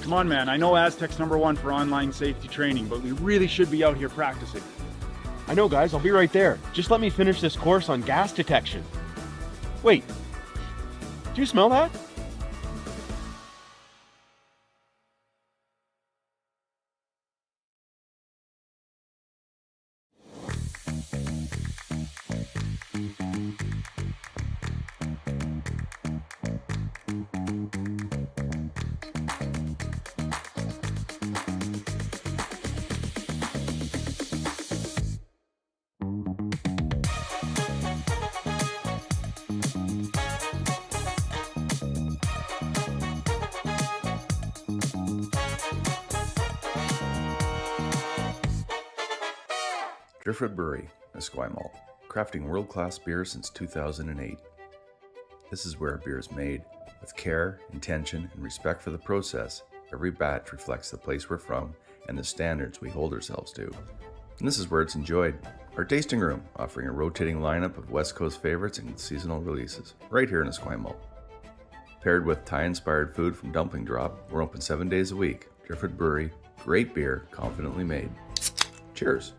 Come on, man. I know Aztec's #1 for online safety training, but we really should be out here practicing. I know, guys. I'll be right there. Just let me finish this course on gas detection. Wait. Do you smell that? Driftwood Brewery, Esquimalt, crafting world-class beer since 2008. This is where beer is made. With care, intention, and respect for the process, every batch reflects the place we're from and the standards we hold ourselves to. And this is where it's enjoyed. Our tasting room, offering a rotating lineup of West Coast favorites and seasonal releases, right here in Esquimalt. Paired with Thai-inspired food from Dumpling Drop, we're open 7 days a week. Driftwood Brewery, great beer, confidently made. Cheers!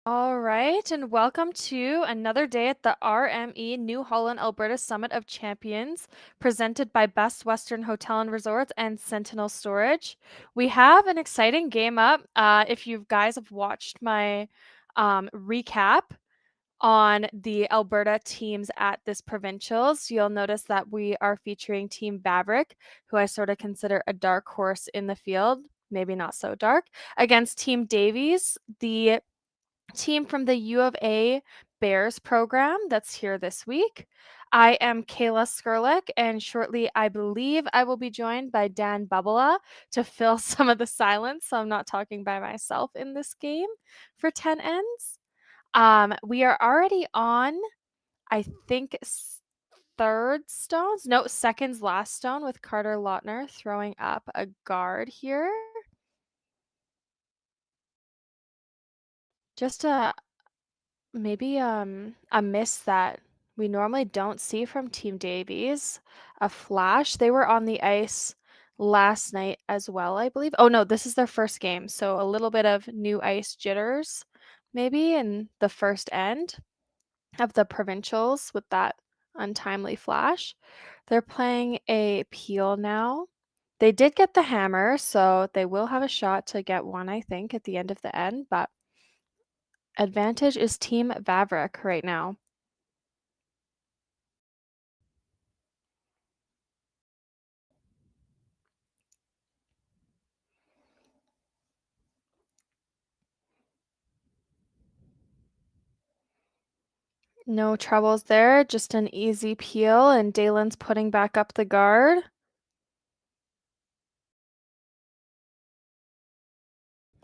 All right, and welcome to another day at the RME New Holland Alberta Summit of Champions, presented by Best Western Hotel and Resorts and Sentinel Storage. We have an exciting game up. If you guys have watched my recap on the Alberta teams at this provincials, you'll notice that we are featuring Team Vavrek, who I sort of consider a dark horse in the field, maybe not so dark, against Team Davies, the team from the U of A Bears program that's here this week. I am Kayla Skurlik, and shortly I believe I will be joined by Dan Bubala to fill some of the silence, so I'm not talking by myself in this game for 10 ends. We are already on, I think, second's last stone with Carter Lautner throwing up a guard here. Just maybe a miss that we normally don't see from Team Davies. A flash. They were on the ice last night as well, I believe. Oh no, this is their first game, so a little bit of new ice jitters maybe in the first end of the provincials with that untimely flash. They're playing a peel now. They did get the hammer, so they will have a shot to get one, I think, at the end of the end, but advantage is Team Vavrek right now. No troubles there, just an easy peel, and Daylan's putting back up the guard.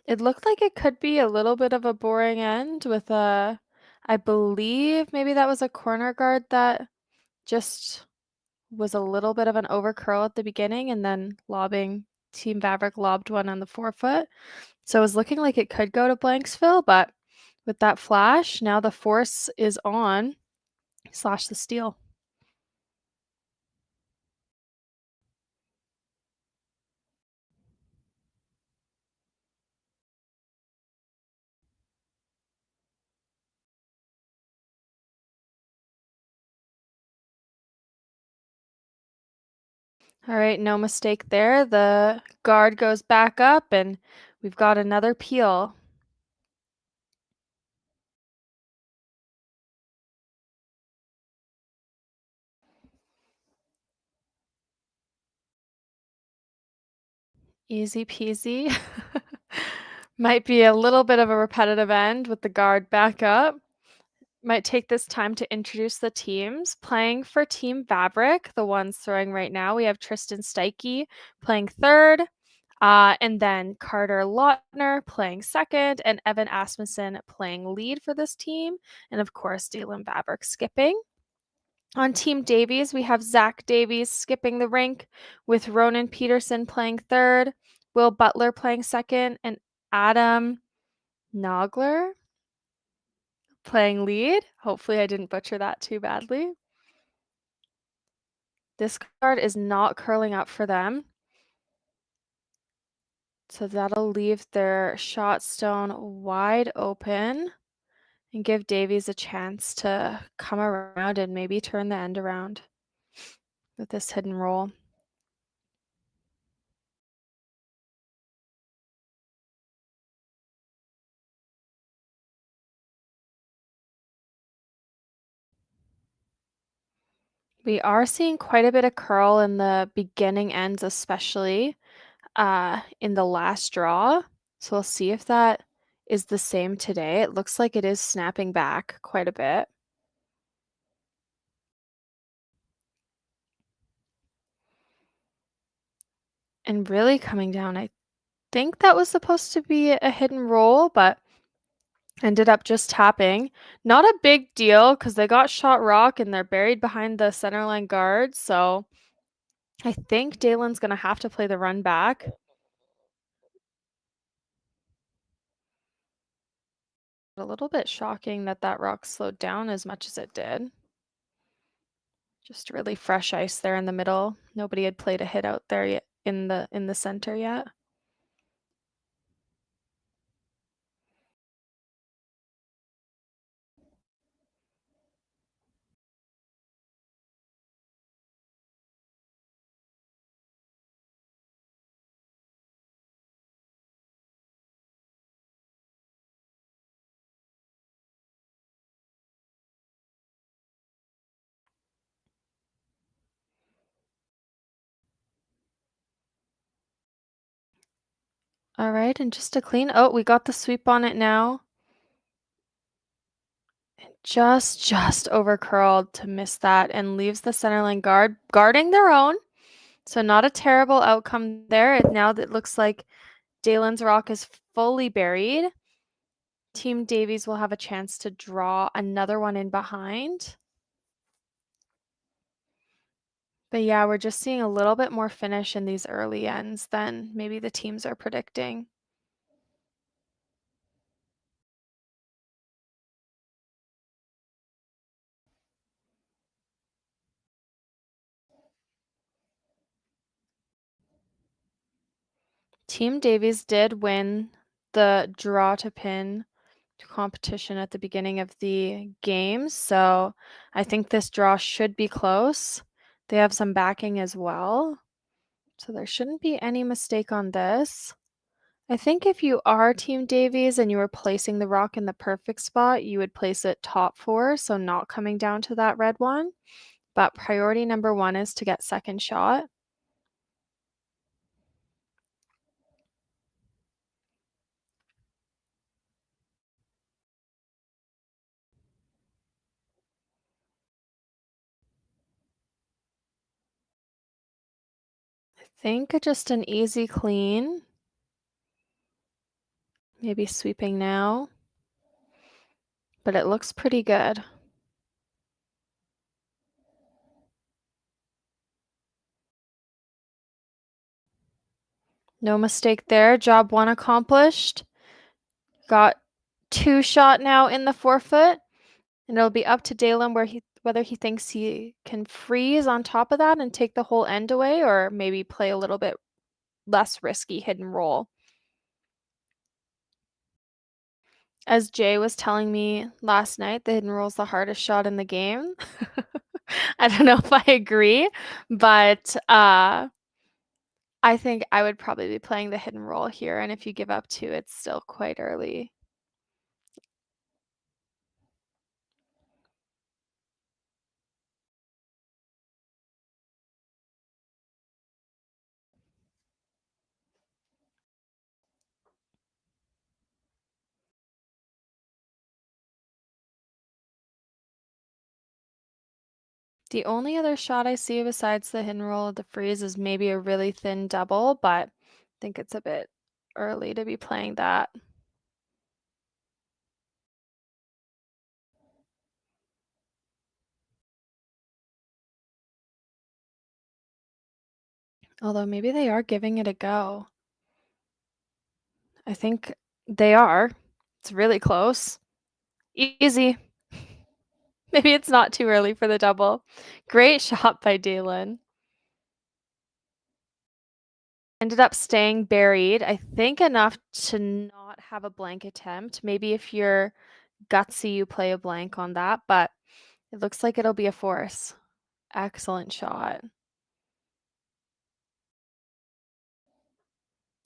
It looked like it could be a little bit of a boring end with I believe maybe that was a corner guard that just was a little bit of an overcurl at the beginning and then Team Vavrek lobbed one on the forefoot. So it was looking like it could go to Blanksville, but with that flash, now the force is on, / the steal. All right, no mistake there. The guard goes back up, and we've got another peel. Easy peasy. Might be a little bit of a repetitive end with the guard back up. Might take this time to introduce the teams. Playing for Team Vavrek, the ones throwing right now, we have Tristan Steike playing third, and then Carter Lautner playing second, and Evan Asmussen playing lead for this team, and of course, Daylan Vavrek skipping. On Team Davies, we have Zach Davies skipping the rink with Ronan Peterson playing third, Will Butler playing second, and Adam Nogler playing lead. Hopefully I didn't butcher that too badly. This card is not curling up for them. So that'll leave their shot stone wide open and give Davies a chance to come around and maybe turn the end around with this hidden roll. We are seeing quite a bit of curl in the beginning ends, especially in the last draw. So we'll see if that is the same today. It looks like it is snapping back quite a bit. And really coming down, I think that was supposed to be a hidden roll, but ended up just tapping. Not a big deal because they got shot rock and they're buried behind the centerline guard. So I think Daylan's going to have to play the run back. A little bit shocking that that rock slowed down as much as it did. Just really fresh ice there in the middle. Nobody had played a hit out there yet in the center yet. All right, and just to clean, oh, we got the sweep on it now. And just over curled to miss that and leaves the centerline guard guarding their own. So not a terrible outcome there. Now that it looks like Daylan's rock is fully buried. Team Davies will have a chance to draw another one in behind. But yeah, we're just seeing a little bit more finish in these early ends than maybe the teams are predicting. Team Davies did win the draw to pin competition at the beginning of the game, so I think this draw should be close. They have some backing as well, so there shouldn't be any mistake on this. I think if you are Team Davies and you were placing the rock in the perfect spot, you would place it top 4, so not coming down to that red one. But priority number 1 is to get second shot. I think just an easy clean. Maybe sweeping now. But it looks pretty good. No mistake there. Job 1 accomplished. Got 2 shot now in the forefoot. And it'll be up to Daylan whether he thinks he can freeze on top of that and take the whole end away, or maybe play a little bit less risky hidden roll. As Jay was telling me last night, the hidden roll is the hardest shot in the game. I don't know if I agree, but I think I would probably be playing the hidden roll here, and if you give up 2, it's still quite early. The only other shot I see besides the hidden roll of the freeze is maybe a really thin double, but I think it's a bit early to be playing that. Although maybe they are giving it a go. I think they are. It's really close. Easy. Maybe it's not too early for the double. Great shot by Daylan. Ended up staying buried, I think enough to not have a blank attempt. Maybe if you're gutsy, you play a blank on that, but it looks like it'll be a force. Excellent shot.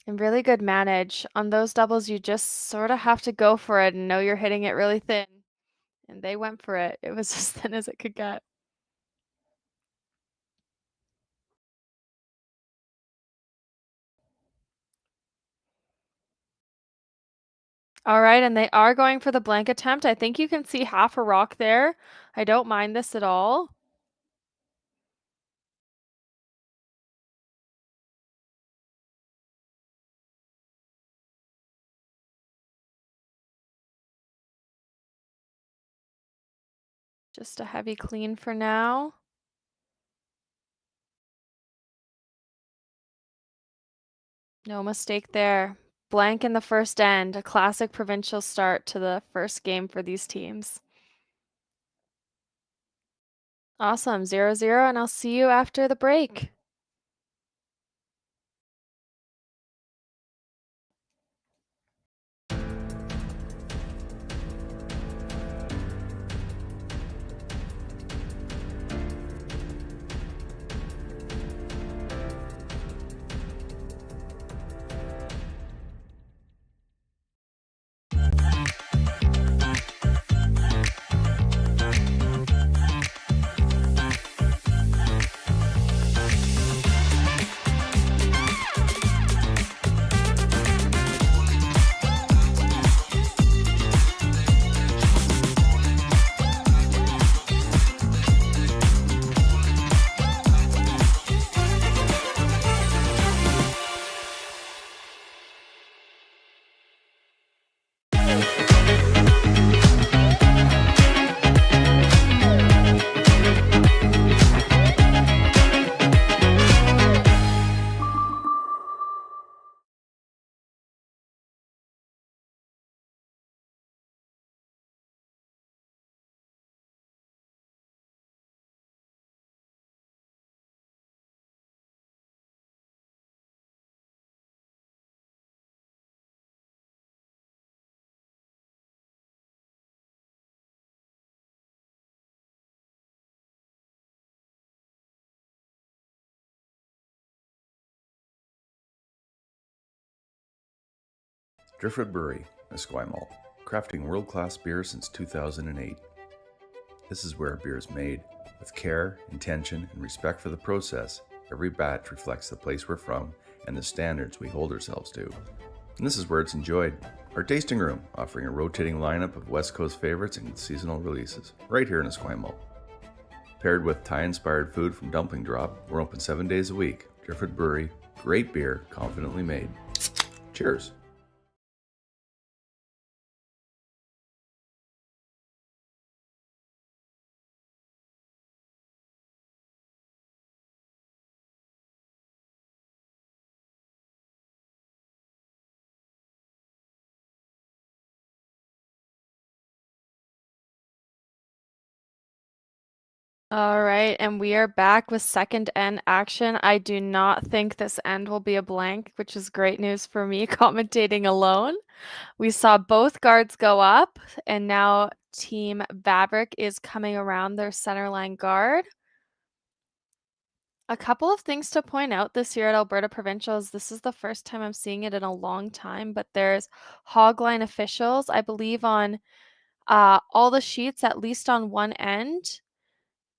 And really good manage. On those doubles, you just sort of have to go for it and know you're hitting it really thin. And they went for it. It was as thin as it could get. All right, and they are going for the blank attempt. I think you can see half a rock there. I don't mind this at all. Just a heavy clean for now. No mistake there. Blank in the first end, a classic provincial start to the first game for these teams. Awesome, 0-0, and I'll see you after the break. Driftwood Brewery, Esquimalt, crafting world-class beer since 2008. This is where beer is made. With care, intention, and respect for the process, every batch reflects the place we're from and the standards we hold ourselves to. And this is where it's enjoyed. Our tasting room, offering a rotating lineup of West Coast favorites and seasonal releases, right here in Esquimalt. Paired with Thai-inspired food from Dumpling Drop, we're open 7 days a week. Driftwood Brewery, great beer, confidently made. Cheers! All right, and we are back with second end action. I do not think this end will be a blank, which is great news for me commentating alone. We saw both guards go up, and now Team Vavrek is coming around their center line guard. A couple of things to point out this year at Alberta Provincials. This is the first time I'm seeing it in a long time, but there's hogline officials, I believe, on all the sheets, at least on one end.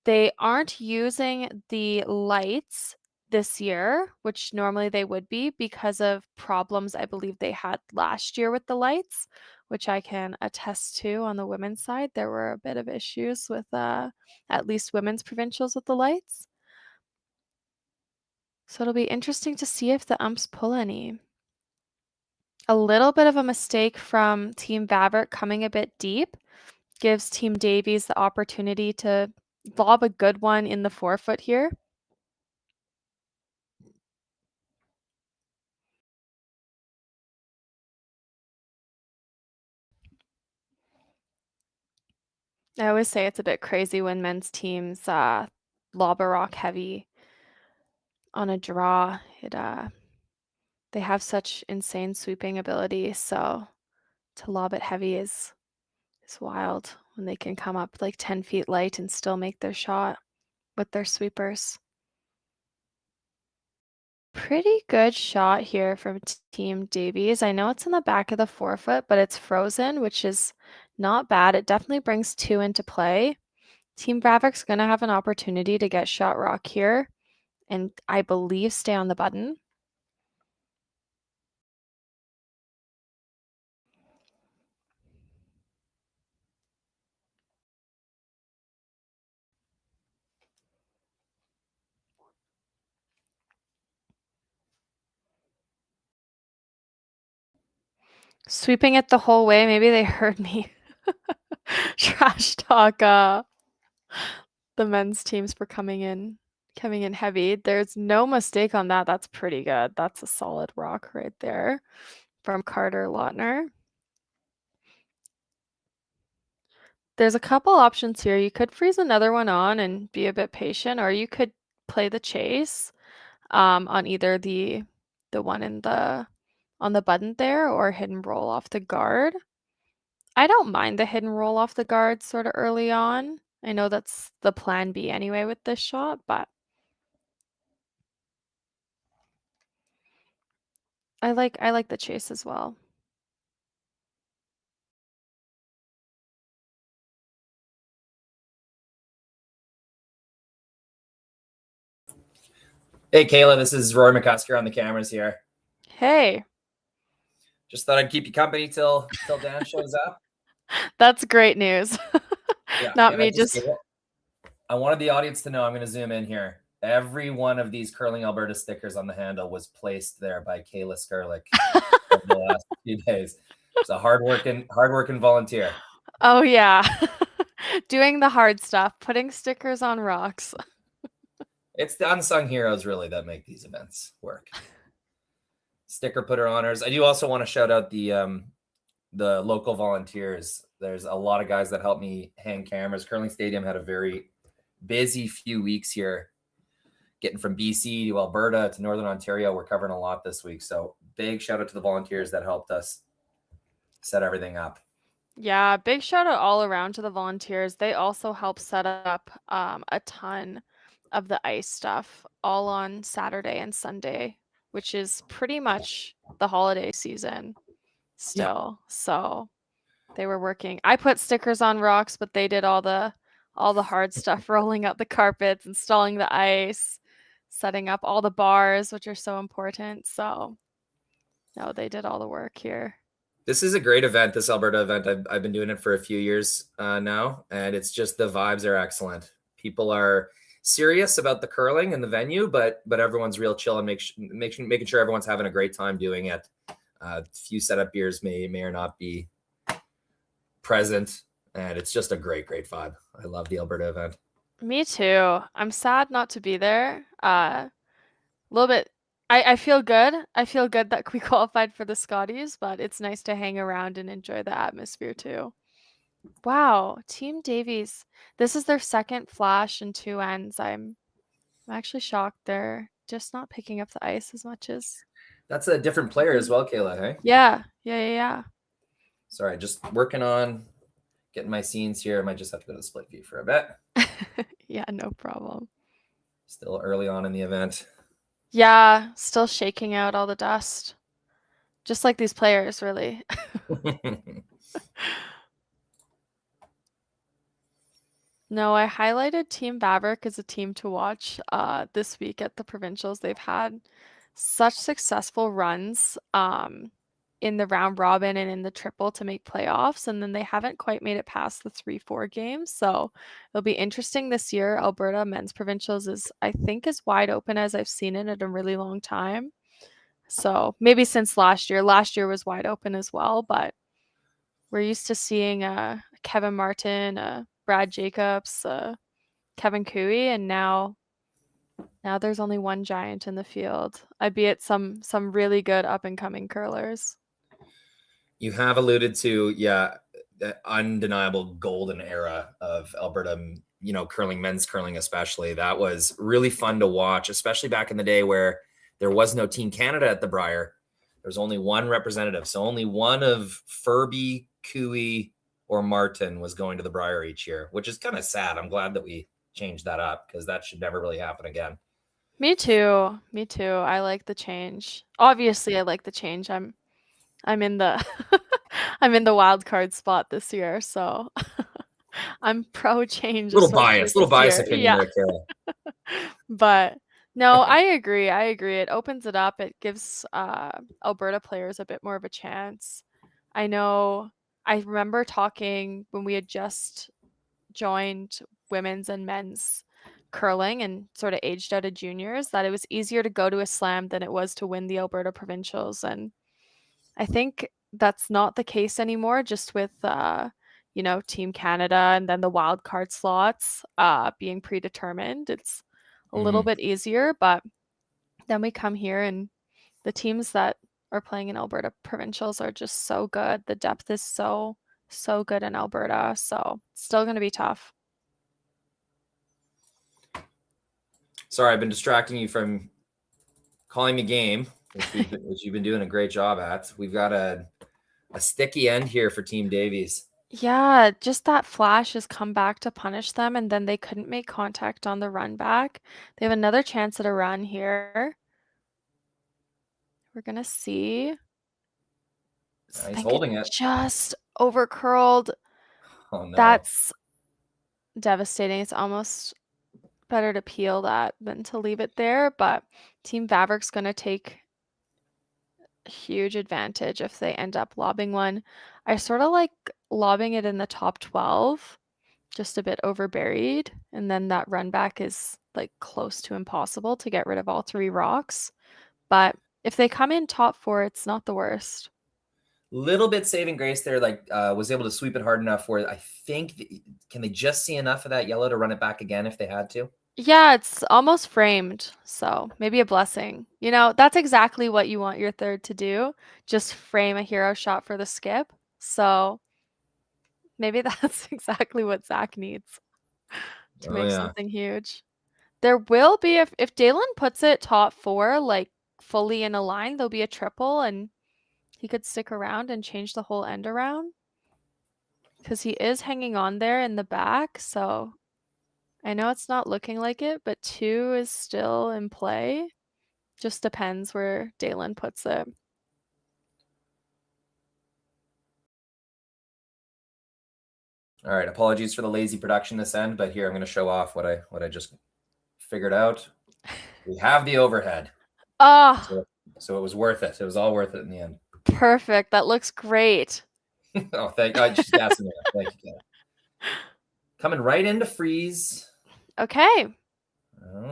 They aren't using the lights this year, which normally they would be because of problems I believe they had last year with the lights, which I can attest to on the women's side. There were a bit of issues with at least women's provincials with the lights. So it'll be interesting to see if the umps pull any. A little bit of a mistake from Team Vavrek coming a bit deep gives Team Davies the opportunity to lob a good one in the forefoot here. I always say it's a bit crazy when men's teams lob a rock heavy on a draw. They have such insane sweeping ability, so to lob it heavy is wild when they can come up like 10 feet light and still make their shot with their sweepers. Pretty good shot here from Team Davies. I know it's in the back of the forefoot, but it's frozen, which is not bad. It definitely brings 2 into play. Team Vavrek's going to have an opportunity to get shot rock here and I believe stay on the button. Sweeping it the whole way. Maybe they heard me trash talk the men's teams for coming in heavy. There's no mistake on that. That's pretty good. That's a solid rock right there from Carter Lautner. There's a couple options here. You could freeze another one on and be a bit patient, or you could play the chase on either the one in the on the button there or hidden roll off the guard. I don't mind the hidden roll off the guard sort of early on. I know that's the plan B anyway with this shot, but I like the chase as well. Hey, Kayla, this is Roy McCusker on the cameras here. Hey, Just thought I'd keep you company till Dan shows up. that's great news. Yeah, Not and me just I wanted the audience to know, I'm going to zoom in here. Every one of these Curling Alberta stickers on the handle was placed there by Kayla Skurlik over the last few days. It's a hardworking volunteer. Oh yeah. Doing the hard stuff, putting stickers on rocks. It's the unsung heroes really that make these events work. Sticker putter honors. I do also want to shout out the local volunteers. There's a lot of guys that helped me hang cameras. Curling Stadium had a very busy few weeks here, getting from BC to Alberta to Northern Ontario. We're covering a lot this week. So big shout out to the volunteers that helped us set everything up. Yeah, big shout out all around to the volunteers. They also help set up a ton of the ice stuff all on Saturday and Sunday, which is pretty much the holiday season still. Yeah. So they were working. I put stickers on rocks, but they did all the hard stuff, rolling out the carpets, installing the ice, setting up all the bars, which are so important. So no, they did all the work here. This is a great event, this Alberta event. I've been doing it for a few years now, and it's just the vibes are excellent. People are serious about the curling and the venue, but everyone's real chill and making sure everyone's having a great time doing it. Few setup beers may or not be present, and it's just a great vibe. I love the Alberta event. Me too. I'm sad not to be there. A little bit. I feel good. I feel good that we qualified for the Scotties, but it's nice to hang around and enjoy the atmosphere too. Wow, Team Davies. This is their second flash and 2 ends. I'm actually shocked they're just not picking up the ice as much as. That's a different player as well, Kayla, hey? Yeah. Sorry, just working on getting my scenes here. I might just have to go to the split view for a bit. Yeah, no problem. Still early on in the event. Yeah, still shaking out all the dust. Just like these players, really. No, I highlighted Team Vavrek as a team to watch this week at the provincials. They've had such successful runs in the round robin and in the triple to make playoffs, and then they haven't quite made it past the 3-4 games. So it'll be interesting this year. Alberta men's provincials is, I think, as wide open as I've seen it in a really long time. So maybe since last year. Last year was wide open as well, but we're used to seeing Kevin Martin, Brad Jacobs, Kevin Cooey, and now there's only one giant in the field, albeit some really good up and coming curlers. You have alluded to, the undeniable golden era of Alberta, curling, men's curling especially. That was really fun to watch, especially back in the day where there was no Team Canada at the Brier. There's only one representative. So only one of Furby, Cooey, or Martin was going to the Brier each year, which is kind of sad. I'm glad that we changed that up because that should never really happen again. Me too. Me too. I like the change. Obviously, I like the change. I'm in the I'm in the wild card spot this year, so I'm pro change. Little especially bias this year. opinion Yeah. there, Carol. But no, I agree. I agree. It opens it up. It gives Alberta players a bit more of a chance. I know. I remember talking when we had just joined women's and men's curling and sort of aged out of juniors that it was easier to go to a slam than it was to win the Alberta provincials, and I think that's not the case anymore, just with Team Canada and then the wild card slots being predetermined. It's a little bit easier, but then we come here and the teams that are playing in Alberta provincials are just so good. The depth is so good in Alberta, so it's still going to be tough. Sorry, I've been distracting you from calling the game, which you've been doing a great job at. We've got a sticky end here for Team Davies. Yeah, just that flash has come back to punish them, and then they couldn't make contact on the run back. They have another chance at a run here. We're gonna see. He's holding it. Just over curled. Oh no. That's devastating. It's almost better to peel that than to leave it there, but Team Vavrek's gonna take a huge advantage if they end up lobbing one. I sort of like lobbing it in the top 12, just a bit overburied, and then that run back is like close to impossible to get rid of all three rocks. But if they come in top 4, it's not the worst. Little bit saving grace there, was able to sweep it hard enough where I think, can they just see enough of that yellow to run it back again if they had to? Yeah, it's almost framed, so maybe a blessing. That's exactly what you want your third to do, just frame a hero shot for the skip. So maybe that's exactly what Zach needs to make something huge. There will be, if Daylan puts it top 4, like fully in a line, there'll be a triple and he could stick around and change the whole end around because he is hanging on there in the back. So I know it's not looking like it, but 2 is still in play. Just depends where Daylan puts it. All right, apologies for the lazy production this end, but here I'm going to show off what I just figured out. We have the overhead. Oh, so it was worth it. It was all worth it in the end. Perfect. That looks great. Oh, thank you. Just gassing it. Thank you, Ken. Coming right into freeze. Okay.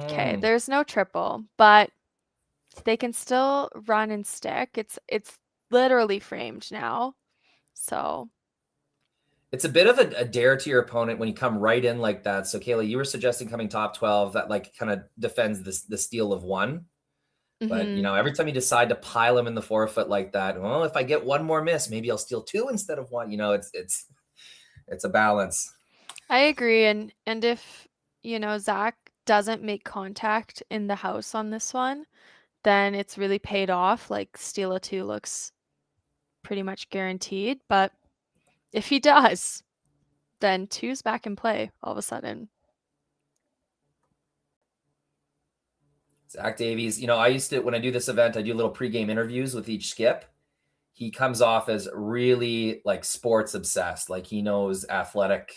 Okay, there's no triple, but they can still run and stick. It's literally framed now. So it's a bit of a dare to your opponent when you come right in like that. So Kayla, you were suggesting coming top 12 that like kind of defends the steal of 1. But every time you decide to pile him in the forefoot like that, well, if I get one more miss, maybe I'll steal 2 instead of 1. It's a balance. I agree. And if Zach doesn't make contact in the house on this one, then it's really paid off. Like steal a 2 looks pretty much guaranteed. But if he does, then 2's back in play all of a sudden. Zach Davies, I used to, when I do this event, I do little pregame interviews with each skip. He comes off as really like sports obsessed. Like he knows athletic,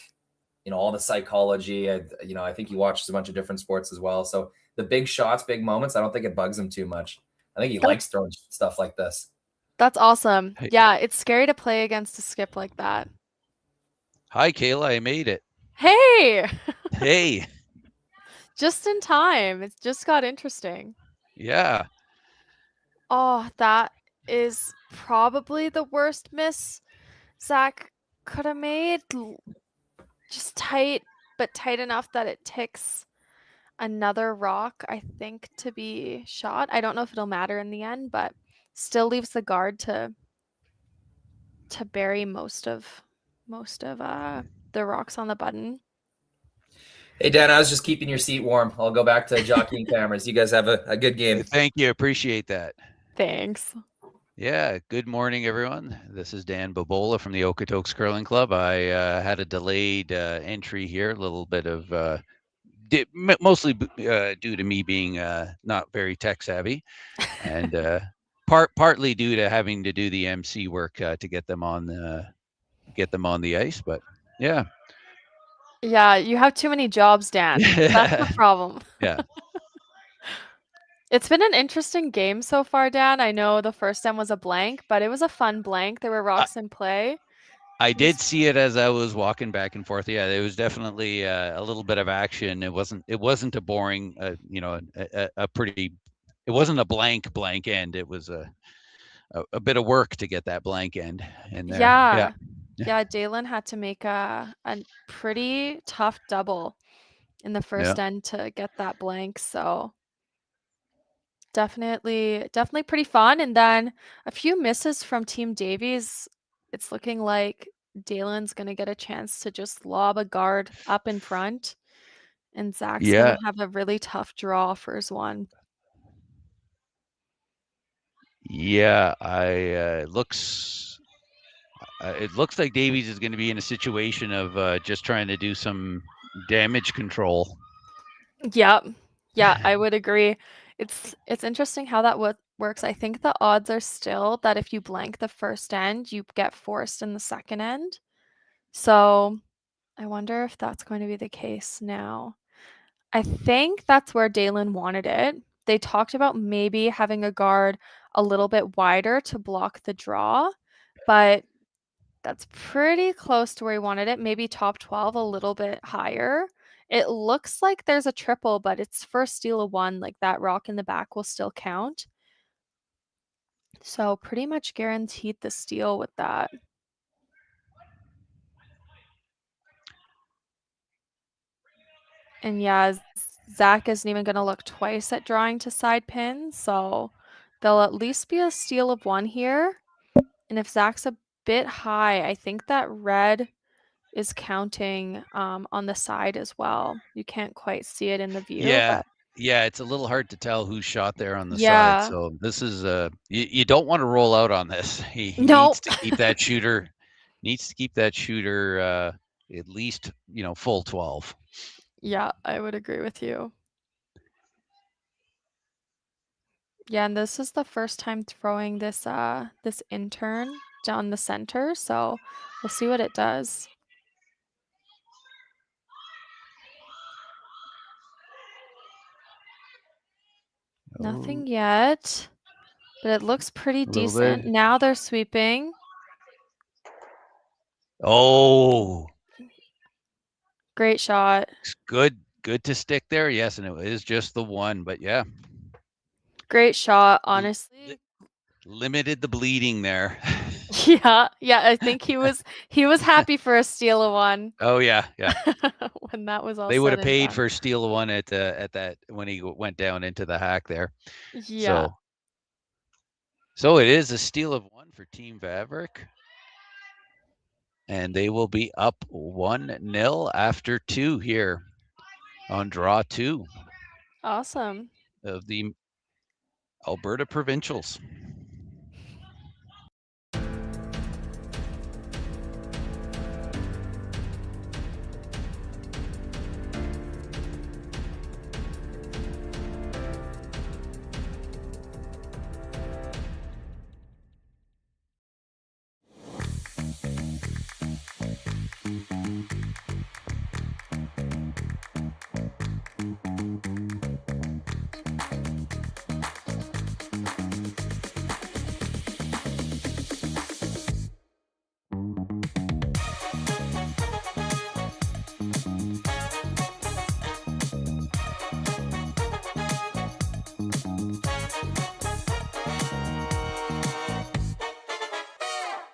all the psychology. I think he watches a bunch of different sports as well. So the big shots, big moments, I don't think it bugs him too much. I think he likes throwing stuff like this. That's awesome. Hey. Yeah, it's scary to play against a skip like that. Hi, Kayla. I made it. Hey! Hey! Just in time. It just got interesting. Yeah. Oh, that is probably the worst miss Zach could have made. Just tight, but tight enough that it ticks another rock, I think, to be shot. I don't know if it'll matter in the end, but still leaves the guard to bury most of most of the rocks on the button. Hey, Dan, I was just keeping your seat warm. I'll go back to jockeying cameras. You guys have a good game. Thank you. Appreciate that. Thanks. Yeah. Good morning, everyone. This is Dan Bobola from the Okotoks Curling Club. I had a delayed entry here, a little bit of mostly due to me being not very tech savvy, and partly due to having to do the MC work to get them on the ice. But yeah. Yeah, you have too many jobs, Dan. That's the problem. Yeah. It's been an interesting game so far, Dan. I know the first end was a blank, but it was a fun blank. There were rocks in play. I did see it as I was walking back and forth. Yeah, there was definitely a little bit of action. It wasn't a boring, a pretty. It wasn't a blank end. It was a bit of work to get that blank end in there. Yeah. Daylan had to make a pretty tough double in the first end to get that blank. So definitely pretty fun. And then a few misses from Team Davies. It's looking like Daylan's gonna get a chance to just lob a guard up in front, and Zach's gonna have a really tough draw for his one. Yeah, it looks like Davies is going to be in a situation of just trying to do some damage control. Yep. Yeah, I would agree. It's interesting how that works. I think the odds are still that if you blank the first end, you get forced in the second end. So I wonder if that's going to be the case now. I think that's where Daylan wanted it. They talked about maybe having a guard a little bit wider to block the draw, but that's pretty close to where he wanted it. Maybe top 12 a little bit higher. It looks like there's a triple, but it's for steal of one. Like that rock in the back will still count. So pretty much guaranteed the steal with that. And yeah, Zach isn't even going to look twice at drawing to side pin. So there'll at least be a steal of one here. And if Zach's a bit high, I think that red is counting on the side as well. You can't quite see it in the view. Yeah, it's a little hard to tell who shot there on the side. So this is you don't want to roll out on this. He needs to keep that shooter. At least full 12. Yeah, I would agree with you. Yeah, and this is the first time throwing this this intern down the center, so we'll see what it does. Nothing yet, but it looks pretty decent. Now they're sweeping. Oh, great shot. Good to stick there. Yes, and it is just the one, but yeah. Great shot, honestly. Limited the bleeding there. Yeah, I think he was happy for a steal of one. Oh yeah. When that was all they would have paid for a steal of one at that when he went down into the hack there. Yeah. So it is a steal of one for Team Vavrek. And they will be up 1-0 after 2 here on draw 2. Awesome. Of the Alberta Provincials.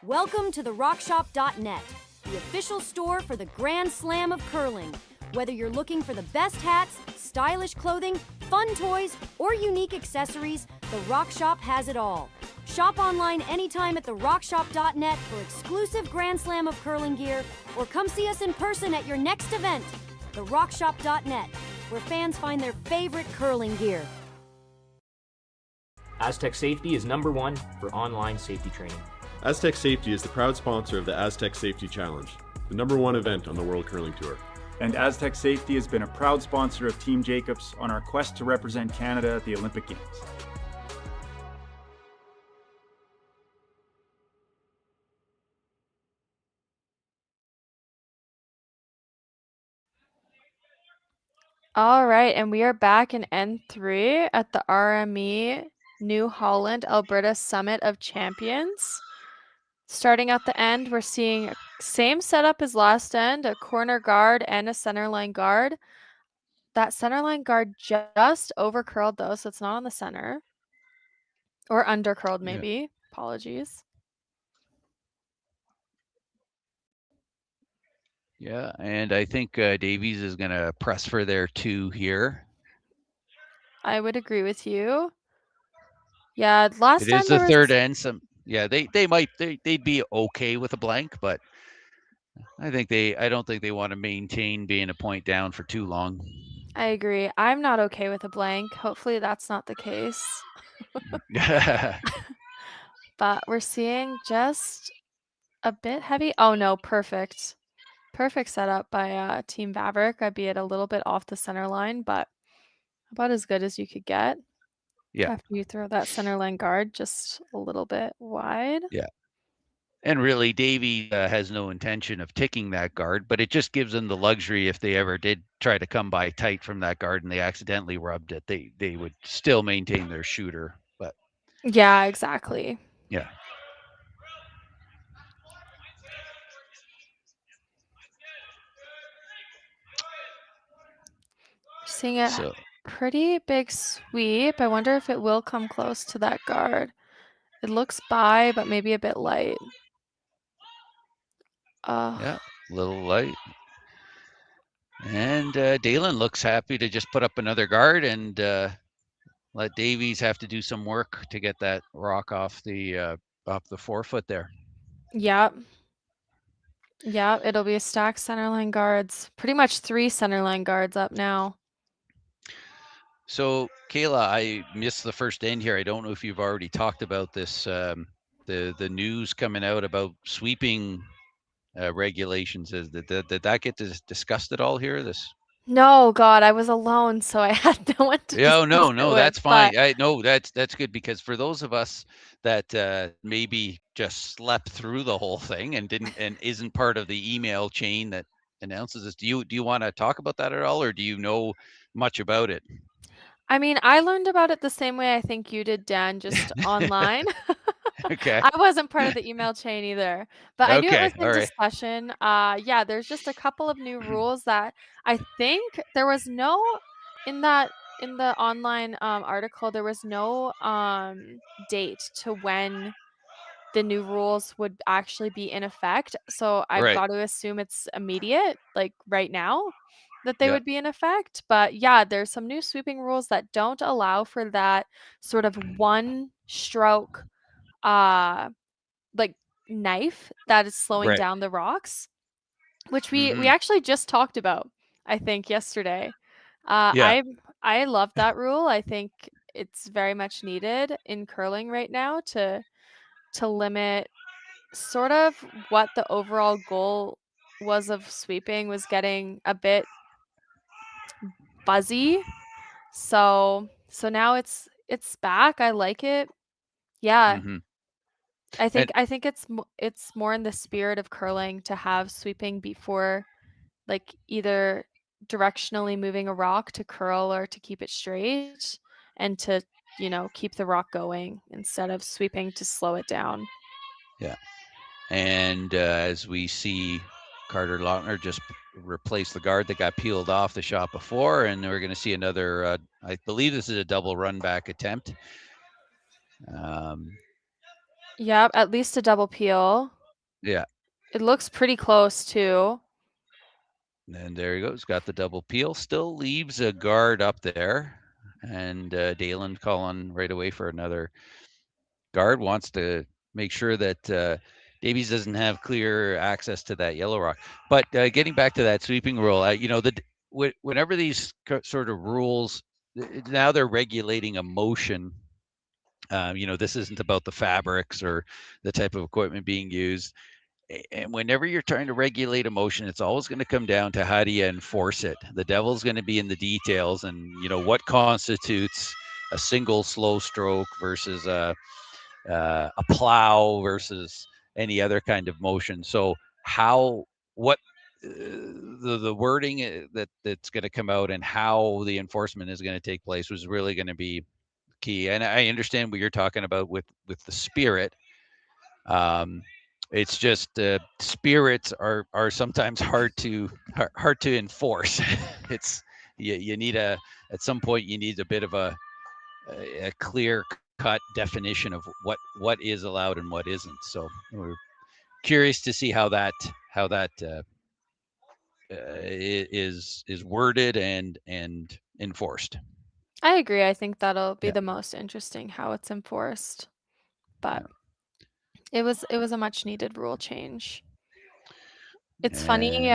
Welcome to the RockShop.net, the official store for the Grand Slam of curling. Whether you're looking for the best hats, stylish clothing, fun toys, or unique accessories, the Rock Shop has it all. Shop Shop online anytime at therockshop.net for exclusive Grand Slam of curling gear, or come see us in person at your next event. Therockshop.net, where fans find their favorite curling gear. Aztec Safety is #1 for online safety training. Aztec Safety is the proud sponsor of the Aztec Safety Challenge, the #1 event on the World Curling Tour. And Aztec Safety has been a proud sponsor of Team Jacobs on our quest to represent Canada at the Olympic Games. All right, and we are back in N3 at the RME New Holland Alberta Summit of Champions. Starting at the end, we're seeing same setup as last end, a corner guard and a centerline guard. That centerline guard just over curled though, so it's not on the center. Or under curled maybe. Apologies. Yeah, and I think Davies is going to press for their 2 here. I would agree with you. Yeah, last It time is the there third was... end. They'd be okay with a blank, but I don't think they want to maintain being a point down for too long. I agree. I'm not okay with a blank. Hopefully that's not the case. But we're seeing just a bit heavy. Oh no, perfect. Perfect setup by Team Vavrek. I'd be a little bit off the center line, but about as good as you could get. Yeah. After you throw that center line guard just a little bit wide. Yeah. And really, Davies has no intention of ticking that guard, but it just gives them the luxury if they ever did try to come by tight from that guard and they accidentally rubbed it, they would still maintain their shooter. But yeah, exactly. Yeah. Seeing a pretty big sweep. I wonder if it will come close to that guard. It looks by, but maybe a bit light. Yeah, a little light. And Daylan looks happy to just put up another guard and let Davies have to do some work to get that rock off the 4-foot there. Yep. Yeah, it'll be a stack centerline guards. Pretty much 3 centerline guards up now. So, Kayla, I missed the first end here. I don't know if you've already talked about this, the news coming out about sweeping regulations. Did that get discussed at all here? No, God, I was alone, so I had no one to Yeah, no, with, that's fine. but... That's good, because for those of us that maybe just slept through the whole thing and isn't part of the email chain that announces this, do you want to talk about that at all, or do you know much about it? I mean, I learned about it the same way I think you did, Dan, just online. Okay. I wasn't part of the email chain either, but I knew it was in discussion. Yeah, there's just a couple of new rules that I think there was no in the online article. There was no date to when the new rules would actually be in effect. So I've got to assume it's immediate, like right now, that they would be in effect. But yeah, there's some new sweeping rules that don't allow for that sort of one stroke like knife that is slowing down the rocks, which we actually just talked about, I think, yesterday. I love that rule. I think it's very much needed in curling right now to limit sort of what the overall goal was of sweeping was getting a bit buzzy. So now it's back. I like it. Yeah. I think it's more in the spirit of curling to have sweeping before, like, either directionally moving a rock to curl or to keep it straight, and to, keep the rock going instead of sweeping to slow it down. Yeah. And as we see, Carter Lautner just replace the guard that got peeled off the shot before, and we're going to see another, I believe this is a double run back attempt. Yeah, at least a double peel. Yeah. It looks pretty close too. And there he goes, got the double peel, still leaves a guard up there, and Daylan calling right away for another guard wants to make sure that Davies doesn't have clear access to that yellow rock. But getting back to that sweeping rule, whenever these sort of rules, now they're regulating a motion. This isn't about the fabrics or the type of equipment being used. And whenever you're trying to regulate emotion, it's always going to come down to how do you enforce it. The devil's going to be in the details, and what constitutes a single slow stroke versus a plow versus any other kind of motion. So what the wording that's going to come out and how the enforcement is going to take place was really going to be key. And I understand what you're talking about with the spirit. It's just spirits are sometimes hard to enforce. It's you need at some point you need a bit of a clear cut definition of what is allowed and what isn't. So we're curious to see how that is worded and enforced. I agree. I think that'll be Yeah. the most interesting how it's enforced. But it was a much needed rule change. It's funny.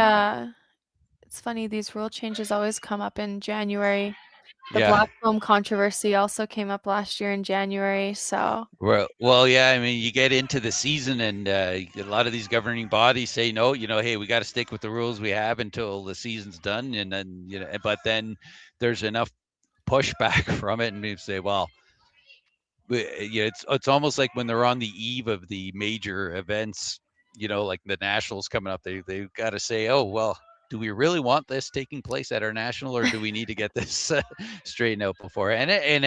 It's funny. These rule changes always come up in January. The black foam controversy also came up last year in January. So Well, yeah. I mean, you get into the season, and a lot of these governing bodies say no. Hey, we got to stick with the rules we have until the season's done, and then but then there's enough pushback from it, and we say, well, it's almost like when they're on the eve of the major events, like the nationals coming up, they've got to say, oh, well, do we really want this taking place at our national, or do we need to get this straightened out before? They're in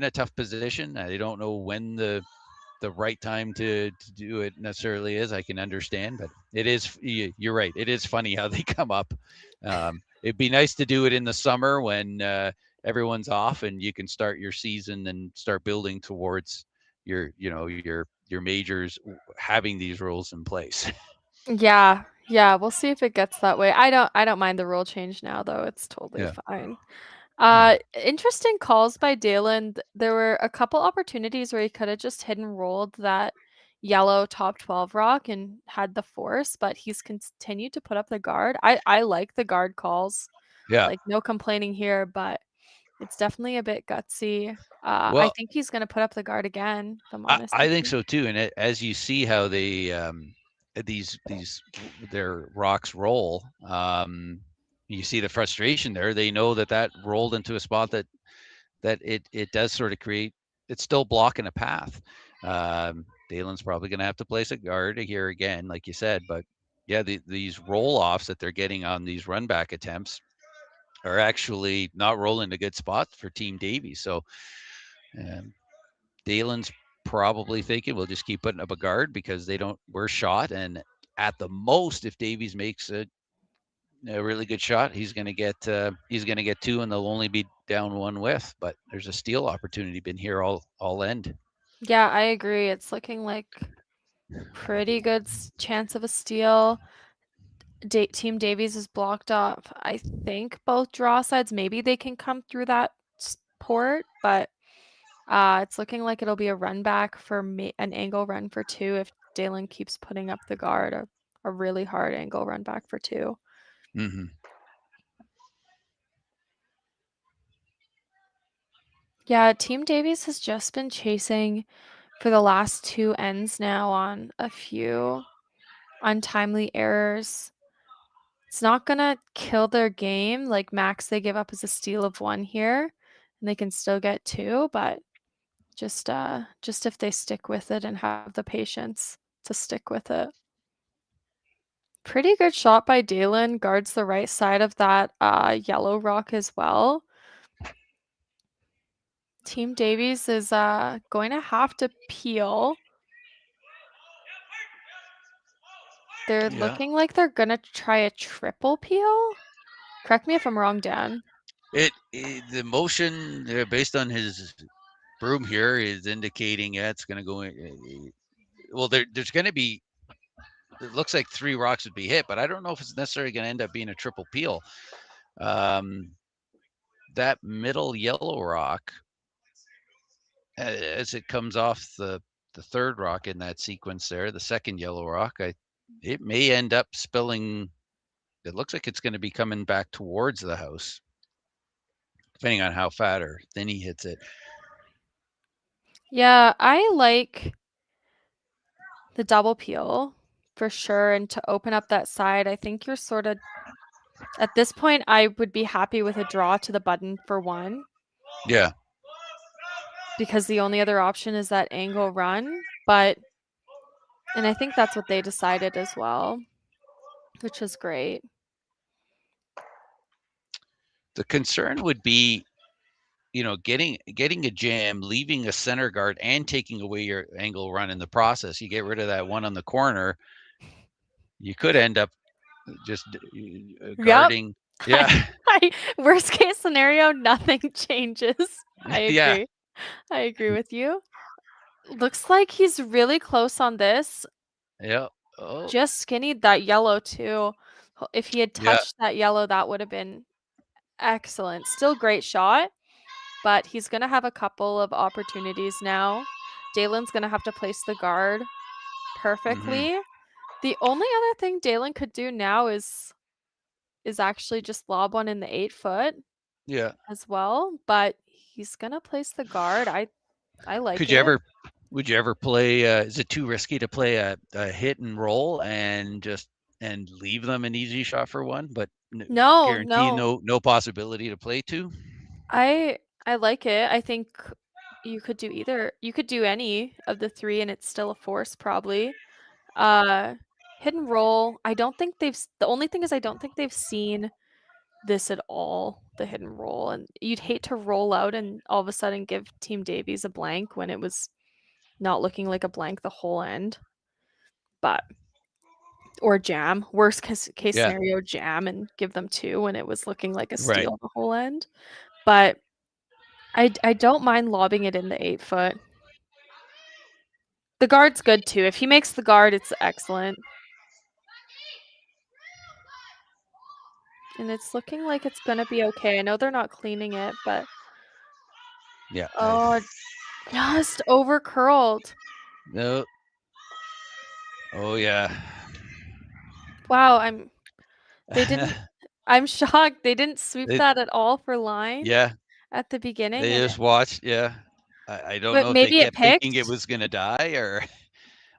a tough position. I don't know when the right time to do it necessarily is. I can understand, but it is, you're right. It is funny how they come up. It'd be nice to do it in the summer when everyone's off and you can start your season and start building towards your majors having these rules in place. yeah, we'll see if it gets that way. I don't mind the rule change now though. It's totally fine. Interesting calls by Daylan. There were a couple opportunities where he could have just hidden rolled that yellow top 12 rock and had the force, but he's continued to put up the guard. I like the guard calls. Yeah. Like no complaining here, but it's definitely a bit gutsy. I Well, think he's going to put up the guard again, if I'm I honest with think you. so too. And as you see how they these their rocks roll, you see the frustration there. They know that rolled into a spot that it does sort of create. It's still blocking a path. Daylan's probably going to have to place a guard here again, like you said. But yeah, these roll offs that they're getting on these run back attempts are actually not rolling to good spots for Team Davies. So Daylan's probably thinking we'll just keep putting up a guard because we're shot, and at the most, if Davies makes a really good shot, he's going to get two, and they'll only be down one with. But there's a steal opportunity been here all end. Yeah, I agree. It's looking like pretty good chance of a steal. Team Davies is blocked off. I think both draw sides. Maybe they can come through that port, but it's looking like it'll be a run back for an angle run for 2 if Daylan keeps putting up the guard. A really hard angle run back for 2. Mm-hmm. Yeah, Team Davies has just been chasing for the last 2 ends now on a few untimely errors. It's not gonna kill their game. Like max they give up is a steal of 1 here, and they can still get 2, but just if they stick with it and have the patience to stick with it. Pretty good shot by Daylan. Guards the right side of that yellow rock as well. Team Davies is going to have to peel. They're looking like they're gonna try a triple peel. Correct me if I'm wrong, Dan. The motion based on his broom here is indicating it's going to go in. Well, there's going to be. It looks like 3 rocks would be hit, but I don't know if it's necessarily going to end up being a triple peel. That middle yellow rock as it comes off the third rock in that sequence there, the second yellow rock, it may end up spilling. It looks like it's going to be coming back towards the house, depending on how fat or thin he hits it. Yeah, I like the double peel for sure. And to open up that side, I think you're sort of, at this point, I would be happy with a draw to the button for 1. Yeah. Because the only other option is that angle run. And I think that's what they decided as well, which is great. The concern would be, getting a jam, leaving a center guard, and taking away your angle run in the process. You get rid of that one on the corner, you could end up just guarding. Yep. Yeah. Worst case scenario, nothing changes. I agree. Yeah. I agree with you. Looks like he's really close on this. Yeah. Oh. Just skinnied that yellow too. If he had touched that yellow, that would have been excellent. Still great shot, but he's going to have a couple of opportunities now. Daylan's going to have to place the guard perfectly. The only other thing Daylan could do now is actually just lob one in the 8-foot. Yeah. As well, but he's going to place the guard. I like Would you ever play, is it too risky to play a hit and roll and leave them an easy shot for 1, but guarantee no possibility to play 2? I like it. I think you could do either. You could do any of the 3 and it's still a force probably. Hit and roll. The only thing is I don't think they've seen this at all, the hit and roll, and you'd hate to roll out and all of a sudden give Team Davies a blank when it was not looking like a blank the whole end. Or jam. Worst case scenario, jam and give them 2 when it was looking like a steal the whole end. But I don't mind lobbing it in the 8-foot. The guard's good too. If he makes the guard, it's excellent. And it's looking like it's going to be okay. I know they're not cleaning it, but... Yeah. Oh, just over curled. No. Oh, yeah. Wow, I'm shocked. They didn't sweep that at all for line. Yeah. At the beginning. They just watched. Yeah. I don't But know if maybe they it kept thinking it picked. was going to die or.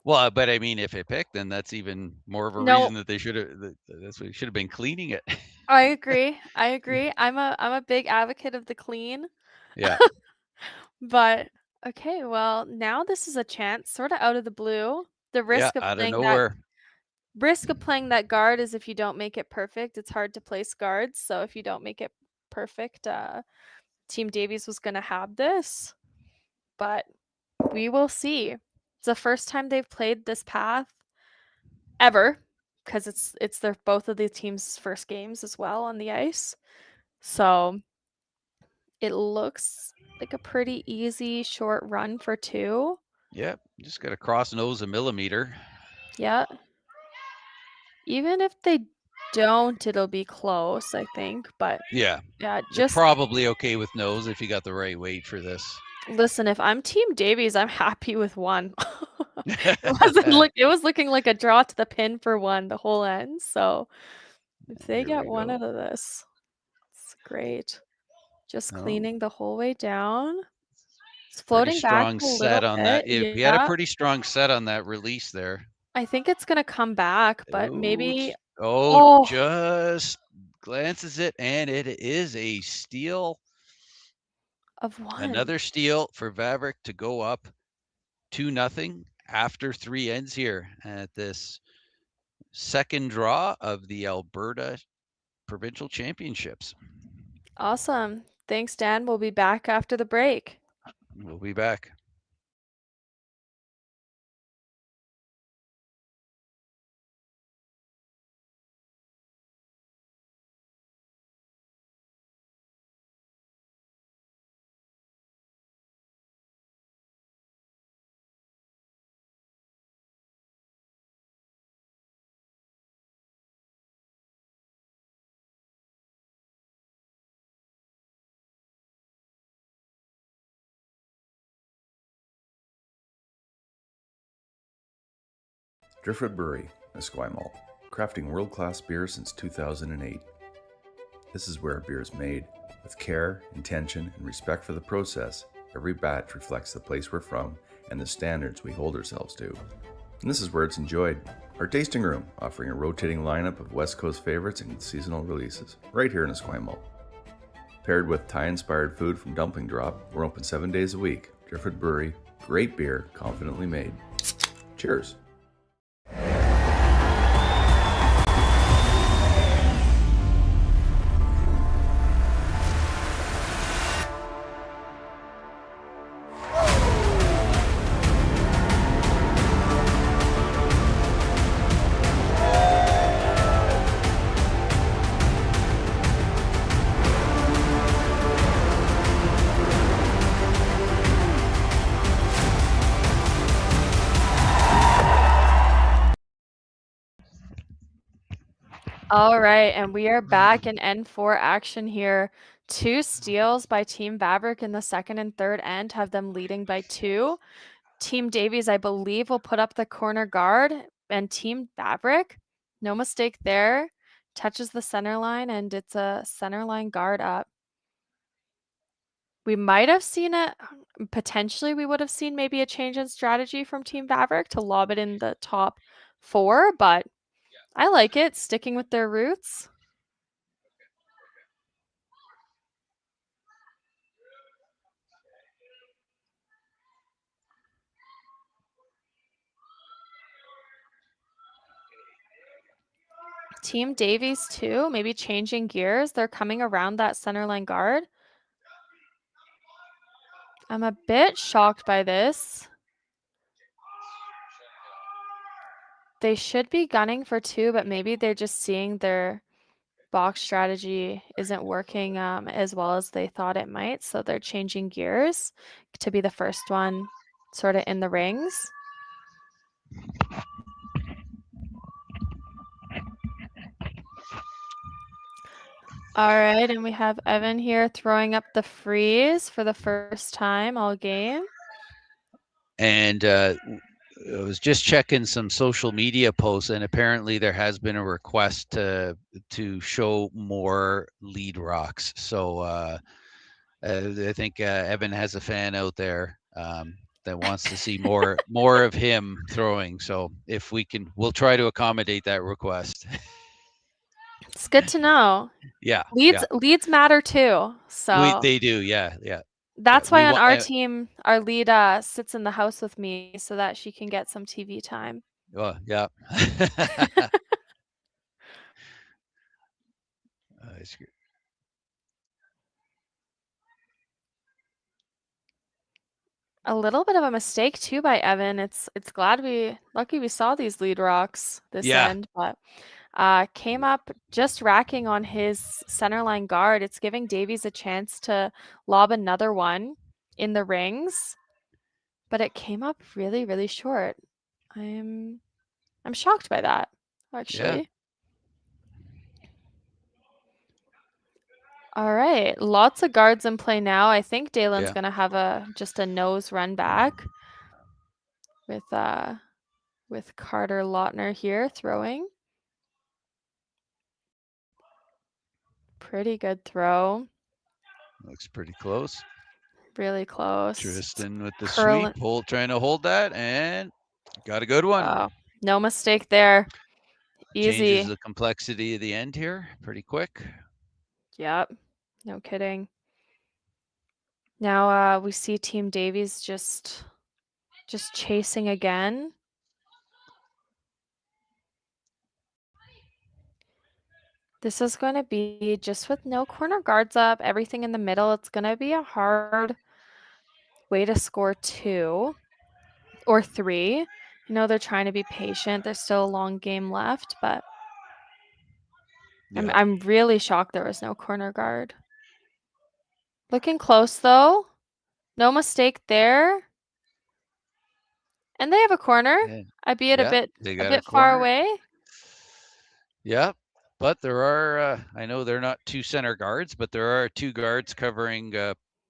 Well, but I mean, if it picked, then that's even more of a reason that they should have. That's what should have been cleaning it. I agree. I'm a big advocate of the clean. Yeah. But okay, well, now this is a chance, sort of out of the blue. The risk of out of playing nowhere. that guard is if you don't make it perfect, it's hard to place guards. So if you don't make it perfect, Team Davies was going to have this. But we will see. It's the first time they've played this path ever, because it's their both of the teams' first games as well on the ice. So it looks like a pretty easy short run for 2. Yep, just got to cross nose a millimeter. Yeah. Even if they don't, it'll be close, I think. But yeah, just probably okay with nose if you got the right weight for this. Listen, if I'm Team Davies, I'm happy with 1. It was looking like a draw to the pin for 1 the whole end. So if they get 1 out of this, it's great. Just cleaning the whole way down. It's floating back a little set on that. bit. We had a pretty strong set on that release there. I think it's gonna come back, but maybe. Just glances it, and it is a steal. Of 1. Another steal for Vavrek to go up 2-0 after 3 ends here at this second draw of the Alberta Provincial Championships. Awesome. Thanks, Dan. We'll be back after the break. We'll be back. Driftwood Brewery, Esquimalt, crafting world-class beer since 2008. This is where beer is made. With care, intention, and respect for the process, every batch reflects the place we're from and the standards we hold ourselves to. And this is where it's enjoyed. Our tasting room, offering a rotating lineup of West Coast favorites and seasonal releases, right here in Esquimalt. Paired with Thai-inspired food from Dumpling Drop, we're open 7 days a week. Driftwood Brewery, great beer, confidently made. Cheers. All right, and we are back in N4 action here. 2 steals by Team Vavrek in the second and third end have them leading by 2. Team Davies, I believe, will put up the corner guard, and Team Vavrek, no mistake there, touches the center line, and it's a center line guard up. We might have seen it, potentially we would have seen maybe a change in strategy from Team Vavrek to lob it in the top 4, but I like it, sticking with their roots. Team Davies too, maybe changing gears. They're coming around that center line guard. I'm a bit shocked by this. They should be gunning for 2, but maybe they're just seeing their box strategy isn't working as well as they thought it might. So they're changing gears to be the first one sort of in the rings. All right, and we have Evan here throwing up the freeze for the first time all game. And I was just checking some social media posts, and apparently there has been a request to show more lead rocks. So I think Evan has a fan out there that wants to see more of him throwing. So if we can, we'll try to accommodate that request. It's good to know. Yeah. Leads matter too. So they do. Yeah. That's why on our team, our lead sits in the house with me so that she can get some TV time. Oh, yeah. A little bit of a mistake too by Evan. It's lucky we saw these lead rocks this end, but came up just racking on his center line guard. It's giving Davies a chance to lob another one in the rings, but it came up really, really short. I'm shocked by that, actually. Yeah. All right, lots of guards in play now. I think Daylan's gonna have just a nose run back with Carter Lautner here throwing. Pretty good throw. Looks pretty close. Really close. Tristan with the sweep, trying to hold that, and got a good one. No mistake there. Easy. Changes the complexity of the end here pretty quick. Yep. No kidding. Now we see Team Davies just chasing again. This is going to be just with no corner guards up, everything in the middle. It's going to be a hard way to score 2 or 3. You know, they're trying to be patient. There's still a long game left, but I'm really shocked there was no corner guard. Looking close though. No mistake there. And they have a corner, albeit a bit far away. Yeah, but there are, I know they're not 2 center guards, but there are 2 guards covering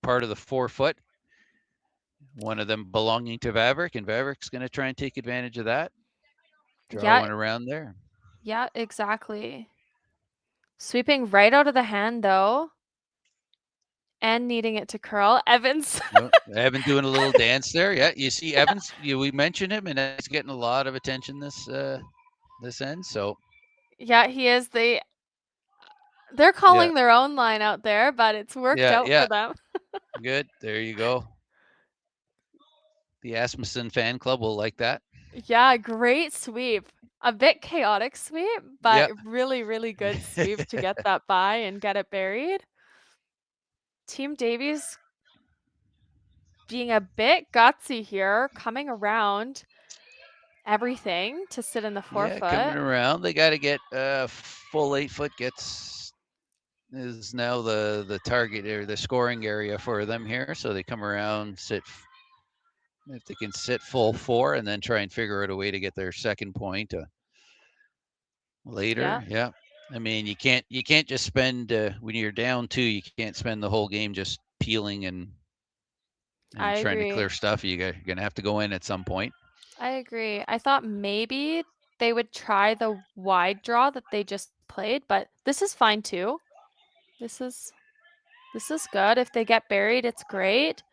part of the 4-foot. One of them belonging to Vavrek, and Vavrek's going to try and take advantage of that. Draw one around there. Yeah, exactly. Sweeping right out of the hand, though. And needing it to curl. Evans. Evan doing a little dance there. Yeah, you see Evans, we mentioned him, and he's getting a lot of attention this end. So yeah, he is. They're calling their own line out there, but it's worked out for them. Good. There you go. The Asmussen fan club will like that. Yeah, great sweep. A bit chaotic sweep, but really, really good sweep to get that by and get it buried. Team Davies being a bit gutsy here, coming around everything to sit in the 4-foot. Yeah, coming around. They got to get full 8-foot is now the target or the scoring area for them here. So they come around, sit. If they can sit full 4 and then try and figure out a way to get their second point later. Yeah. I mean, you can't just spend when you're down 2. You can't spend the whole game just peeling and trying to clear stuff. You're gonna have to go in at some point. I agree. I thought maybe they would try the wide draw that they just played, but this is fine too. This is good. If they get buried, it's great.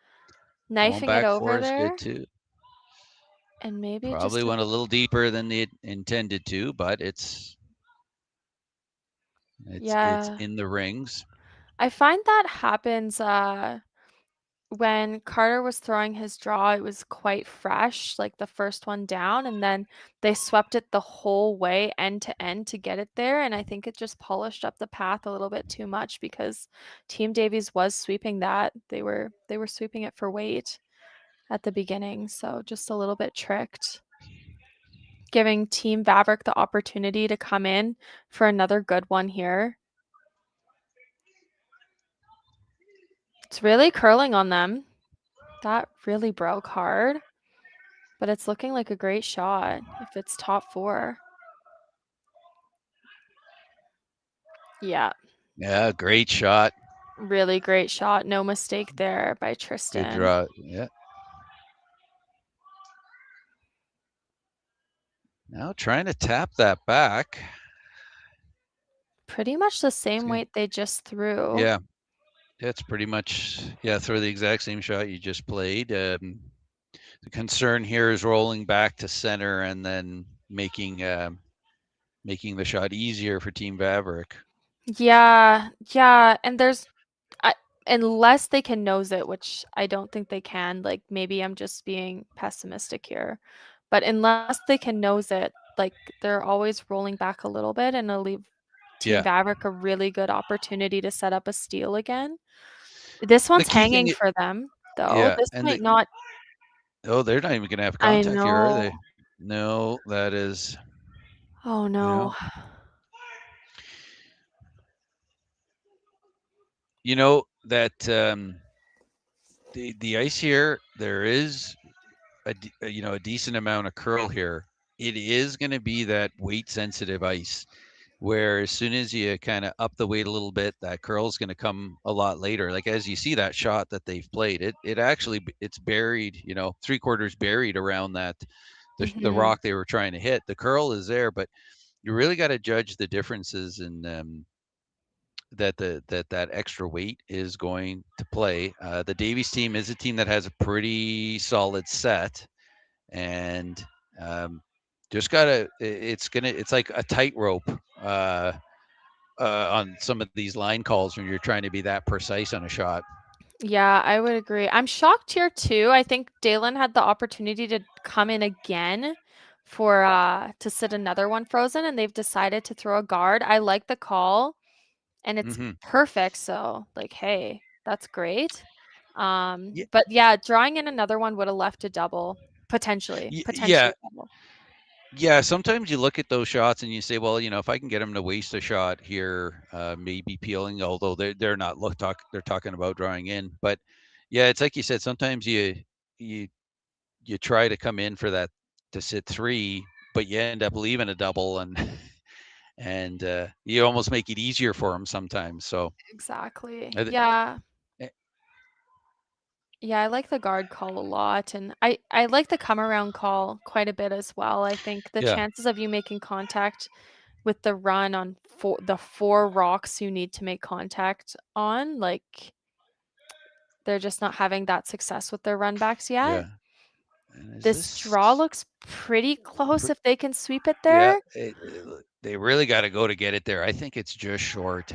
Knifing it over there. Good too. And maybe probably went a little deeper than they intended to, but it's in the rings. I find that happens when Carter was throwing his draw, it was quite fresh, like the first one down, and then they swept it the whole way end to end to get it there, and I think it just polished up the path a little bit too much because Team Davies was sweeping that. They were sweeping it for weight at the beginning, so just a little bit tricked. Giving Team Vavrek the opportunity to come in for another good one here. It's really curling on them. That really broke hard, but it's looking like a great shot if it's top 4. Yeah. Yeah, great shot. Really great shot. No mistake there by Tristan. Good draw. Yeah. Now trying to tap that back. Pretty much the same weight they just threw. Yeah. It's pretty much, throw the exact same shot you just played. The concern here is rolling back to center and then making the shot easier for Team Vavrek. Yeah, and there's unless they can nose it, which I don't think they can. Like maybe I'm just being pessimistic here, but unless they can nose it, like they're always rolling back a little bit, and it'll leave Team Vavrek a really good opportunity to set up a steal again. This one's hanging for them, though. Yeah, this might not. Oh, they're not even going to have contact here, are they? No, that is. Oh no. You know that the ice here, there is a decent amount of curl here. It is going to be that weight sensitive ice, where as soon as you kind of up the weight a little bit, that curl is going to come a lot later. Like as you see that shot that they've played, it's buried, 3/4 buried around that the rock they were trying to hit. The curl is there, but you really got to judge the differences in that extra weight is going to play. The Davies team is a team that has a pretty solid set, and just gotta. It's like a tightrope on some of these line calls when you're trying to be that precise on a shot. Yeah, I would agree. I'm shocked here too. I think Daylan had the opportunity to come in again for to sit another one frozen, and they've decided to throw a guard. I like the call, and it's perfect. So like, hey, that's great. But yeah, drawing in another one would have left a double potentially. Double. Yeah, sometimes you look at those shots and you say, well, if I can get them to waste a shot here, maybe peeling, although they're not they're talking about drawing in. But yeah, it's like you said, sometimes you try to come in for that to sit 3, but you end up leaving a double, and you almost make it easier for them sometimes. So exactly. Yeah. Yeah, I like the guard call a lot, and I like the come around call quite a bit as well. I think the Yeah. chances of you making contact with the run on the 4 rocks you need to make contact on, like, they're just not having that success with their run backs yet. Yeah. And is This draw this? looks pretty close if they can sweep it Yeah. there. They really got to go to get it there. I think it's just short.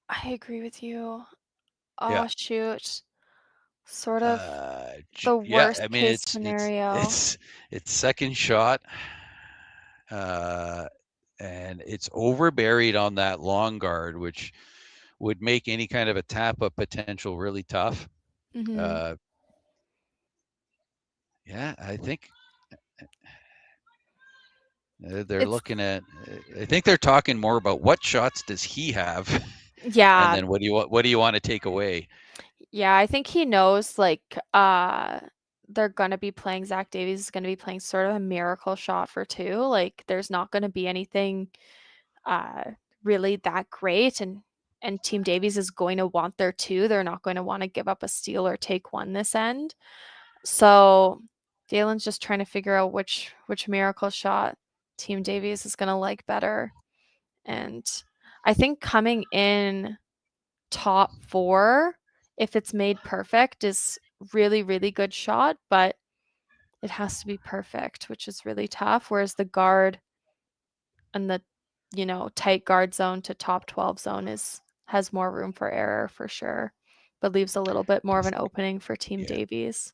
I agree with you. Yeah. Oh, shoot. Sort of Yeah. the I worst mean, case scenario. it's second shot, and it's over buried on that long guard, which would make any kind of a tap up potential really tough. Mhm. Yeah, I think they're It's looking at. I think they're talking more about what shots does he have, and yeah. then what do you want to take away? Yeah, I think he knows, like, they're gonna be playing Zach Davies is gonna be playing sort of a miracle shot for 2, like, there's not gonna be anything, uh, really that great, and Team Davies is going to want their 2, they're not going to wanna give up a steal or take 1 this end. So, Daylan's just trying to figure out which miracle shot Team Davies is gonna like better, and I think coming in top 4, if it's made perfect, is really, really good shot, but it has to be perfect, which is really tough, whereas the guard and the, tight guard zone to top 12 zone has more room for error for sure, but leaves a little bit more of an opening for Team Yeah. Davies.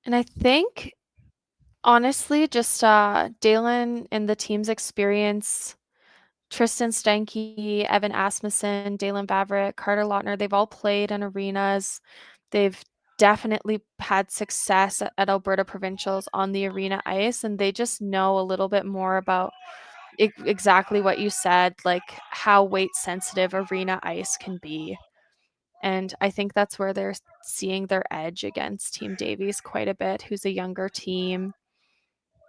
And I think, honestly, just, Daylan and the team's experience, Tristan Stenke, Evan Asmussen, Daylan Vavrek, Carter Lautner, they've all played in arenas. They've definitely had success at Alberta Provincials on the arena ice, and they just know a little bit more about exactly what you said, like how weight sensitive arena ice can be. And I think that's where they're seeing their edge against Team Davies quite a bit, who's a younger team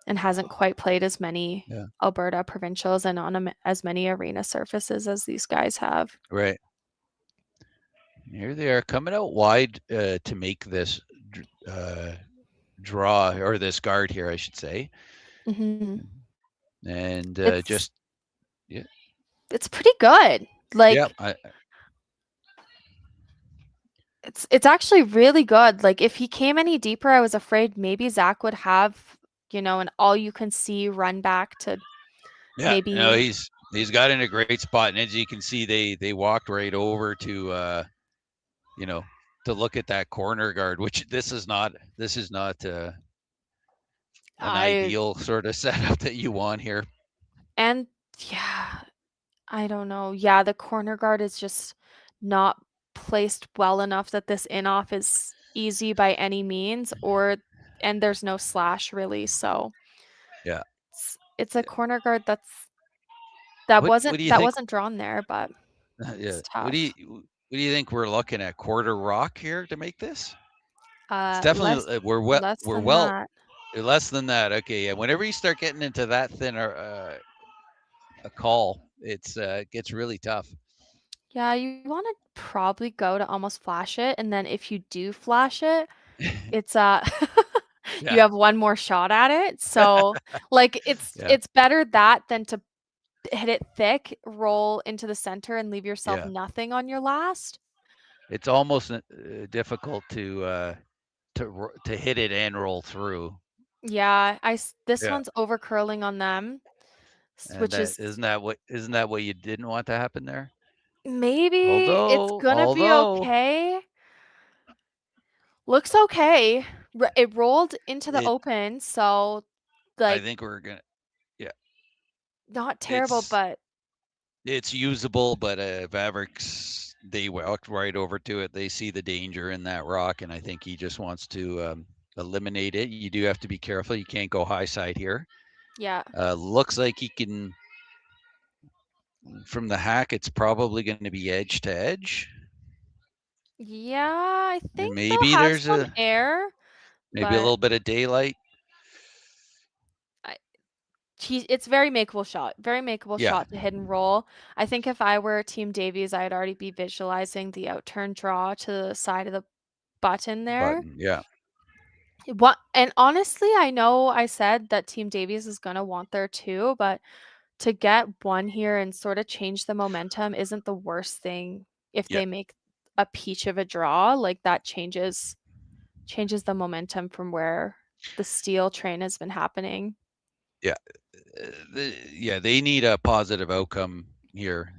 and hasn't quite played as many Yeah. Alberta provincials and on as many arena surfaces as these guys have. Right. Here they are coming out wide to make this draw, or this guard here, I should say. Mm-hmm. And just it's pretty good. Like, yeah, it's actually really good. Like, if he came any deeper, I was afraid maybe Zach would have, an all you can see run back to maybe. He's got in a great spot, and as you can see, they walked right over to to look at that corner guard, which this is not an ideal sort of setup that you want here. And yeah, I don't know. Yeah, the corner guard is just not placed well enough that this in-off is easy by any means, and there's no slash really, so Yeah. it's a corner guard that What do you think? wasn't drawn there, but Yeah. it's tough. What do you think we're looking at? Quarter rock here to make this? It's Less definitely than that. less than that. Okay, yeah. Whenever you start getting into that thinner a call, it gets really tough. Yeah, you want to probably go to almost flash it, and then if you do flash it, it's you have one more shot at it. So, like, it's better that than to hit it thick, roll into the center, and leave yourself nothing on your last. It's almost difficult to hit it and roll through. Yeah, this one's over curling on them, which isn't that what you didn't want to happen there? Maybe it's gonna be okay. Looks okay. It rolled into the open, so I think we're gonna. Not terrible, but it's usable. But Vavrek's, they walked right over to it. They see the danger in that rock, and I think he just wants to eliminate it. You do have to be careful. You can't go high side here. Yeah. Looks like he can. From the hack, it's probably going to be edge to edge. Yeah, I think maybe there's some air. Maybe a little bit of daylight. it's very makeable shot. Very makeable Yeah. shot to hit and roll. I think if I were Team Davies, I'd already be visualizing the outturn draw to the side of the button there. Button. Yeah. What, and honestly, I know I said that Team Davies is gonna want there too, but to get one here and sort of change the momentum isn't the worst thing if Yeah. they make a peach of a draw. Like that changes the momentum from where the steal train has been happening. Yeah. They need a positive outcome here.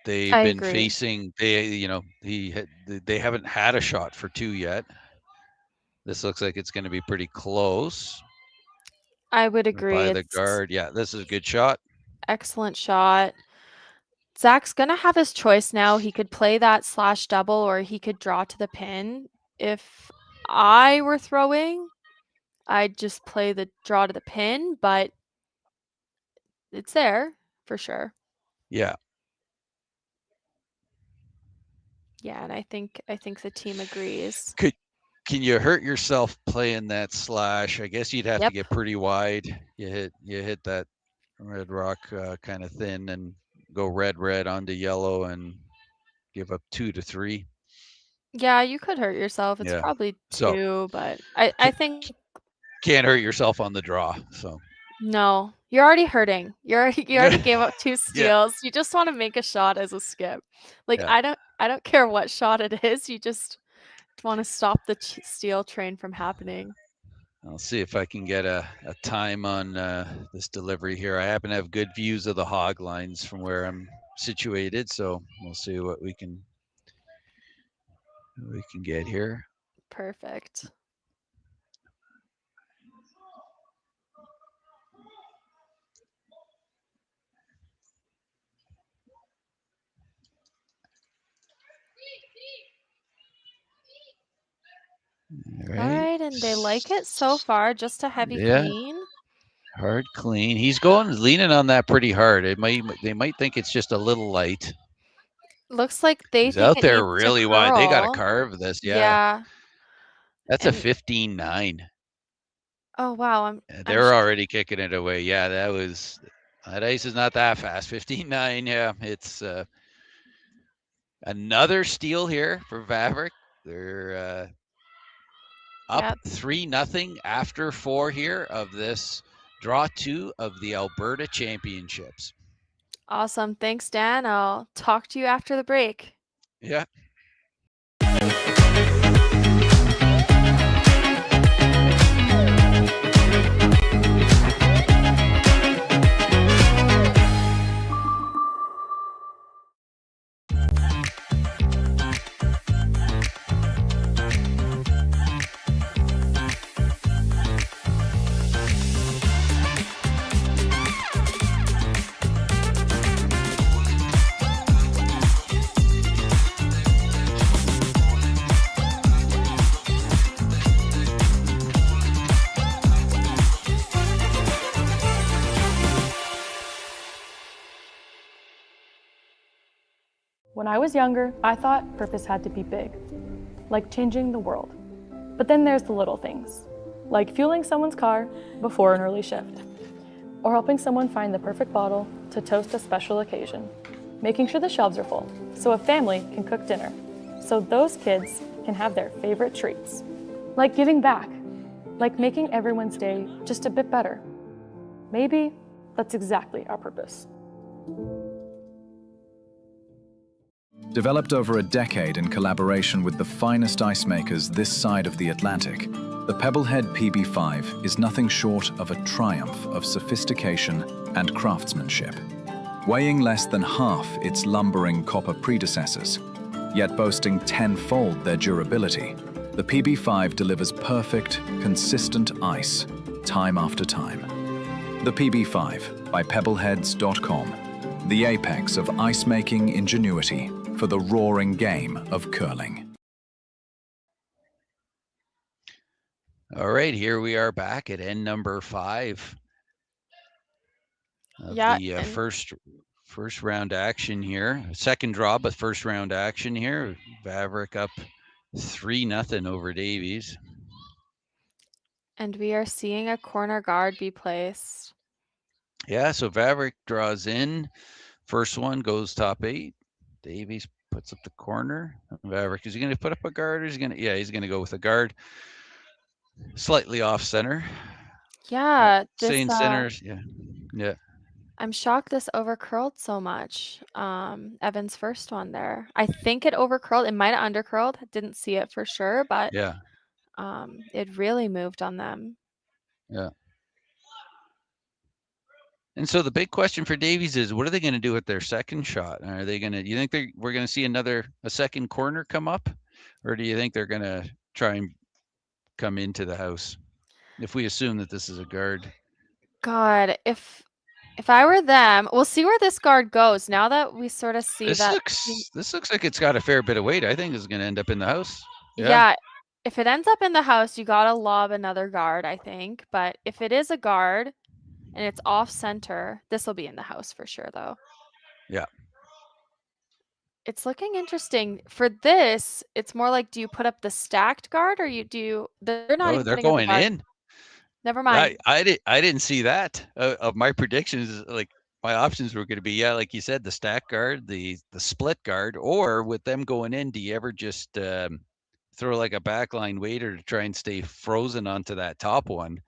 They've I been agree. facing they haven't had a shot for 2 yet. This looks like it's going to be pretty close. I would agree. By the It's guard. Yeah, this is a good shot. excellent shot. Zach's gonna have his choice now. He could play that slash double or he could draw to the pin. If I were throwing, I'd just play the draw to the pin, but it's there for sure. Yeah. Yeah, and I think the team agrees. Can you hurt yourself playing that slash? I guess you'd have Yep. to get pretty wide. You hit that red rock kind of thin and go red onto yellow and give up 2 to 3. Yeah, you could hurt yourself. It's Yeah. probably 2, So, but I think can't hurt yourself on the draw. So no, you're already hurting. You already gave up 2 Yeah. steals. You just want to make a shot as a skip. Like Yeah. I don't care what shot it is. You just want to stop the steal train from happening. I'll see if I can get a time on this delivery here. I happen to have good views of the hog lines from where I'm situated, so we'll see what we can get here. Perfect. All right, and they like it so far. Just a heavy clean. Hard clean. He's leaning on that pretty hard. They might think it's just a little light. Looks like He's think out it there needs to really wide. They got to curl. carve this. Yeah. Yeah. That's a 15-9. Oh wow, They're already kicking it away. Yeah, that ice is not that fast. 15-9. Yeah, it's another steal here for Vavrek. They're up 3-0 after 4 here of this draw 2 of the Alberta Championships. Awesome. Thanks, Dan. I'll talk to you after the break. Yeah. When I was younger, I thought purpose had to be big, like changing the world. But then there's the little things, like fueling someone's car before an early shift, or helping someone find the perfect bottle to toast a special occasion, making sure the shelves are full so a family can cook dinner, so those kids can have their favorite treats. Like giving back, like making everyone's day just a bit better. Maybe that's exactly our purpose. Developed over a decade in collaboration with the finest ice makers this side of the Atlantic, the Pebblehead PB5 is nothing short of a triumph of sophistication and craftsmanship. Weighing less than half its lumbering copper predecessors, yet boasting tenfold their durability, the PB5 delivers perfect, consistent ice, time after time. The PB5 by pebbleheads.com, the apex of ice-making ingenuity for the roaring game of curling. All right, here we are back at end number 5 of the first round action here. Second draw, but first round action here. Vavrek up 3-0 over Davies. And we are seeing a corner guard be placed. Yeah, so Vavrek draws in. First one goes top 8. Davies puts up the corner. Vavrek, is he going to put up a guard or is he going to? Yeah, he's going to go with a guard. Slightly off center. Yeah, Same centers. Yeah. I'm shocked this overcurled so much. Evan's first one there. I think it overcurled. It might have undercurled. Didn't see it for sure, but Yeah. It really moved on them. Yeah. And so the big question for Davies is, what are they going to do with their second shot? Are they going to? You think we're going to see a second corner come up, or do you think they're going to try and come into the house? If we assume that this is a guard. God, if I were them, we'll see where this guard goes. Now that we sort of see This looks like it's got a fair bit of weight. I think it's going to end up in the house. Yeah. If it ends up in the house, you gotta lob another guard, I think. But if it is a guard and it's off center, this will be in the house for sure, though. Yeah. It's looking interesting. For this, it's more like, do you put up the stacked guard or they're not even they're putting up going the guard. in. Never mind. I didn't see that. Of my predictions, like my options were going to be, like you said, the stack guard, the split guard, or with them going in, do you ever just throw like a backline waiter to try and stay frozen onto that top one?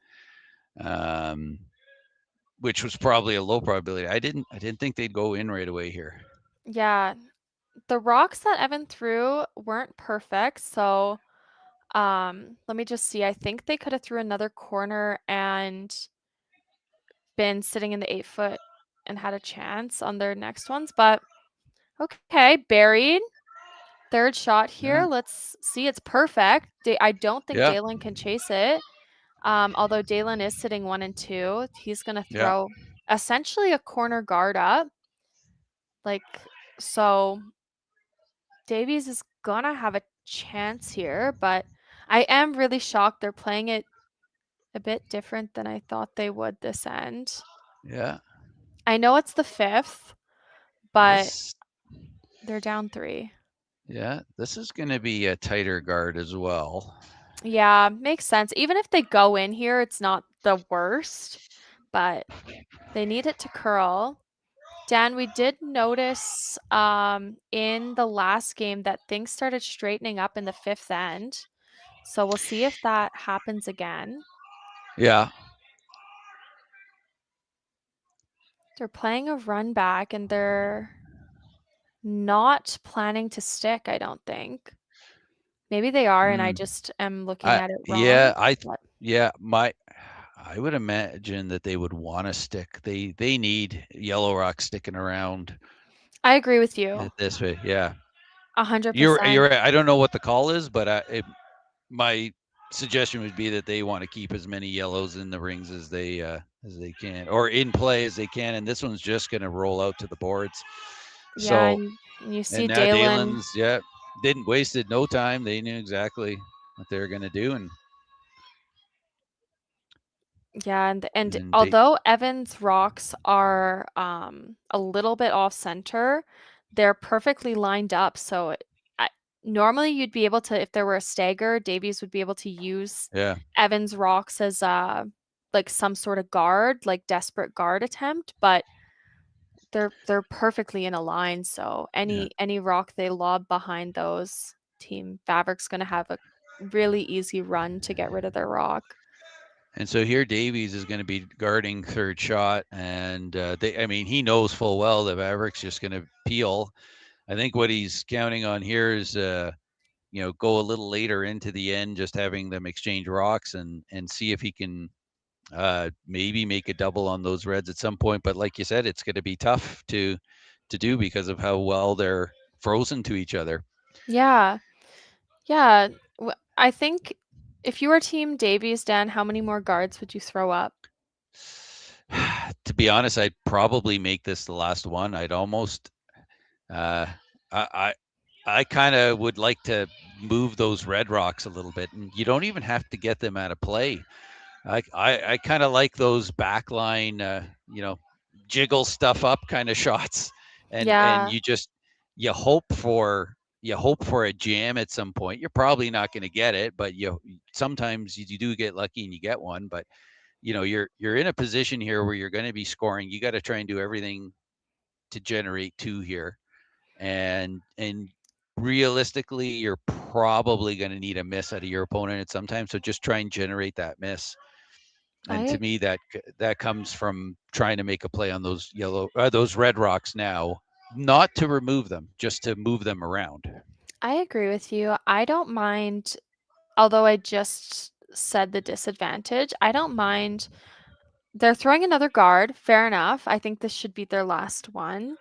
Which was probably a low probability. I didn't think they'd go in right away here. Yeah. The rocks that Evan threw weren't perfect, so let me just see. I think they could have threw another corner and been sitting in the 8-foot and had a chance on their next ones, but okay, buried. Third shot here. Yeah. Let's see. It's perfect. I don't think Yeah. Daylan can chase it. Although Daylan is sitting 1 and 2, he's gonna throw essentially a corner guard up. So Davies is gonna have a chance here, but I am really shocked they're playing it a bit different than I thought they would this end. Yeah. I know it's the 5th, but they're down 3. Yeah, this is going to be a tighter guard as well. Yeah, makes sense. Even if they go in here, it's not the worst, but they need it to curl. Dan, we did notice in the last game that things started straightening up in the 5th end. So we'll see if that happens again. Yeah. They're playing a run back and they're not planning to stick, I don't think. Maybe they are, and I just am looking at it wrong. Yeah, I would imagine that they would want to stick. They need Yellow Rock sticking around. I agree with you. This way, yeah. 100%. You're right. I don't know what the call is, but my suggestion would be that they want to keep as many yellows in the rings as they can, or in play as they can. And this one's just going to roll out to the boards. Yeah, and you see Daylan's didn't wasted no time. They knew exactly what they were going to do, and yeah, and although Evan's rocks are a little bit off center, they're perfectly lined up. So normally you'd be able to, if there were a stagger, Davies would be able to use Evan's rocks as like some sort of guard, like desperate guard attempt, but they're perfectly in a line. So any rock they lob behind those, Team Vavrek's going to have a really easy run to get rid of their rock. And so here Davies is going to be guarding third shot, and he knows full well that Vavrek's just going to peel. I think what he's counting on here is go a little later into the end, just having them exchange rocks and see if he can maybe make a double on those reds at some point. But like you said, it's going to be tough to do because of how well they're frozen to each other. Yeah. I think if you were Team Davies, Dan, how many more guards would you throw up? To be honest, I'd probably make this the last one. I'd almost I kind of would like to move those red rocks a little bit, and you don't even have to get them out of play. I kind of like those backline, jiggle stuff up kind of shots, and you hope for you hope for a jam at some point. You're probably not going to get it, but sometimes you do get lucky and you get one. But you're in a position here where you're going to be scoring. You got to try and do everything to generate 2 here, and realistically, you're probably going to need a miss out of your opponent at some time. So just try and generate that miss. And to me, that comes from trying to make a play on those those red rocks now, not to remove them, just to move them around. I agree with you. I don't mind, although I just said the disadvantage, I don't mind. They're throwing another guard. Fair enough. I think this should be their last one.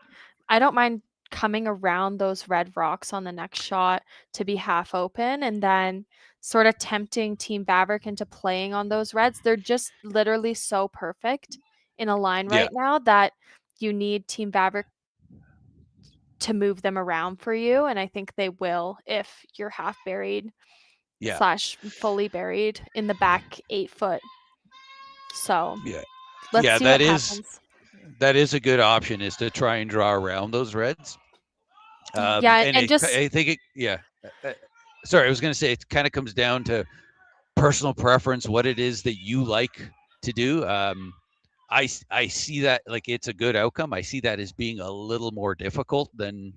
I don't mind coming around those red rocks on the next shot to be half open and then sort of tempting Team Vavrek into playing on those reds. They're just literally so perfect in a line right now that you need Team Vavrek to move them around for you. And I think they will if you're half buried / fully buried in the back 8 foot. So let's see what happens. That is a good option, is to try and draw around those reds. I think sorry, I was going to say it kind of comes down to personal preference, what it is that you like to do. I see that like it's a good outcome. I see that as being a little more difficult than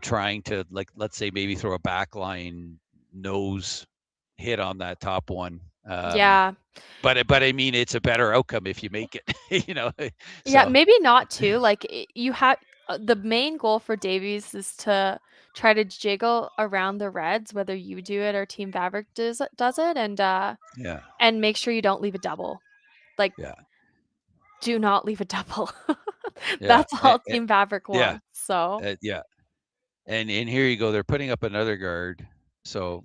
trying to, like, let's say maybe throw a backline nose hit on that top one. But I mean, it's a better outcome if you make it. Yeah, maybe not too. Like, you have the main goal for Davies is to try to jiggle around the reds, whether you do it or Team Vavrek does it, and make sure you don't leave a double. Like, do not leave a double. That's all Team Vavrek wants. So and here you go. They're putting up another guard. So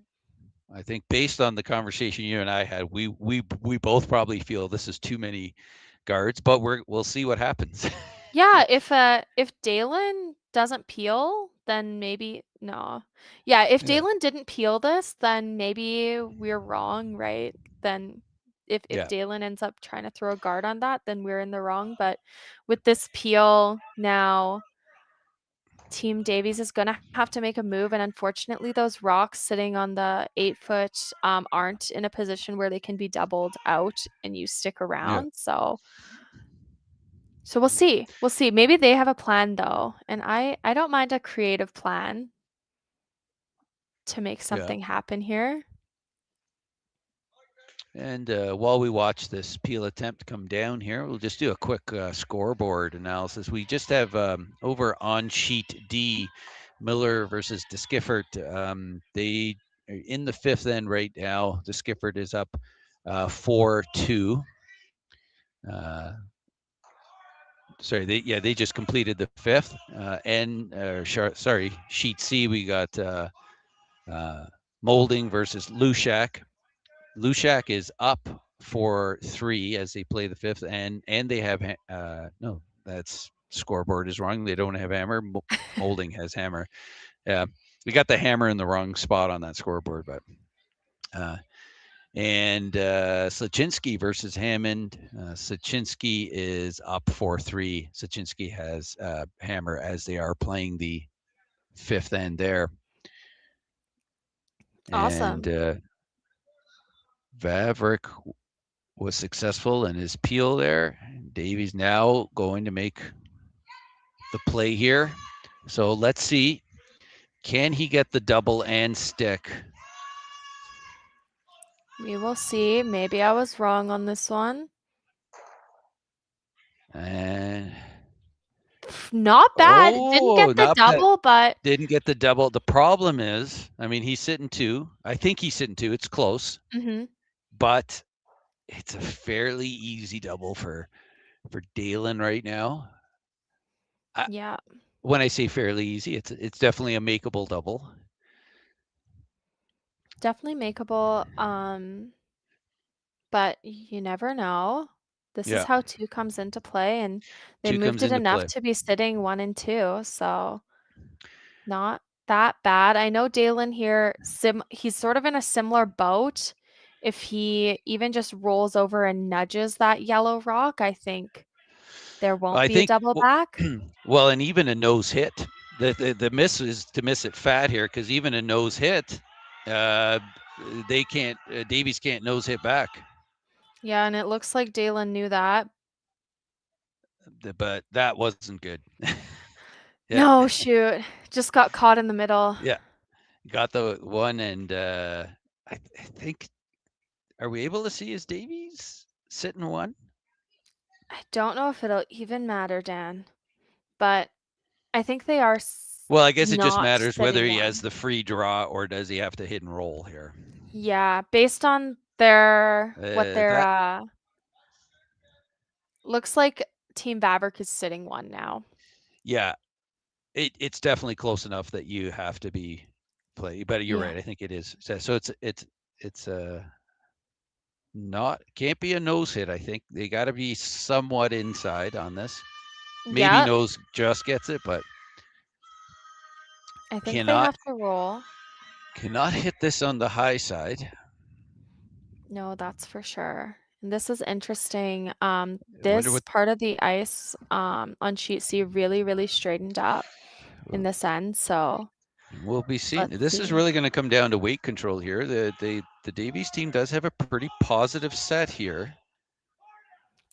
I think based on the conversation you and I had, we both probably feel this is too many guards, but we'll see what happens. Yeah, if Daylan doesn't peel, then maybe no. Yeah, if Daylan didn't peel this, then maybe we're wrong, right? Then if Daylan ends up trying to throw a guard on that, then we're in the wrong. But with this peel now, Team Davies is going to have to make a move, and unfortunately those rocks sitting on the 8 foot aren't in a position where they can be doubled out and you stick around. So we'll see. Maybe they have a plan though, and I don't mind a creative plan to make something happen here. And while we watch this peel attempt come down here, we'll just do a quick scoreboard analysis. We just have over on sheet D, Miller versus DeSkiffert. They are in the 5th end right now. DeSkiffert is up 4-2. Sorry, they just completed the 5th. Sheet C, we got Molding versus Lushak. Lushak is up 4-3 as they play the 5th, and they have no, that's scoreboard is wrong. They don't have hammer. Molding has hammer. We got the hammer in the wrong spot on that scoreboard, but and Slaczynski versus Hammond. Slaczynski is up 4-3. Slaczynski has hammer as they are playing the 5th end there. Awesome. And Vavrek was successful in his peel there. Davies now going to make the play here. So let's see. Can he get the double and stick? We will see. Maybe I was wrong on this one. And not bad. Didn't get the double, but didn't get the double. The problem is, I mean, he's sitting 2. I think he's sitting 2. It's close. Mm-hmm. But it's a fairly easy double for Daylan right now. When I say fairly easy, it's definitely a makeable double. Definitely makeable. But you never know. This is how 2 comes into play, and they moved it enough to be sitting 1 and 2. So not that bad. I know Daylan here, he's sort of in a similar boat. If he even just rolls over and nudges that yellow rock, I think there won't be a double back. Well, and even a nose hit The miss is to miss it fat here, because even a nose hit, they can't. Davies can't nose hit back. Yeah, and it looks like Daylan knew that. But that wasn't good. No, shoot. Just got caught in the middle. Yeah, got the one, and I think. Are we able to see his Davies sitting one? I don't know if it'll even matter, Dan, but I think they are. Well, I guess it just not matters whether sitting he one. has the free draw or does he have to hit and roll here. Yeah, based on their looks like Team Vavrek is sitting one now. Yeah, it's definitely close enough that you have to be play. But you're right. I think it is. So it's not can't be a nose hit. I think they got to be somewhat inside on this. Maybe nose just gets it, but I think they have to roll. Cannot hit this on the high side. No, that's for sure. And this is interesting. This part of the ice on sheet C really, really straightened up in this end. So we'll be seeing. This is really going to come down to weight control here. The Davies team does have a pretty positive set here.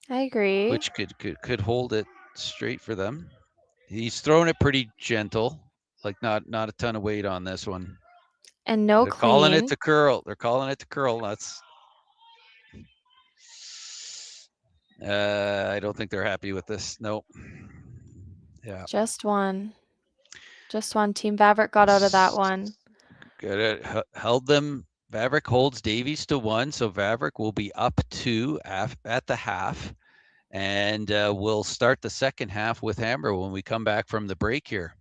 I agree. Which could hold it straight for them. He's throwing it pretty gentle, like not a ton of weight on this one. And no They're calling it to curl. They're calling it to curl. That's. I don't think they're happy with this. Nope. Yeah. Just one. Team Vavrek got out of that one. Good. Held them. Vavrek holds Davies to 1, so Vavrek will be up 2 at the half, and we'll start the second half with Hammer when we come back from the break here.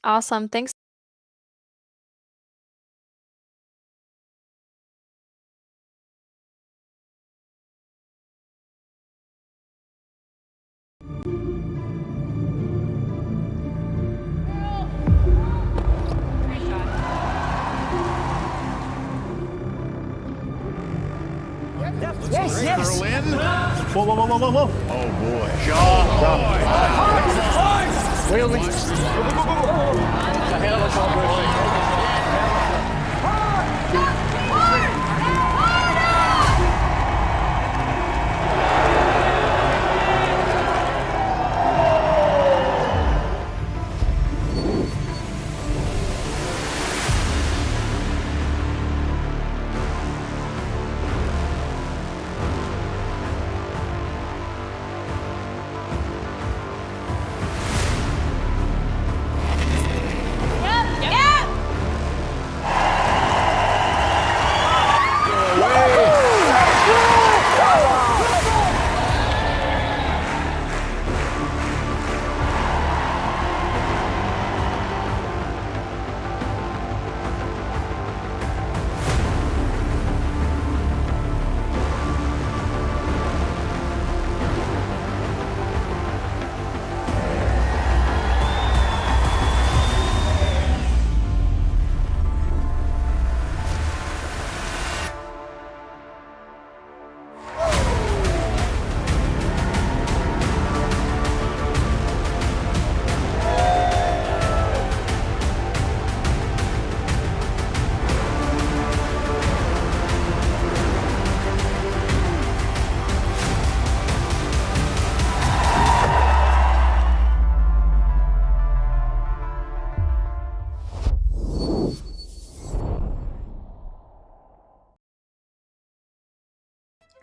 Awesome. Thanks. Yes. Throw in. Whoa. Oh boy.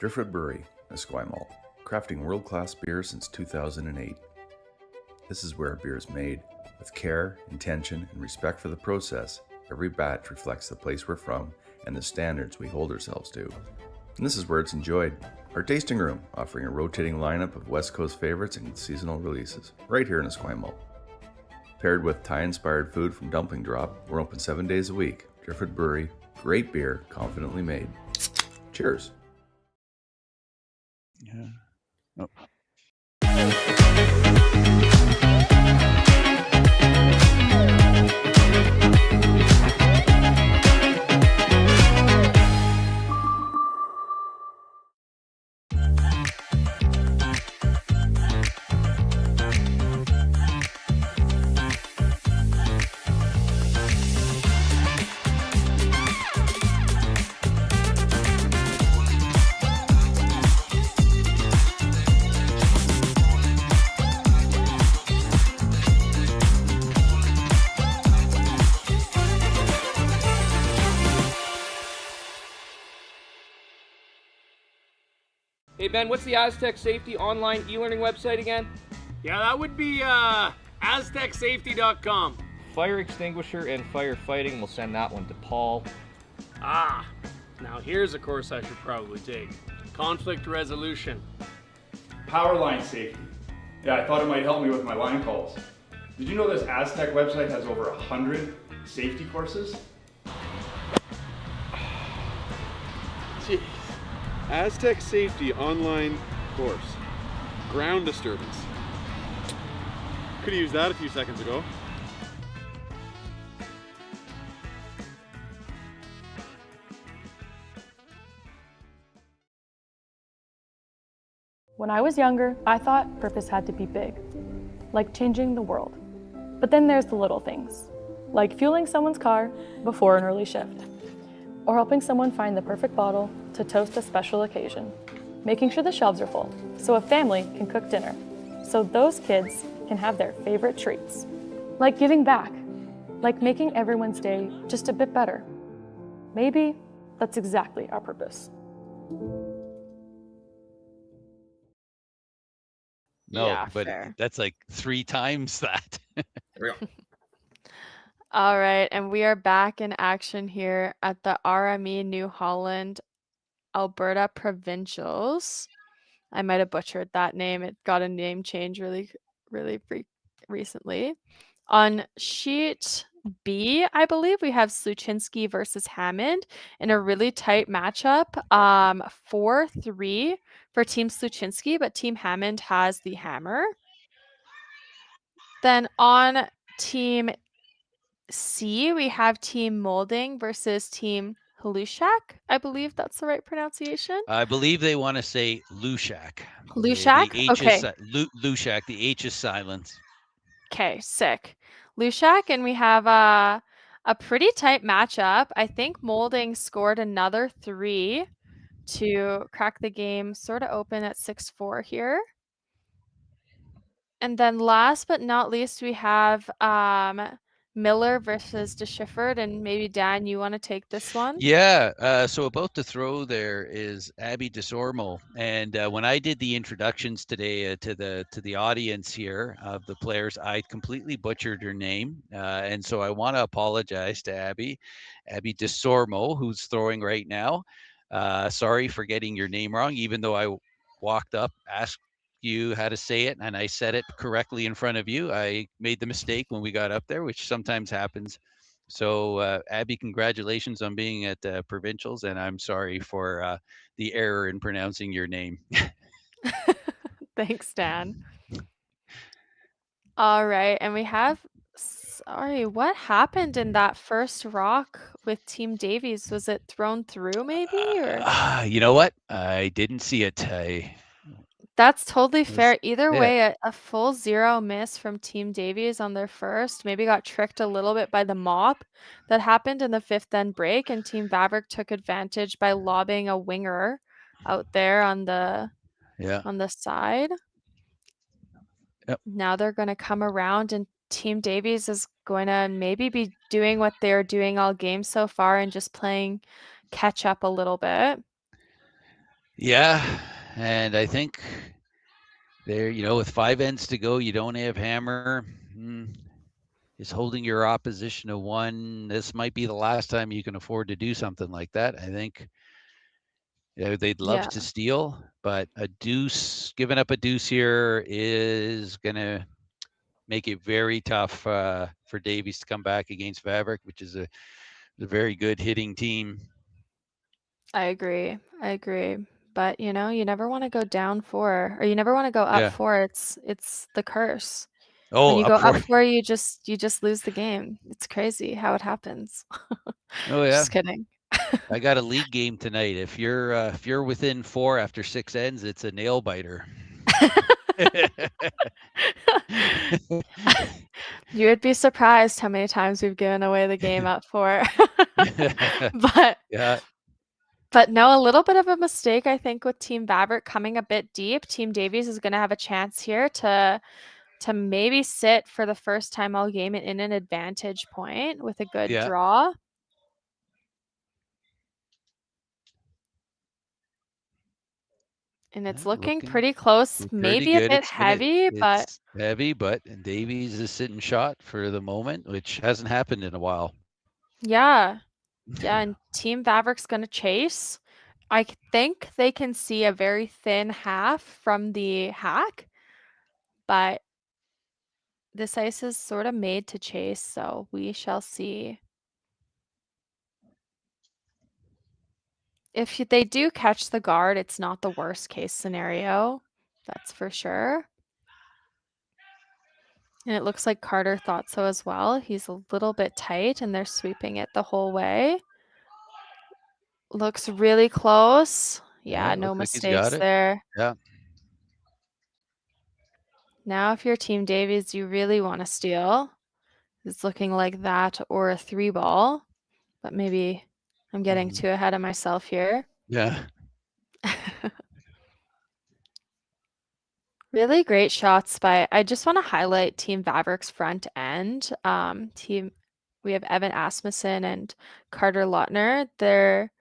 Driftwood Brewery, Esquimalt, crafting world-class beer since 2008. This is where beer is made. With care, intention, and respect for the process, every batch reflects the place we're from and the standards we hold ourselves to. And this is where it's enjoyed. Our tasting room, offering a rotating lineup of West Coast favorites and seasonal releases, right here in Esquimalt. Paired with Thai-inspired food from Dumpling Drop, we're open 7 days a week. Driftwood Brewery, great beer, confidently made. Cheers. Yeah. Oh. Ben, what's the Aztec Safety online e-learning website again? Yeah, that would be aztecsafety.com. Fire extinguisher and firefighting. We'll send that one to Paul. Ah, now here's a course I should probably take. Conflict resolution. Power line safety. Yeah, I thought it might help me with my line calls. Did you know this Aztec website has over 100 safety courses? Jeez. Aztec Safety online course. Ground disturbance. Could have used that a few seconds ago. When I was younger, I thought purpose had to be big, like changing the world. But then there's the little things, like fueling someone's car before an early shift, or helping someone find the perfect bottle to toast a special occasion, making sure the shelves are full so a family can cook dinner, so those kids can have their favorite treats, like giving back, like making everyone's day just a bit better. Maybe that's exactly our purpose. No, Yeah, but fair. that's like 3 times that. All right, and we are back in action here at the RME New Holland Alberta Provincials. I might have butchered that name. It got a name change really recently. On sheet B, I believe we have Sluchinski versus Hammond in a really tight matchup. 4-3 for Team Sluchinski, but Team Hammond has the hammer. Then on Team C, we have Team Molding versus Team Halushak. I believe that's the right pronunciation. I believe they want to say Lushak. Lushak? The H Okay. is Lushak. The H is silent. Okay, sick. Lushak, and we have a pretty tight matchup. I think Molding scored another 3 to crack the game sort of open at 6-4 here. And then last but not least, we have Miller versus DeSchifford, and maybe Dan, you want to take this one? Yeah. So about to throw there is Abby DeSormo, and when I did the introductions today to the audience here of the players, I completely butchered her name, and so I want to apologize to Abby DeSormo, who's throwing right now. Sorry for getting your name wrong, even though I walked up, asked you how to say it, and I said it correctly in front of you. I made the mistake when we got up there, which sometimes happens. So, Abby, congratulations on being at Provincials, and I'm sorry for the error in pronouncing your name. Thanks, Dan. All right, and we have, sorry, what happened in that first rock with Team Davies? Was it thrown through maybe, or? You know what? I didn't see it. That's totally fair. Either yeah. way, a full 0 miss from Team Davies on their first. Maybe got tricked a little bit by the mop that happened in the 5th end break, and Team Vavrek took advantage by lobbing a winger out there on the side. Yep. Now they're going to come around, and Team Davies is going to maybe be doing what they're doing all game so far and just playing catch up a little bit. Yeah, and I think there, with 5 ends to go, you don't have hammer. Is holding your opposition to 1. This might be the last time you can afford to do something like that. I think they'd love to steal, but a deuce, giving up a deuce here is going to make it very tough for Davies to come back against Vavrek, which is a very good hitting team. I agree. But you never want to go down 4, or you never want to go up 4. It's the curse. Oh, when you go up 4, you just lose the game. It's crazy how it happens. Oh yeah. Just kidding. I got a league game tonight. If you're within 4 after 6 ends, it's a nail biter. You would be surprised how many times we've given away the game at 4. But yeah. But no, a little bit of a mistake, I think, with Team Vavrek coming a bit deep. Team Davies is going to have a chance here to maybe sit for the first time all game in an advantage point with a good draw. And it's looking pretty close, maybe a bit heavy, but it's heavy, but Davies is sitting shot for the moment, which hasn't happened in a while. yeah. Yeah, and Team Vavrek's going to chase. I think they can see a very thin half from the hack, but this ice is sort of made to chase, so we shall see. If they do catch the guard, it's not the worst case scenario. That's for sure. And it looks like Carter thought so as well. He's a little bit tight, and they're sweeping it the whole way. Looks really close. Yeah, no mistakes there. Yeah. Now, if you're Team Davies, you really want to steal. It's looking like that or a 3-ball, but maybe I'm getting too ahead of myself here. Yeah. Really great shots by, I just want to highlight Team Vavrek's front end. We have Evan Asmussen and Carter Lautner. They're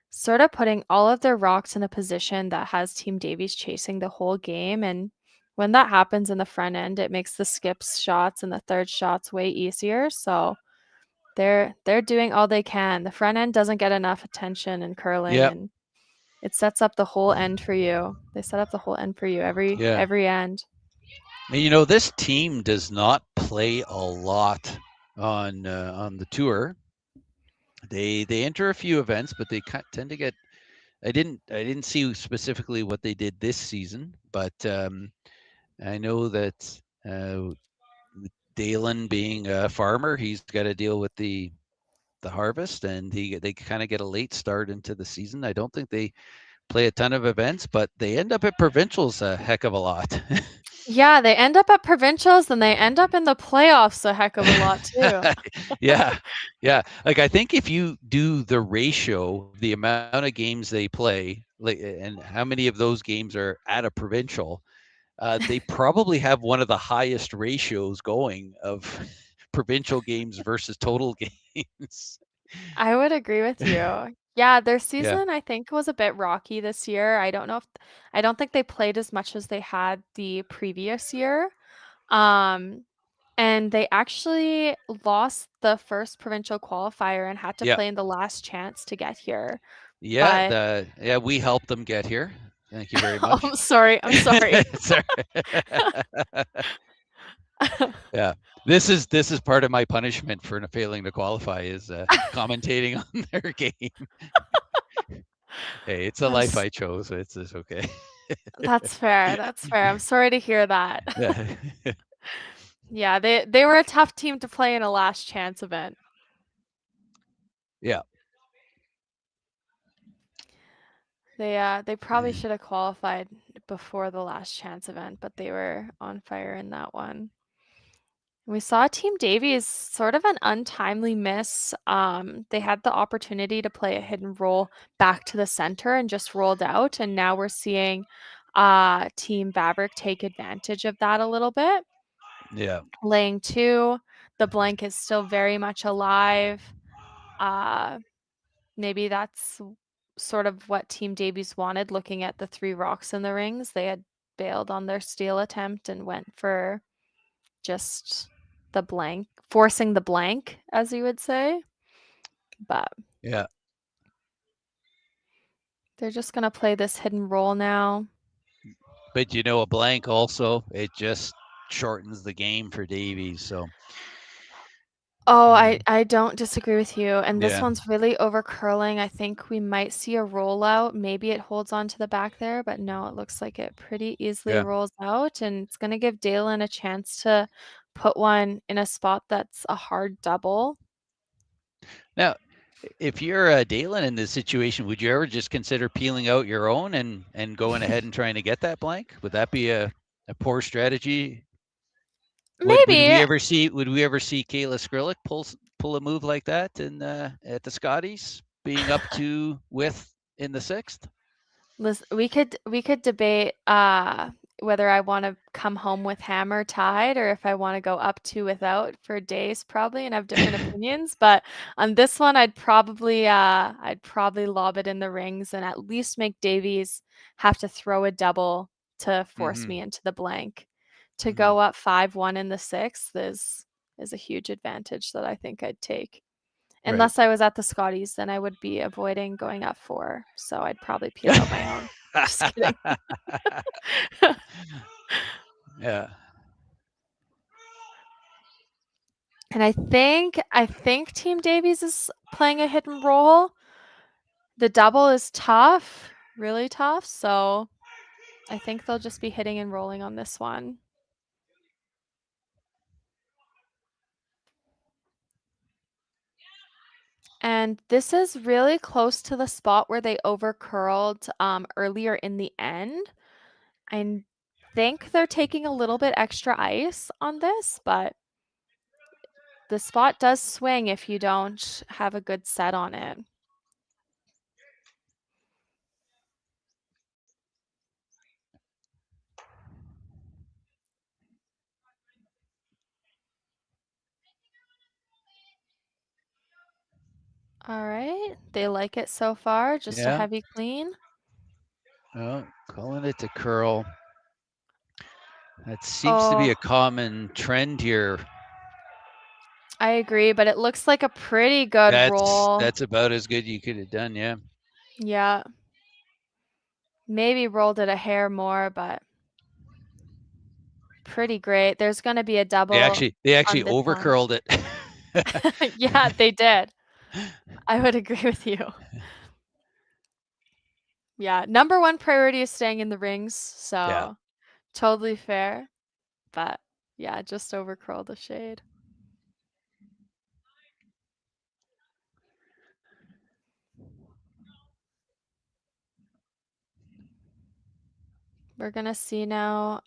sort of putting all of their rocks in a position that has Team Davies chasing the whole game. And when that happens in the front end, it makes the skips shots and the third shots way easier. So they're doing all they can. The front end doesn't get enough attention in curling, and it sets up the whole end for you. They set up the whole end for you every end. And, you know, this team does not play a lot on the tour. They enter a few events, but they tend to get. I didn't see specifically what they did this season, but I know that Daylan, being a farmer, he's got to deal with the harvest, and they kind of get a late start into the season. I don't think they play a ton of events, but they end up at provincials a heck of a lot. Yeah, they end up at provincials, and they end up in the playoffs a heck of a lot too. Yeah. Like, I think if you do the ratio, the amount of games they play, like, and how many of those games are at a provincial, they probably have one of the highest ratios going of provincial games versus total games. I would agree with you. Yeah, their season I think was a bit rocky this year. I don't think they played as much as they had the previous year. And they actually lost the first provincial qualifier and had to play in the last chance to get here. Yeah, we helped them get here. Thank you very much. I'm sorry. Yeah. This is part of my punishment for failing to qualify, is commentating on their game. Hey, it's a life I chose. It's okay. That's fair. I'm sorry to hear that. Yeah, they were a tough team to play in a last chance event. Yeah. They probably should have qualified before the last chance event, but they were on fire in that one. We saw Team Davies sort of an untimely miss. They had the opportunity to play a hidden roll back to the center and just rolled out. And now we're seeing Team Vavrek take advantage of that a little bit. Yeah. Laying 2, the blank is still very much alive. Maybe that's sort of what Team Davies wanted, looking at the 3 rocks in the rings. They had bailed on their steal attempt and went for just the blank, forcing the blank, as you would say. But yeah, they're just going to play this hidden roll now. But you know, a blank also, it just shortens the game for Davies. So oh, I don't disagree with you. And this one's really over curling. I think we might see a rollout. Maybe it holds on to the back there, but no, it looks like it pretty easily rolls out, and it's going to give Daylan a chance to put one in a spot that's a hard double. Now, if you're Daylan in this situation, would you ever just consider peeling out your own and going ahead and trying to get that blank? Would that be a poor strategy? Maybe. Would we ever see Kayla Skrillick pull a move like that at the Scotties, being up to with in the 6th? Listen, we could debate whether I want to come home with hammer tied or if I want to go up 2 without for days probably and have different opinions. But on this one, I'd probably lob it in the rings and at least make Davies have to throw a double to force me into the blank. To go up 5-1 in the 6th is a huge advantage that I think I'd take. Unless I was at the Scotties, then I would be avoiding going up 4. So I'd probably peel out my own. Just kidding. Yeah. And I think Team Davies is playing a hit and roll. The double is tough, really tough. So I think they'll just be hitting and rolling on this one. And this is really close to the spot where they over-curled earlier in the end. I think they're taking a little bit extra ice on this, but the spot does swing if you don't have a good set on it. All right, they like it so far, just a heavy clean. Oh, calling it to curl. That seems to be a common trend here. I agree, but it looks like a pretty good roll. That's about as good you could have done, yeah. Yeah. Maybe rolled it a hair more, but pretty great. There's going to be a double. They actually over curled it. Yeah, they did. I would agree with you. Yeah, number 1 priority is staying in the rings, so totally fair. But yeah, just over curled the shade. We're gonna see now.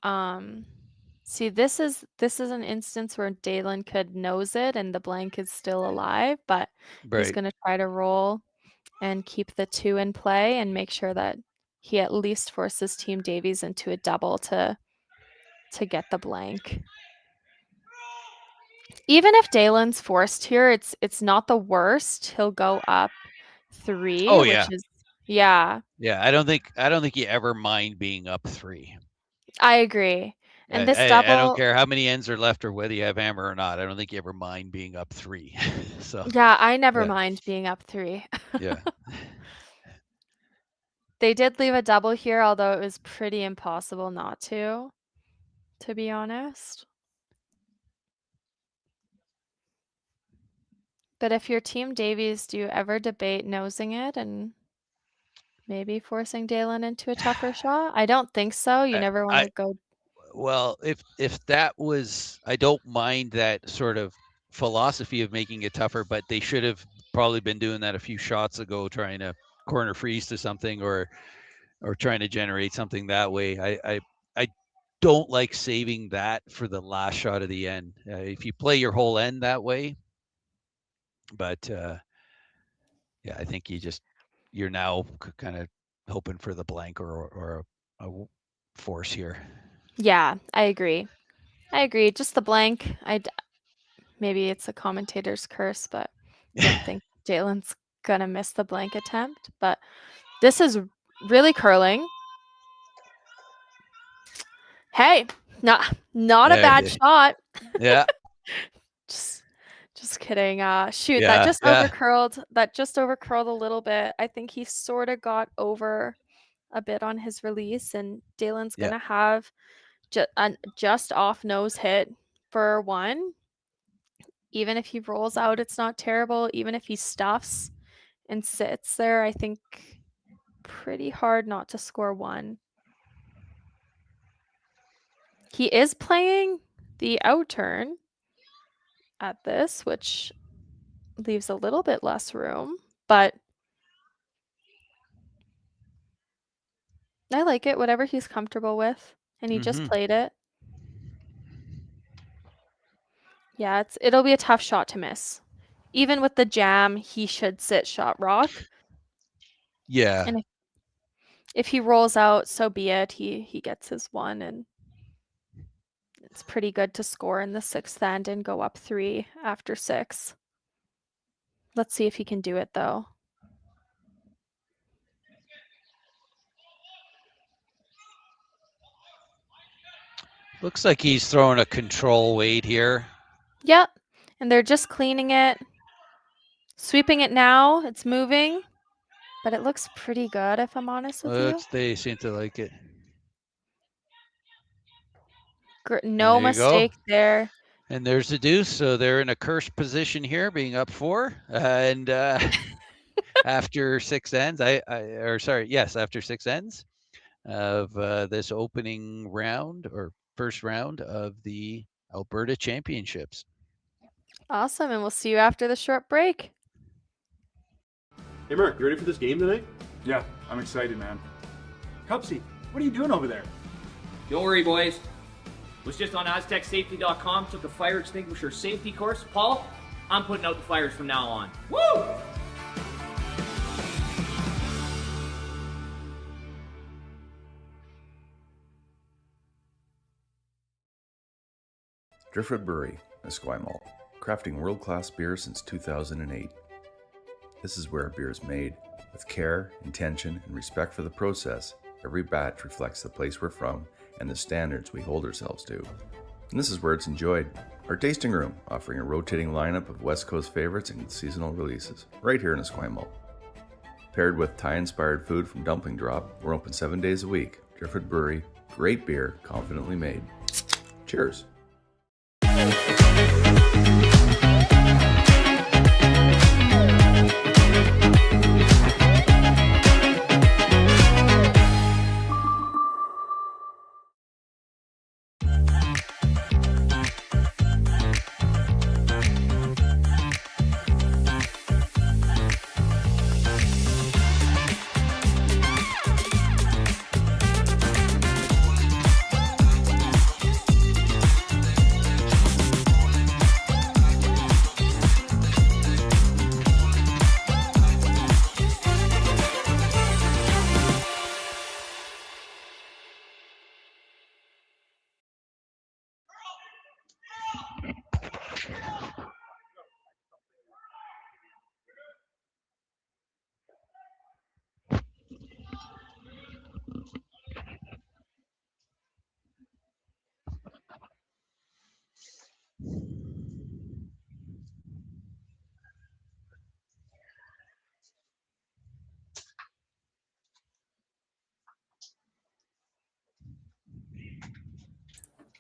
See, this is an instance where Daylan could nose it and the blank is still alive, but he's gonna try to roll and keep the 2 in play and make sure that he at least forces Team Davies into a double to get the blank. Even if Daylan's forced here, it's not the worst. He'll go up 3, which is Yeah, I don't think you ever mind being up 3. I agree. And this double, I don't care how many ends are left or whether you have hammer or not. I don't think you ever mind being up 3. So yeah, I never mind being up 3. Yeah. They did leave a double here, although it was pretty impossible not to be honest. But if you're Team Davies, do you ever debate nosing it and maybe forcing Daylan into a tougher shot? I don't think so. You never want to go. Well, if that was, I don't mind that sort of philosophy of making it tougher, but they should have probably been doing that a few shots ago, trying to corner freeze to something or trying to generate something that way. I don't like saving that for the last shot of the end. If you play your whole end that way, but yeah, I think you're now kind of hoping for the blank or a force here. Yeah, I agree. Just the blank. Maybe it's a commentator's curse, but I don't think Daylan's gonna miss the blank attempt. But this is really curling. Hey, not a bad shot. Yeah. Just kidding. Shoot, that just over curled. That just over curled a little bit. I think he sort of got over a bit on his release, and Daylan's gonna have just off nose hit for 1. Even if he rolls out, it's not terrible. Even if he stuffs and sits there, I think pretty hard not to score 1. He is playing the outturn at this, which leaves a little bit less room, but I like it, whatever he's comfortable with, and he just played it. Yeah, it'll be a tough shot to miss. Even with the jam, he should sit shot rock. Yeah. If he rolls out, so be it. He gets his 1, and it's pretty good to score in the 6th end and go up 3 after 6. Let's see if he can do it, though. Looks like he's throwing a control weight here. Yep, and they're just cleaning it. Sweeping it now. It's moving, but it looks pretty good, if I'm honest with you. They seem to like it. No mistake there. And there's the deuce. So they're in a cursed position here, being up 4. And after 6 ends, after 6 ends of this opening round or first round of the Alberta Championships. Awesome, and we'll see you after the short break. Hey Mark, you ready for this game tonight? Yeah, I'm excited, man. Cupsy, what are you doing over there? Don't worry, boys. Was just on AztecSafety.com, took a fire extinguisher safety course. Paul, I'm putting out the fires from now on. Woo! Driftwood Brewery, Esquimalt, crafting world-class beer since 2008. This is where beer is made. With care, intention, and respect for the process, every batch reflects the place we're from and the standards we hold ourselves to. And this is where it's enjoyed. Our tasting room, offering a rotating lineup of West Coast favorites and seasonal releases, right here in Esquimalt. Paired with Thai-inspired food from Dumpling Drop, we're open 7 days a week. Driftwood Brewery, great beer, confidently made. Cheers.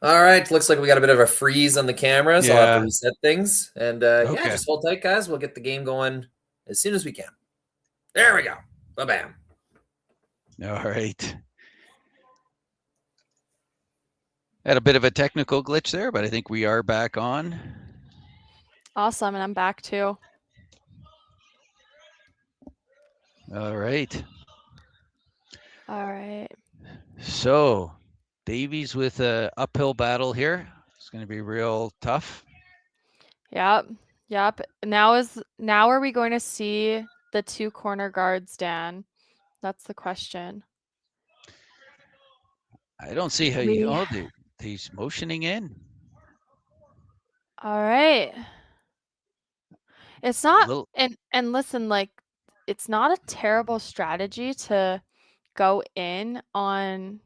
All right, looks like we got a bit of a freeze on the camera, so I'll have to reset things. And Okay. just hold tight, guys. We'll get the game going as soon as we can. There we go. Ba-bam. All right. Had a bit of a technical glitch there, but I think we are back on. Awesome, and I'm back too. All right. All right. So, Davies with a uphill battle here. It's going to be real tough. Yep. Now are we going to see the 2 corner guards, Dan? That's the question. I don't see how he's motioning in. All right. It's not and listen, like, it's not a terrible strategy to go in on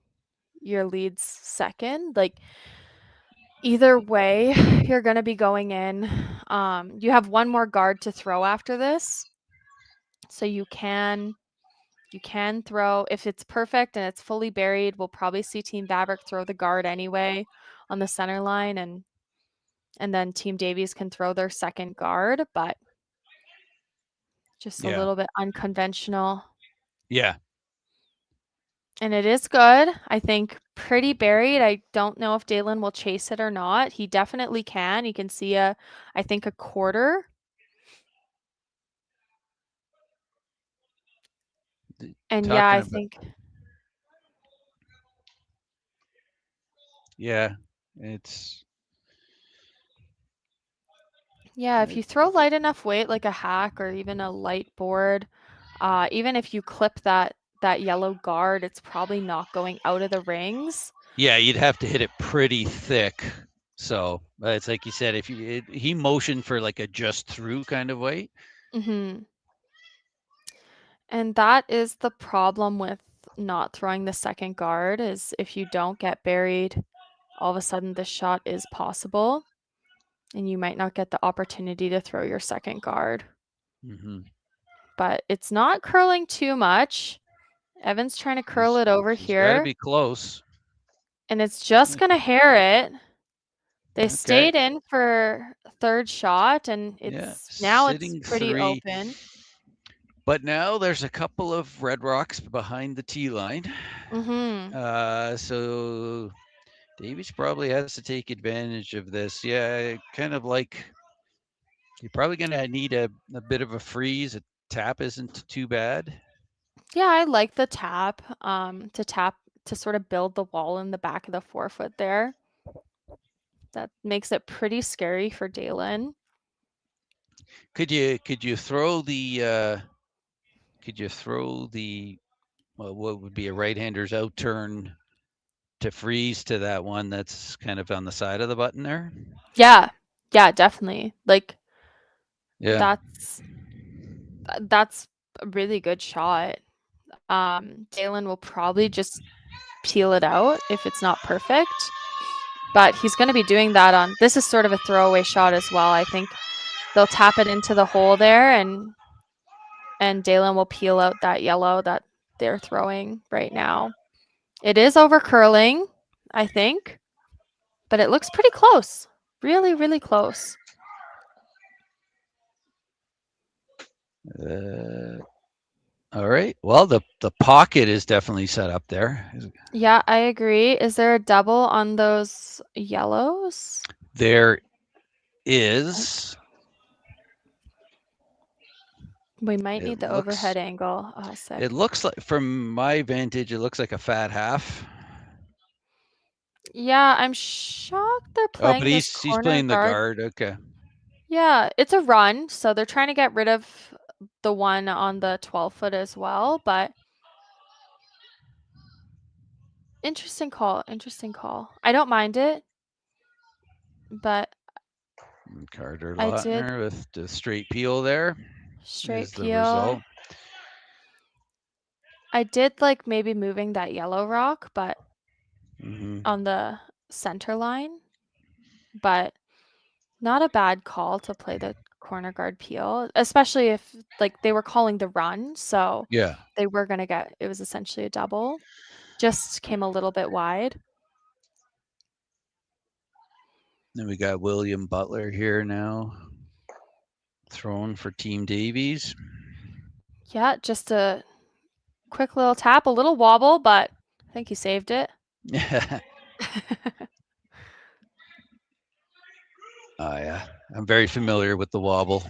your lead's second. Like, either way, you're going to be going in. You have 1 more guard to throw after this. So you can throw, if it's perfect and it's fully buried, we'll probably see Team Vavrek throw the guard anyway on the center line, and then Team Davies can throw their second guard, but just a little bit unconventional. Yeah. And it is good. I think pretty buried. I don't know if Daylan will chase it or not. He definitely can. You can see I think a quarter. And yeah, I think. Yeah, it's. Yeah, if you throw light enough weight, like a hack or even a light board, even if you clip that that yellow guard, it's probably not going out of the rings. Yeah, you'd have to hit it pretty thick. So it's like you said, if he motioned for like a just through kind of way. Mm-hmm. And that is the problem with not throwing the second guard, is if you don't get buried, all of a sudden the shot is possible and you might not get the opportunity to throw your second guard. Mm-hmm. But it's not curling too much. Evan's trying to curl it over He's got to here. be close. And it's just going to hair it. They Okay. stayed in for third shot, and it's now it's pretty open. But now there's a couple of red rocks behind the tee line. Mm-hmm. So Davies probably has to take advantage of this. Yeah, kind of like you're probably going to need a bit of a freeze. A tap isn't too bad. Yeah, I like the tap. To sort of build the wall in the back of the 4-foot there. That makes it pretty scary for Daylan. Could you throw the well, what would be a right-hander's out turn to freeze to that one that's kind of on the side of the button there? Yeah, definitely. Like, yeah, that's a really good shot. Daylan will probably just peel it out if it's not perfect, but he's going to be doing that on. This is sort of a throwaway shot as well. I think they'll tap it into the hole there, and Daylan will peel out that yellow that they're throwing right now. It is over curling, I think, but it looks pretty close. Really, really close. All right. Well, the pocket is definitely set up there. Yeah, I agree. Is there a double on those yellows? There is. We might need the overhead angle. Oh, sick. It looks like, from my vantage, it looks like a fat half. Yeah, I'm shocked they're playing. Oh, but he's playing the guard. Okay. Yeah, it's a run, so they're trying to get rid of the one on the 12-foot as well, but interesting call. I don't mind it, but Carter Lautner with the straight peel there. Straight peel. I did like maybe moving that yellow rock, but on the center line, but not a bad call to play the corner guard peel, especially if like they were calling the run, so yeah, they were gonna get. It was essentially a double, just came a little bit wide. Then we got William Butler here now, throwing for Team Davies. Yeah, just a quick little tap, a little wobble, but I think he saved it. Yeah. Oh yeah, I'm very familiar with the wobble.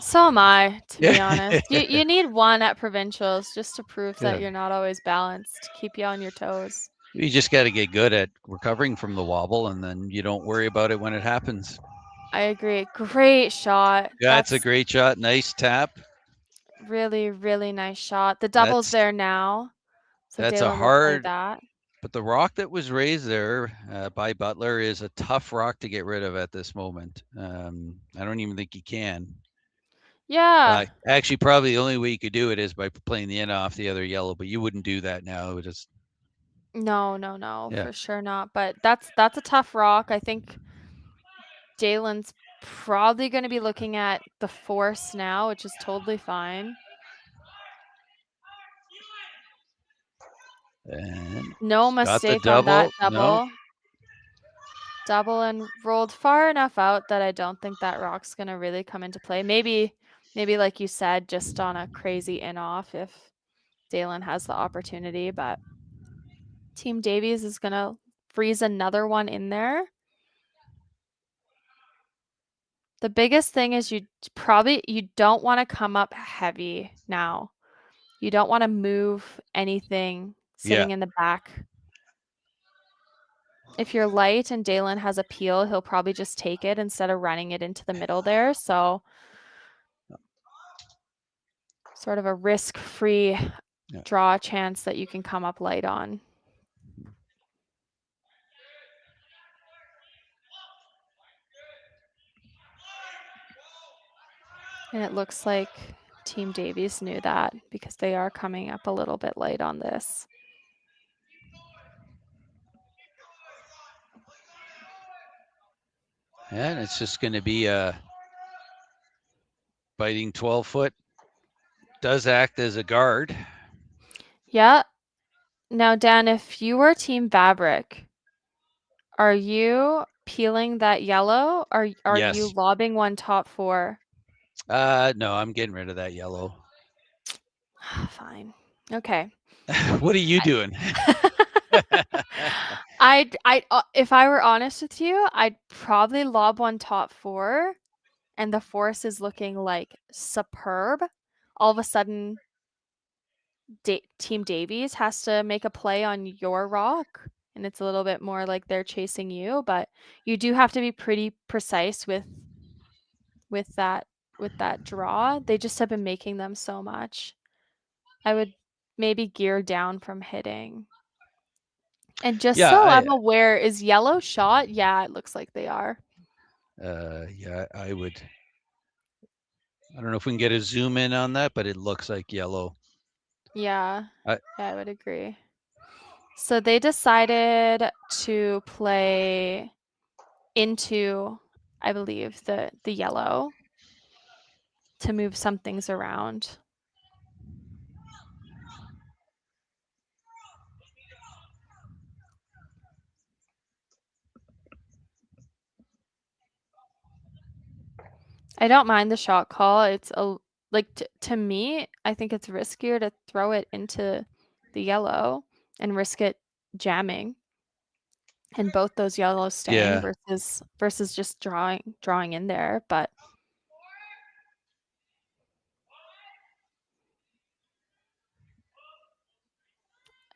So am I, to be honest. You need one at provincials just to prove that you're not always balanced, to keep you on your toes. You just got to get good at recovering from the wobble, and then you don't worry about it when it happens. I agree. Great shot. Yeah, it's a great shot. Nice tap. Really, really nice shot. The double's there now. So that's Daylan a hard. That. But the rock that was raised there by Butler is a tough rock to get rid of at this moment. I don't even think you can. Yeah. Actually, probably the only way you could do it is by playing the in off the other yellow, but you wouldn't do that now. It would just. No, for sure not. But that's a tough rock. I think Daylan's probably going to be looking at the force now, which is totally fine. And no mistake on that double. No. Double and rolled far enough out that I don't think that rock's going to really come into play. Maybe like you said, just on a crazy in off if Daylan has the opportunity, but Team Davies is going to freeze another one in there. The biggest thing is you don't want to come up heavy now. You don't want to move anything sitting in the back. If you're light and Daylan has a peel, he'll probably just take it instead of running it into the middle there. So sort of a risk-free draw chance that you can come up light on. And it looks like Team Davies knew that because they are coming up a little bit light on this. And it's just going to be a biting 12-foot. Does act as a guard. Yeah. Now, Dan, if you were Team Vavrek, are you peeling that yellow or are Yes. you lobbing one top 4? No, I'm getting rid of that yellow. Fine. Okay. What are you doing? If I were honest with you, I'd probably lob one top 4 and the force is looking like superb. All of a sudden, Team Davies has to make a play on your rock and it's a little bit more like they're chasing you, but you do have to be pretty precise with that draw. They just have been making them so much. I would maybe gear down from hitting. And just so I'm aware, is yellow shot? Yeah, it looks like they are. Yeah, I would. I don't know if we can get a zoom in on that, but it looks like yellow. Yeah, I would agree. So they decided to play into, I believe, the yellow to move some things around. I don't mind the shot call. It's to me, I think it's riskier to throw it into the yellow and risk it jamming and both those yellows staying versus just drawing in there. But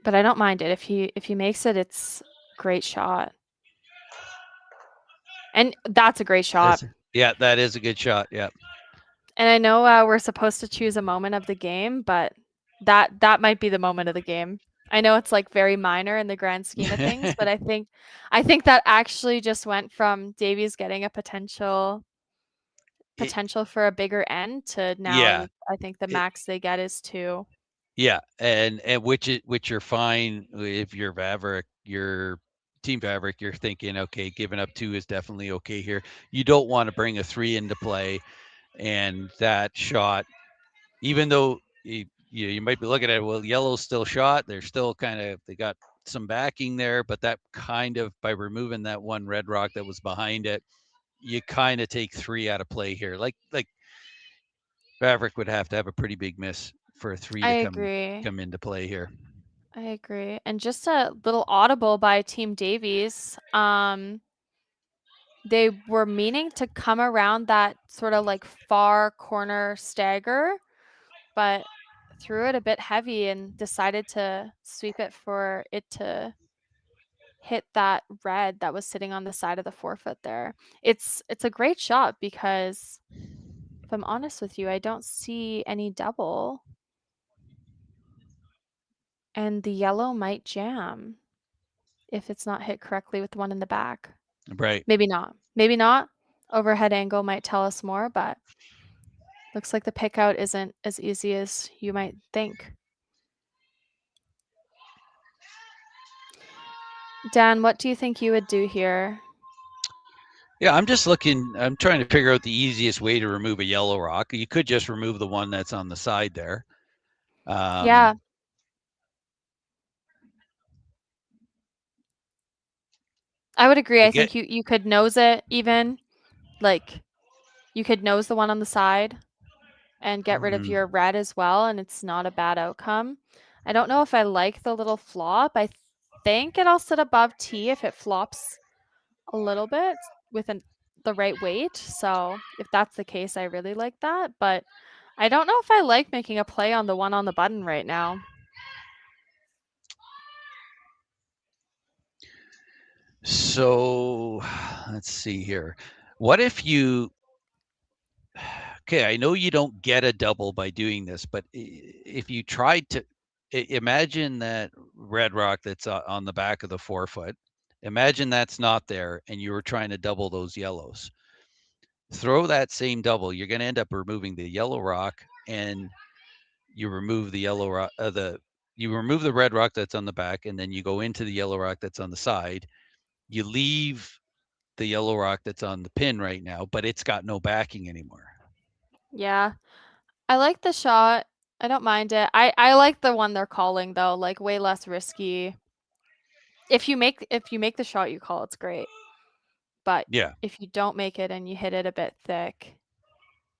I don't mind it. If he makes it, it's a great shot. And that's a great shot. Yeah, that is a good shot. Yeah. And I know we're supposed to choose a moment of the game, but that might be the moment of the game. I know it's like very minor in the grand scheme of things, but I think that actually just went from Davies getting a potential for a bigger end to now. I think the max they get is 2. Yeah, and which you're fine if you're Vavrek, your Team Vavrek, you're thinking, okay, giving up 2 is definitely okay here. You don't want to bring a 3 into play, and that shot, even though you might be looking at it, well, yellow's still shot. They're still they got some backing there, but that kind of, by removing that one red rock that was behind it, you kind of take 3 out of play here. Like Vavrek would have to have a pretty big miss for a 3 to come into play here. I agree. And just a little audible by Team Davies. They were meaning to come around that sort of like far corner stagger, but threw it a bit heavy and decided to sweep it for it to hit that red that was sitting on the side of the 4-foot there. It's a great shot because if I'm honest with you, I don't see any double. And the yellow might jam if it's not hit correctly with the one in the back. Right. Maybe not. Maybe not. Overhead angle might tell us more, but looks like the pick out isn't as easy as you might think. Dan, what do you think you would do here? Yeah, I'm trying to figure out the easiest way to remove a yellow rock. You could just remove the one that's on the side there. Yeah. I would agree. I think you could nose it even. Like, you could nose the one on the side and get rid of your red as well, and it's not a bad outcome. I don't know if I like the little flop. I think it'll sit above T if it flops a little bit with the right weight. So if that's the case, I really like that. But I don't know if I like making a play on the one on the button right now. So let's see here. What if you... Okay, I know you don't get a double by doing this, but if you tried to imagine that red rock that's on the back of the 4-foot. Imagine that's not there and you were trying to double those yellows. Throw that same double, you're going to end up removing the yellow rock, and you remove the yellow rock, you remove the red rock that's on the back, and then you go into the yellow rock that's on the side. You leave the yellow rock that's on the pin right now, but it's got no backing anymore. Yeah. I like the shot. I don't mind it. I like the one they're calling though, like way less risky. If you make the shot you call, it's great. But Yeah. if you don't make it and you hit it a bit thick,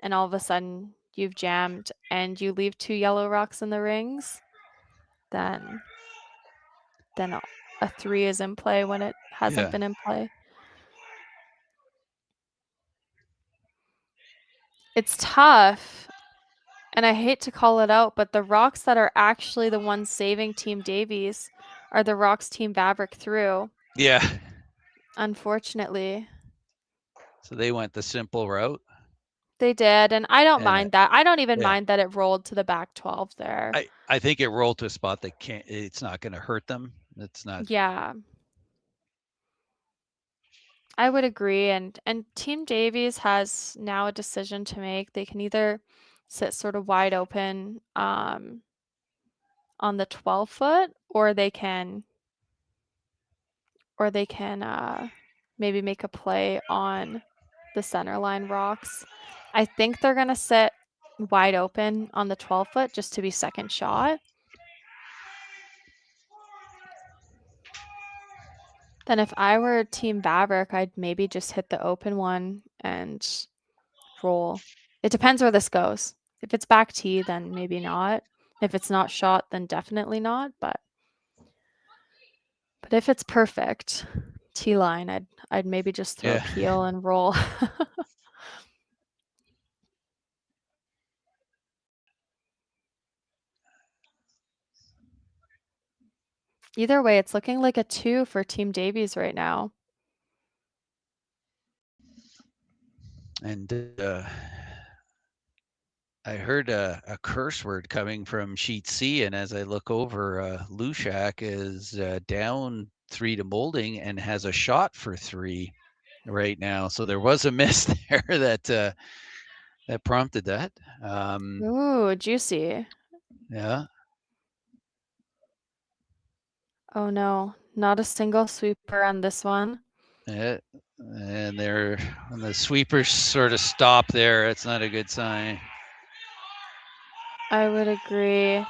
and all of a sudden you've jammed and you leave 2 yellow rocks in the rings, then a 3 is in play when it hasn't been in play. It's tough, and I hate to call it out, but the rocks that are actually the ones saving Team Davies are the rocks Team Vavrek threw. Yeah. Unfortunately. So they went the simple route. They did, and I don't And mind that. I don't even yeah. mind that it rolled to the back 12 there. I think it rolled to a spot that it's not going to hurt them. It's not. Yeah. I would agree, and Team Davies has now a decision to make. They can either sit sort of wide open on the 12-foot, or they can maybe make a play on the center line rocks. I think they're going to sit wide open on the 12-foot just to be second shot. Then if I were Team Vavrek, I'd maybe just hit the open one and roll. It depends where this goes. If it's back tee, then maybe not. If it's not shot, then definitely not. But if it's perfect tee line, I'd maybe just throw keel and roll. Either way, it's looking like a 2 for Team Davies right now. And I heard a curse word coming from sheet C, and as I look over, Lushak is down 3 to molding and has a shot for 3 right now. So there was a miss there that prompted that. Ooh, juicy. Yeah. Oh no, not a single sweeper on this one. Yeah, and when the sweepers sort of stop there, it's not a good sign. I would agree.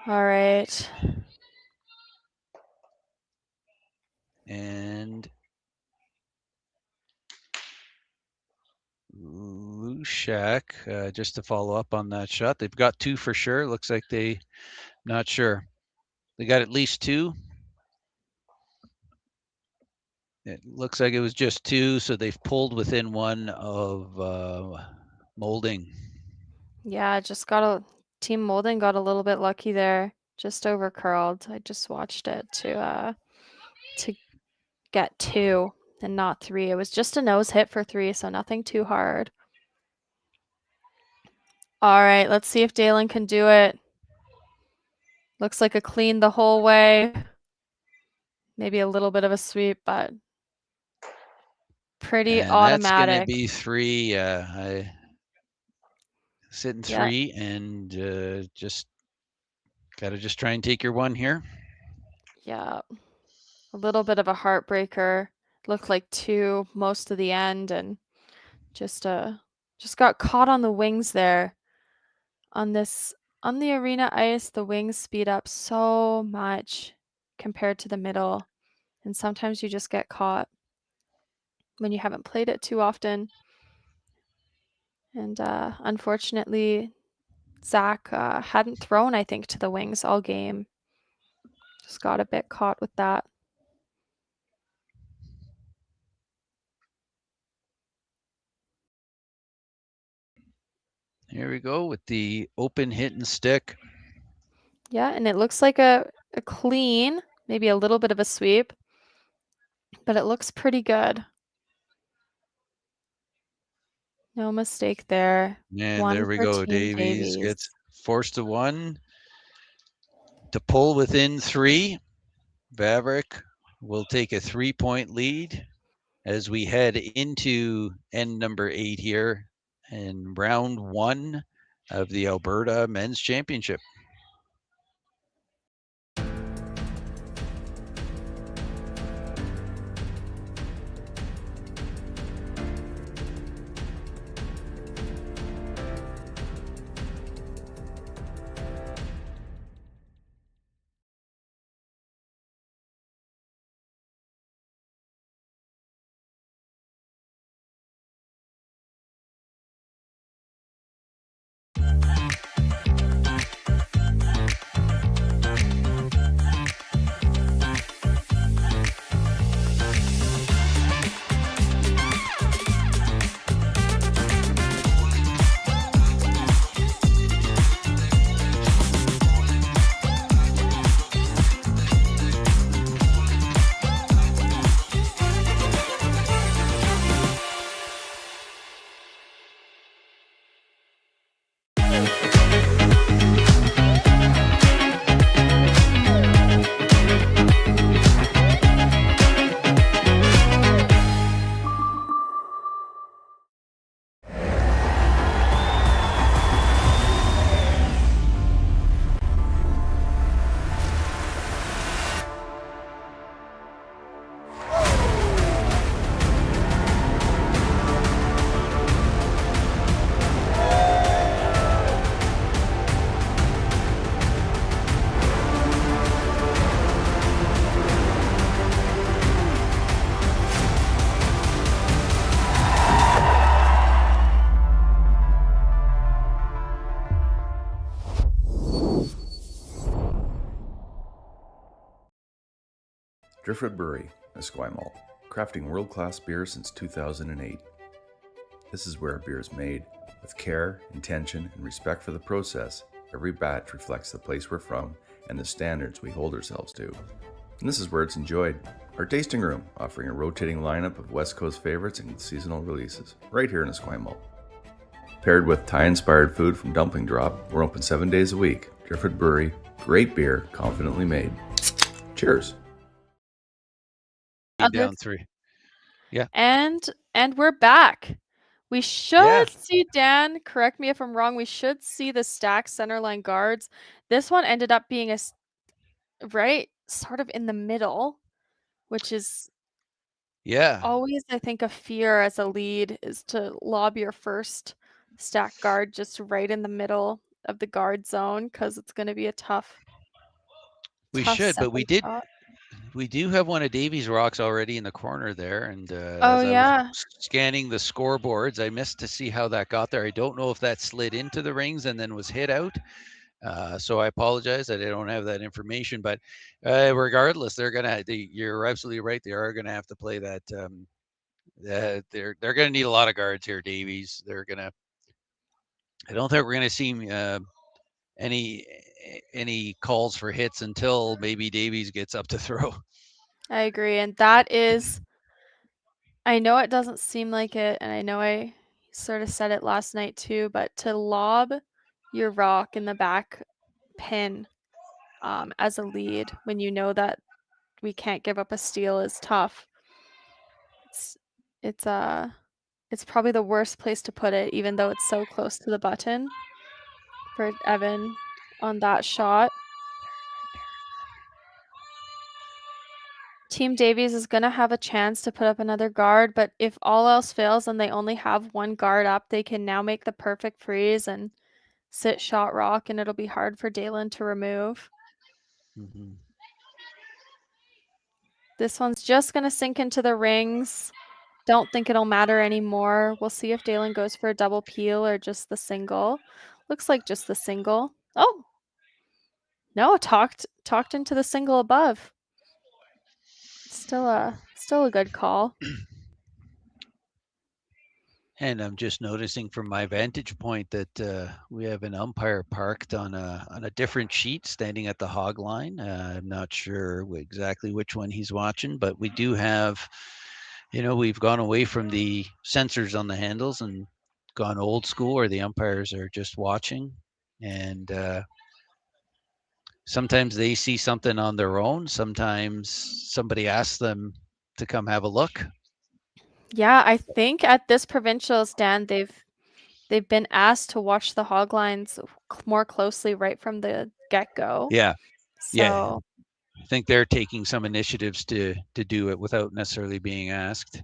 All right. And Lushak, just to follow up on that shot, they've got 2 for sure. Looks like not sure. They got at least 2. It looks like it was just 2, so they've pulled within 1 of molding. Yeah, Team Molding got a little bit lucky there. Just over curled. I just watched it to get 2 and not 3. It was just a nose hit for 3, so nothing too hard. All right, let's see if Daylan can do it. Looks like a clean the whole way. Maybe a little bit of a sweep, but pretty automatic. That's going to be 3. I sitting 3 and just got to try and take your 1 here. Yeah. A little bit of a heartbreaker. Looked like 2 most of the end, and just got caught on the wings there. On the arena ice, the wings speed up so much compared to the middle, and sometimes you just get caught when you haven't played it too often. And unfortunately, Zach hadn't thrown, I think, to the wings all game. Just got a bit caught with that. Here we go with the open hitting stick. Yeah, and it looks like a clean, maybe a little bit of a sweep, but it looks pretty good. No mistake there. And there we go. Davies gets forced to one to pull within 3. Vavrek will take a 3-point lead as we head into end number 8 here in round 1 of the Alberta Men's Championship. Driftwood Brewery, Esquimalt, crafting world-class beer since 2008. This is where beer is made. With care, intention, and respect for the process, every batch reflects the place we're from and the standards we hold ourselves to. And this is where it's enjoyed. Our tasting room, offering a rotating lineup of West Coast favorites and seasonal releases, right here in Esquimalt. Paired with Thai-inspired food from Dumpling Drop, we're open 7 days a week. Driftwood Brewery, great beer, confidently made. Cheers. Down 3. Yeah. And we're back. We should see, Dan, correct me if I'm wrong, we should see the stacked centerline guards. This one ended up being right sort of in the middle, which is always, I think, a fear as a lead is to lob your first stack guard just right in the middle of the guard zone because it's going to be a tough. We should, but we did. We do have one of Davies' rocks already in the corner there, and as I was scanning the scoreboards, I missed to see how that got there. I don't know if that slid into the rings and then was hit out. So I apologize that I don't have that information, but regardless, you're absolutely right. They are gonna have to play that. They're gonna need a lot of guards here, Davies. I don't think we're gonna see any calls for hits until maybe Davies gets up to throw. I agree, and that is, I know it doesn't seem like it, and I know I sort of said it last night too, but to lob your rock in the back pin as a lead when you know that we can't give up a steal is tough. It's probably the worst place to put it, even though it's so close to the button for Evan on that shot. Team Davies is going to have a chance to put up another guard, but if all else fails and they only have one guard up, they can now make the perfect freeze and sit shot rock, and it'll be hard for Daylan to remove. Mm-hmm. This one's just going to sink into the rings. Don't think it'll matter anymore. We'll see if Daylan goes for a double peel or just the single. Looks like just the single. Oh, no, talked into the single above. Still a good call. And I'm just noticing from my vantage point that we have an umpire parked on a different sheet, standing at the hog line. I'm not sure exactly which one he's watching, but we do have, we've gone away from the sensors on the handles and gone old school, where the umpires are just watching. And sometimes they see something on their own. Sometimes somebody asks them to come have a look. Yeah, I think at this provincial stand, they've been asked to watch the hog lines more closely right from the get-go. Yeah. So I think they're taking some initiatives to do it without necessarily being asked.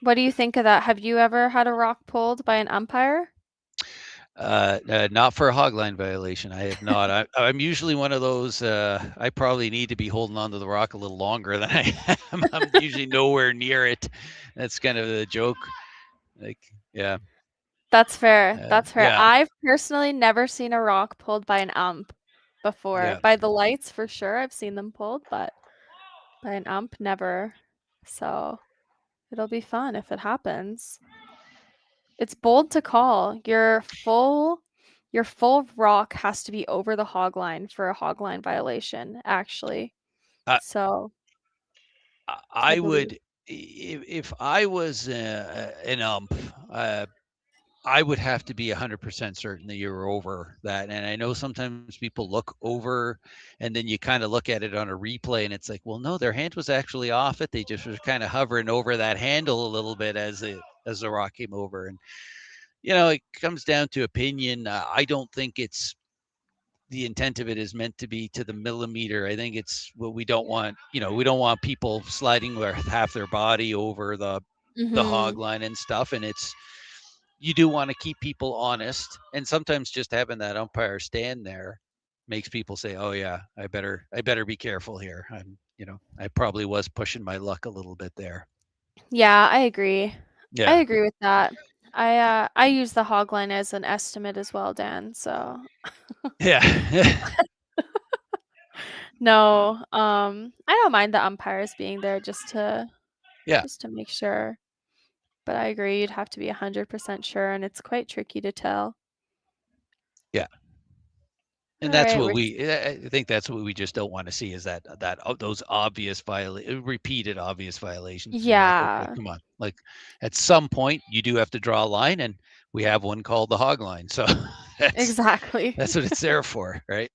What do you think of that? Have you ever had a rock pulled by an umpire? Not for a hogline violation. I have not. I'm usually one of those. I probably need to be holding onto the rock a little longer than I am. I'm usually nowhere near it. That's kind of the joke. Like, yeah. That's fair. That's fair. yeah. I've personally never seen a rock pulled by an ump before. Yeah. By the lights, for sure, I've seen them pulled, but by an ump, never. So it'll be fun if it happens. It's bold to call. Your full rock has to be over the hog line for a hog line violation, actually. So I would, if I was an ump, I would have to be 100% certain that you're over that. And I know sometimes people look over and then you kind of look at it on a replay and it's like, well, no, their hand was actually off it. They just were kind of hovering over that handle a little bit as the rock came over. And, it comes down to opinion. I don't think it's the intent of it is meant to be to the millimeter. I think it's what we don't want. We don't want people sliding with half their body over the hog line and stuff. And you do want to keep people honest, and sometimes just having that umpire stand there makes people say, oh yeah, I better be careful here. I probably was pushing my luck a little bit there. Yeah, I agree. Yeah. I agree with that. I use the hog line as an estimate as well, Dan, so yeah. No, I don't mind the umpires being there just to make sure. But I agree, you'd have to be 100% sure, and it's quite tricky to tell. Yeah. And that's what I think that's what we just don't want to see is that those repeated obvious violations. Yeah. Like, okay, come on. Like at some point you do have to draw a line, and we have one called the hog line. So exactly. That's what it's there for, right?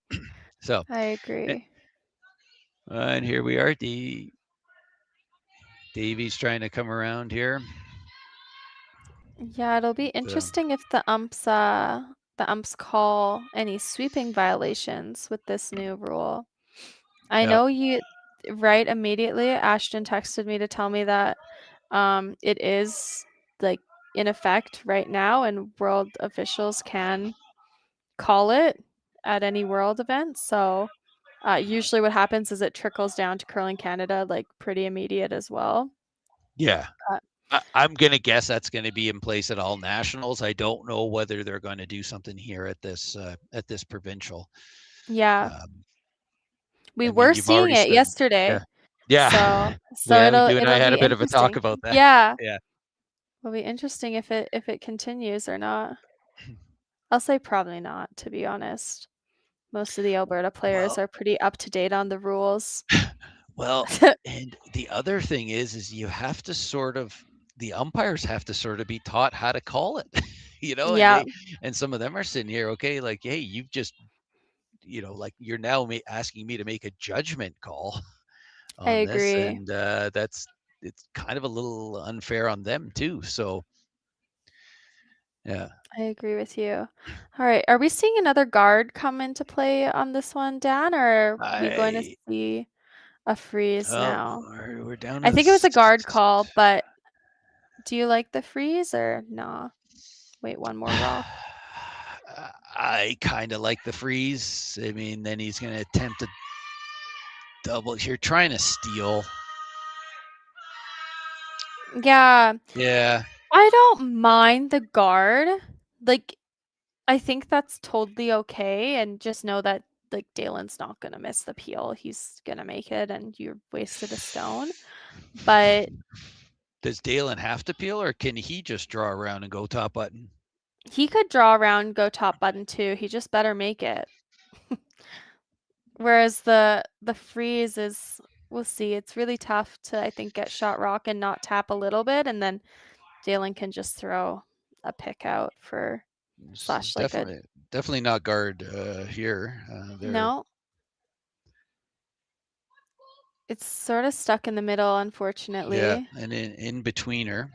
So I agree. And here we are. Davies trying to come around here. Yeah, it'll be interesting if the umps call any sweeping violations with this new rule. I know right immediately Ashton texted me to tell me that it is like in effect right now, and world officials can call it at any world event. So usually what happens is it trickles down to Curling Canada like pretty immediate as well. Yeah. I'm going to guess that's going to be in place at all nationals. I don't know whether they're going to do something here at this provincial. Yeah. We were seeing it yesterday. Yeah. So it'll you and I had a bit of a talk about that. Yeah. Yeah. It'll be interesting if it continues or not. I'll say probably not, to be honest. Most of the Alberta players are pretty up to date on the rules. Well, and the other thing is you have to the umpires have to sort of be taught how to call it, Yeah. And some of them are sitting here, okay, like, hey, you've just, like you're now asking me to make a judgment call on I agree. this, and it's kind of a little unfair on them too. So, yeah. I agree with you. All right, are we seeing another guard come into play on this one, Dan, or are we going to see a freeze now? We're down. I think it was a guard call, but do you like the freeze or no? Wait, one more rock. I kind of like the freeze. I mean, then he's going to attempt a double. You're trying to steal. Yeah. Yeah. I don't mind the guard. Like, I think that's totally okay, and just know that like Daylan's not gonna miss the peel. He's gonna make it, and you wasted a stone. But does Daylan have to peel, or can he just draw around and go top button? He could draw around, go top button too. He just better make it. Whereas the freeze is, we'll see. It's really tough to, I think, get shot rock and not tap a little bit, and then Daylan can just throw a pick out for slash like a Definitely not guard here. no. It's sort of stuck in the middle, unfortunately. Yeah, and in betweener.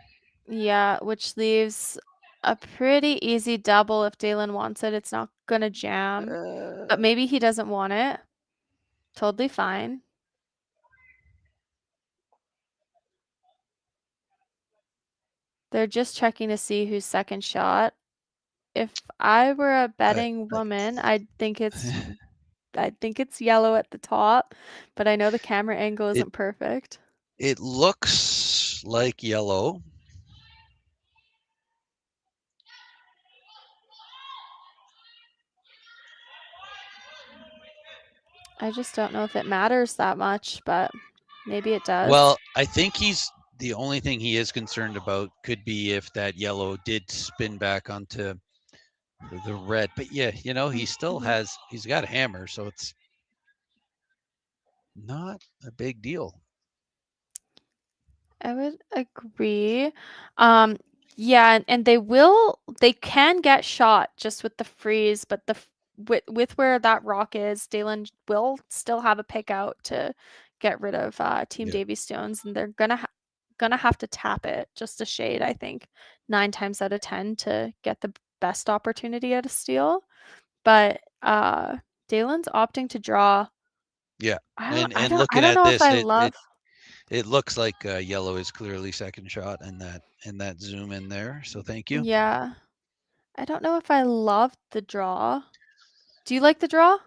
Yeah, which leaves a pretty easy double if Daylan wants it. It's not gonna jam, but maybe he doesn't want it. Totally fine. They're just checking to see who's second shot. If I were a betting woman, I'd think it's yellow at the top, but I know the camera angle isn't perfect. It looks like yellow. I just don't know if it matters that much, but maybe it does. Well, I think the only thing he is concerned about could be if that yellow did spin back onto the red. But yeah, you know, he still he's got a hammer, so it's not a big deal. I would agree. Yeah, and they can get shot just with the freeze, but with where that rock is, Daylan will still have a pick out to get rid of Team Davies stones, and they're gonna have to tap it just a shade, I think, 9 times out of 10 to get the best opportunity at a steal. But Daylan's opting to draw. Yeah, I and don't looking know at if I this, love. it looks like yellow is clearly second shot, and that zoom in there. So thank you. Yeah. I don't know if I love the draw. Do you like the draw?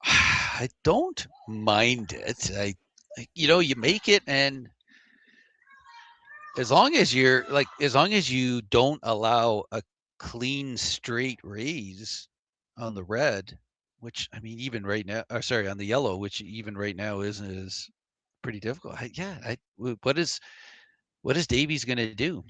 I don't mind it. You know, you make it, and as long as you don't allow a clean straight raise on the red, which I mean, even right now, on the yellow, which even right now is pretty difficult. What is Davies going to do?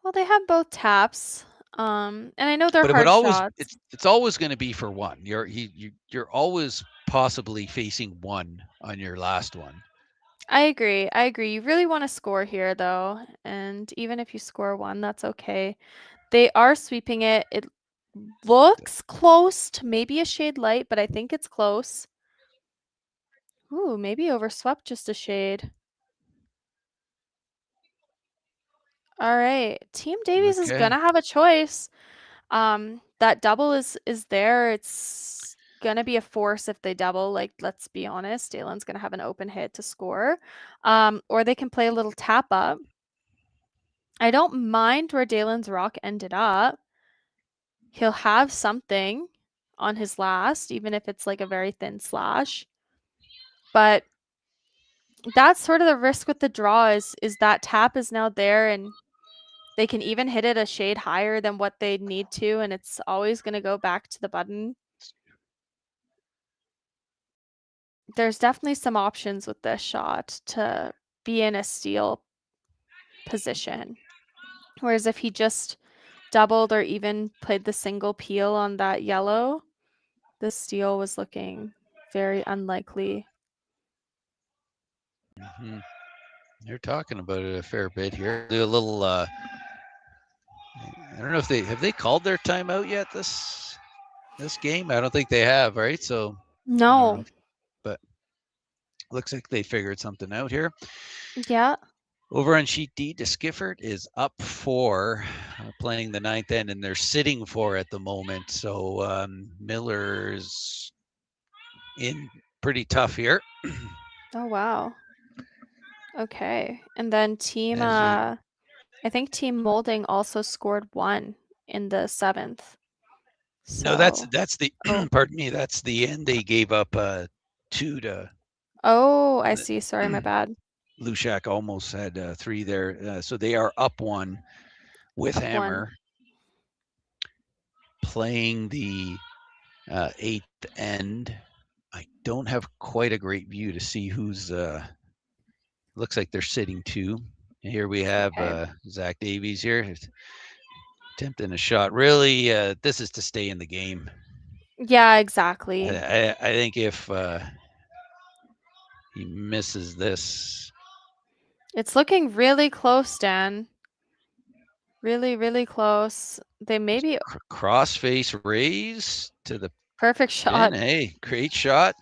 Well, they have both taps. And I know they're But it hard would always shots. it's always going to be for one. You're always possibly facing one on your last one. I agree. You really want to score here, though. And even if you score one, that's okay. They are sweeping it. It looks close to maybe a shade light, but I think it's close. Ooh, maybe overswept just a shade. All right. Team Davies is going to have a choice. That double is there. It's gonna be a force if they double. Like, let's be honest, Daylan's gonna have an open hit to score. Or they can play a little tap up. I don't mind where Daylan's rock ended up. He'll have something on his last, even if it's like a very thin slash. But that's sort of the risk with the draw is that tap is now there, and they can even hit it a shade higher than what they need to, and it's always going to go back to the button. There's definitely some options with this shot to be in a steal position. Whereas if he just doubled or even played the single peel on that yellow, the steal was looking very unlikely. Mm-hmm. They're talking about it a fair bit here. Do a little. I don't know if they called their timeout yet this game. I don't think they have, right? So no, but looks like they figured something out here. Yeah. Over on sheet D, DeSkiffert is up for playing the ninth end, and they're sitting for at the moment. So Miller's in pretty tough here. Oh, wow. Okay. And then team, I think Team Molding also scored 1 in the 7th. So... No, that's the, pardon me, that's the end. They gave up 2 to... Oh, I see. Sorry, my bad. Lushak almost had 3 there. So they are up 1 with hammer. 1. Playing the 8th end. I don't have quite a great view to see who's... looks like they're sitting 2. Here we have Zach Davies here. Attempting a shot. Really, this is to stay in the game. Yeah, exactly. I think if he misses this... It's looking really close, Dan. Really, really close. They maybe Crossface raise to the perfect shot. pin. Hey, great shot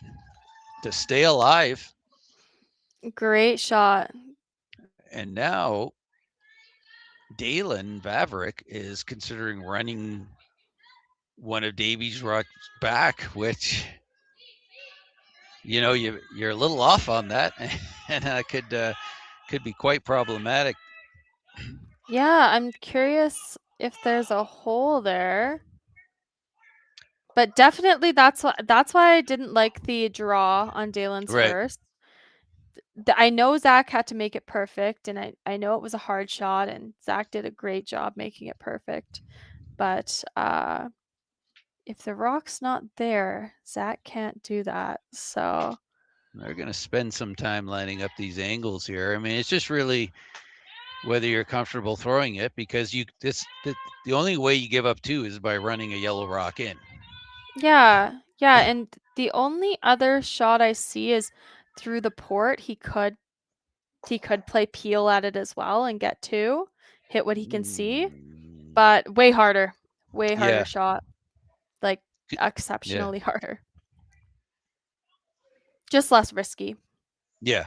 to stay alive. Great shot. And now Daylan Vavrek is considering running one of Davies' rocks back, which, you know, you're a little off on that, and could be quite problematic. Yeah, I'm curious if there's a hole there. But definitely that's why I didn't like the draw on Daylan's Right. first. I know Zach had to make it perfect, and I know it was a hard shot, and Zach did a great job making it perfect. But if the rock's not there, Zach can't do that. So They're going to spend some time lining up these angles here. I mean, it's just really whether you're comfortable throwing it, because the only way you give up 2 is by running a yellow rock in. yeah, and the only other shot I see is through the port. He could play peel at it as well and get 2, hit what he can see, but way harder Yeah. shot, like exceptionally harder. Just less risky. Yeah.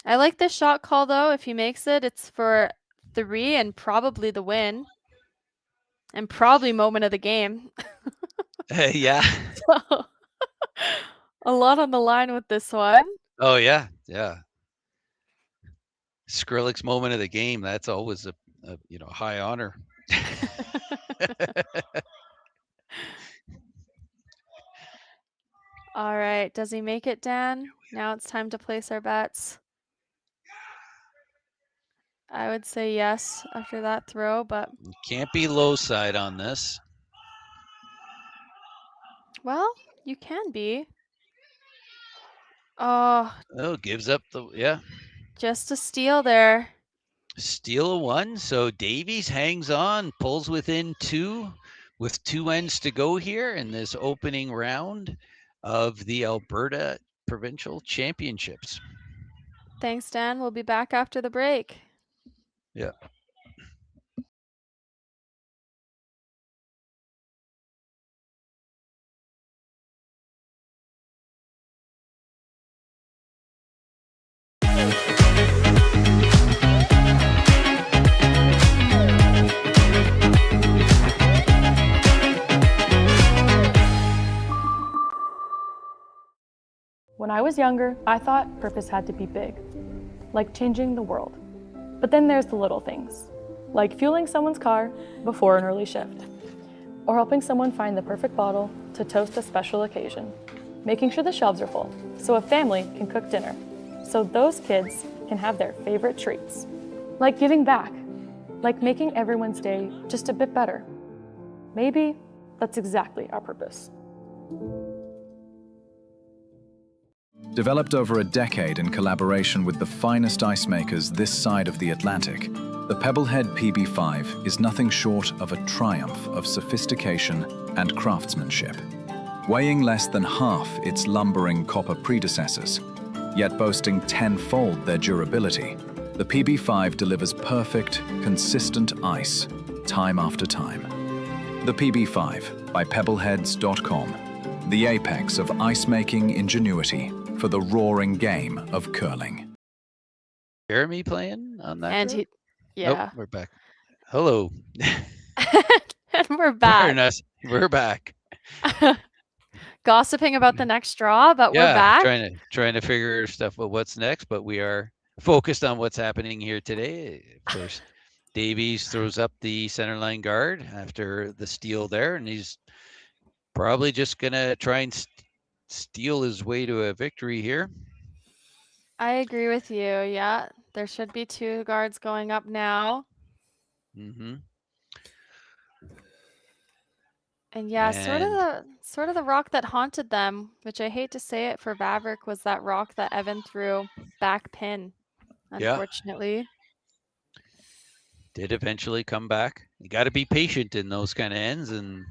I like this shot call though. If he makes it, it's for 3 and probably the win. And probably moment of the game. Yeah. So, a lot on the line with this one. Oh yeah. Skrillex moment of the game. That's always a high honor. All right. Does he make it, Dan? Now it's time to place our bets. I would say yes after that throw, but You can't be low side on this. well, you can be. Oh, gives up the just a steal there. Steal a 1. So Davies hangs on, pulls within 2 with 2 ends to go here in this opening round of the Alberta Provincial Championships. Thanks, Dan. We'll be back after the break. Yeah. When I was younger, I thought purpose had to be big, like changing the world. But then there's the little things, like fueling someone's car before an early shift, or helping someone find the perfect bottle to toast a special occasion, making sure the shelves are full so a family can cook dinner, so those kids can have their favorite treats, like giving back, like making everyone's day just a bit better. Maybe that's exactly our purpose. Developed over a decade in collaboration with the finest ice makers this side of the Atlantic, the Pebblehead PB5 is nothing short of a triumph of sophistication and craftsmanship. Weighing less than half its lumbering copper predecessors, yet boasting tenfold their durability, the PB5 delivers perfect, consistent ice, time after time. The PB5 by pebbleheads.com, the apex of ice-making ingenuity for the roaring game of curling. RME playing on that? And Nope, we're back. Hello. And we're back. We're back. Gossiping about the next draw, but we're back. Trying to figure stuff out what's next, but we are focused on what's happening here today. Of course, Davies throws up the centerline guard after the steal there, and he's probably just gonna try and steal his way to a victory here. I agree with you. Yeah, there should be 2 guards going up now. Mm-hmm. And yeah, sort of the rock that haunted them, which I hate to say it for Vavrek, was that rock that Evan threw back pin, unfortunately. Did eventually come back. You got to be patient in those kind of ends, and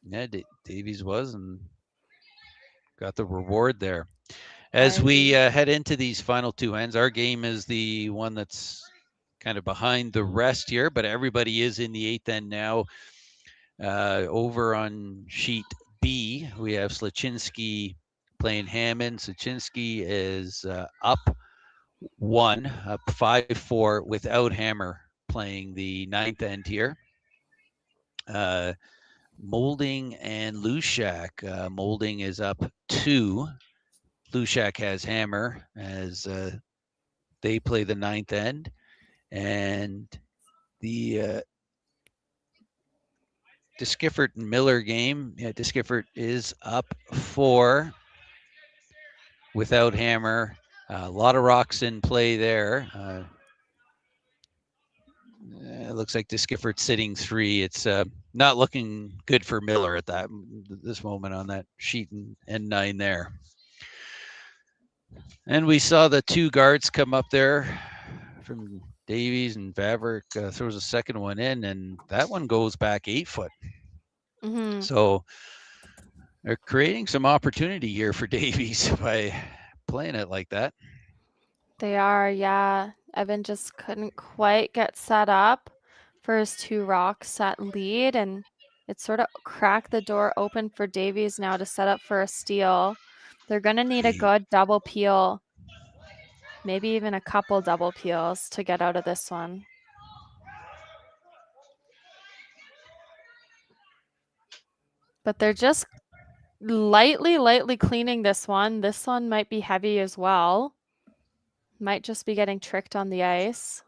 yeah, Davies was and got the reward there. As we head into these final 2 ends, our game is the one that's kind of behind the rest here, but everybody is in the 8th end now. Over on sheet B, we have Slaczynski playing Hammond. Slaczynski is up 5-4 without Hammer playing the 9th end here. Molding and Lushak. Molding is up 2. Lushak has Hammer as they play the 9th end. And the DeSkiffert and Miller game. Yeah, DeSkiffert is up 4 without Hammer. A lot of rocks in play there. It looks like DeSkiffert sitting 3. It's not looking good for Miller at this moment on that sheet and 9 there. And we saw the 2 guards come up there from Davies, and Vavrek throws a second one in, and that one goes back 8 foot. Mm-hmm. So they're creating some opportunity here for Davies by playing it like that. They are, yeah. Evan just couldn't quite get set up for his 2 rocks at lead, and it sort of cracked the door open for Davies now to set up for a steal. They're going to need a good double peel, maybe even a couple double peels to get out of this one. But they're just lightly cleaning this one. This one might be heavy as well. Might just be getting tricked on the ice.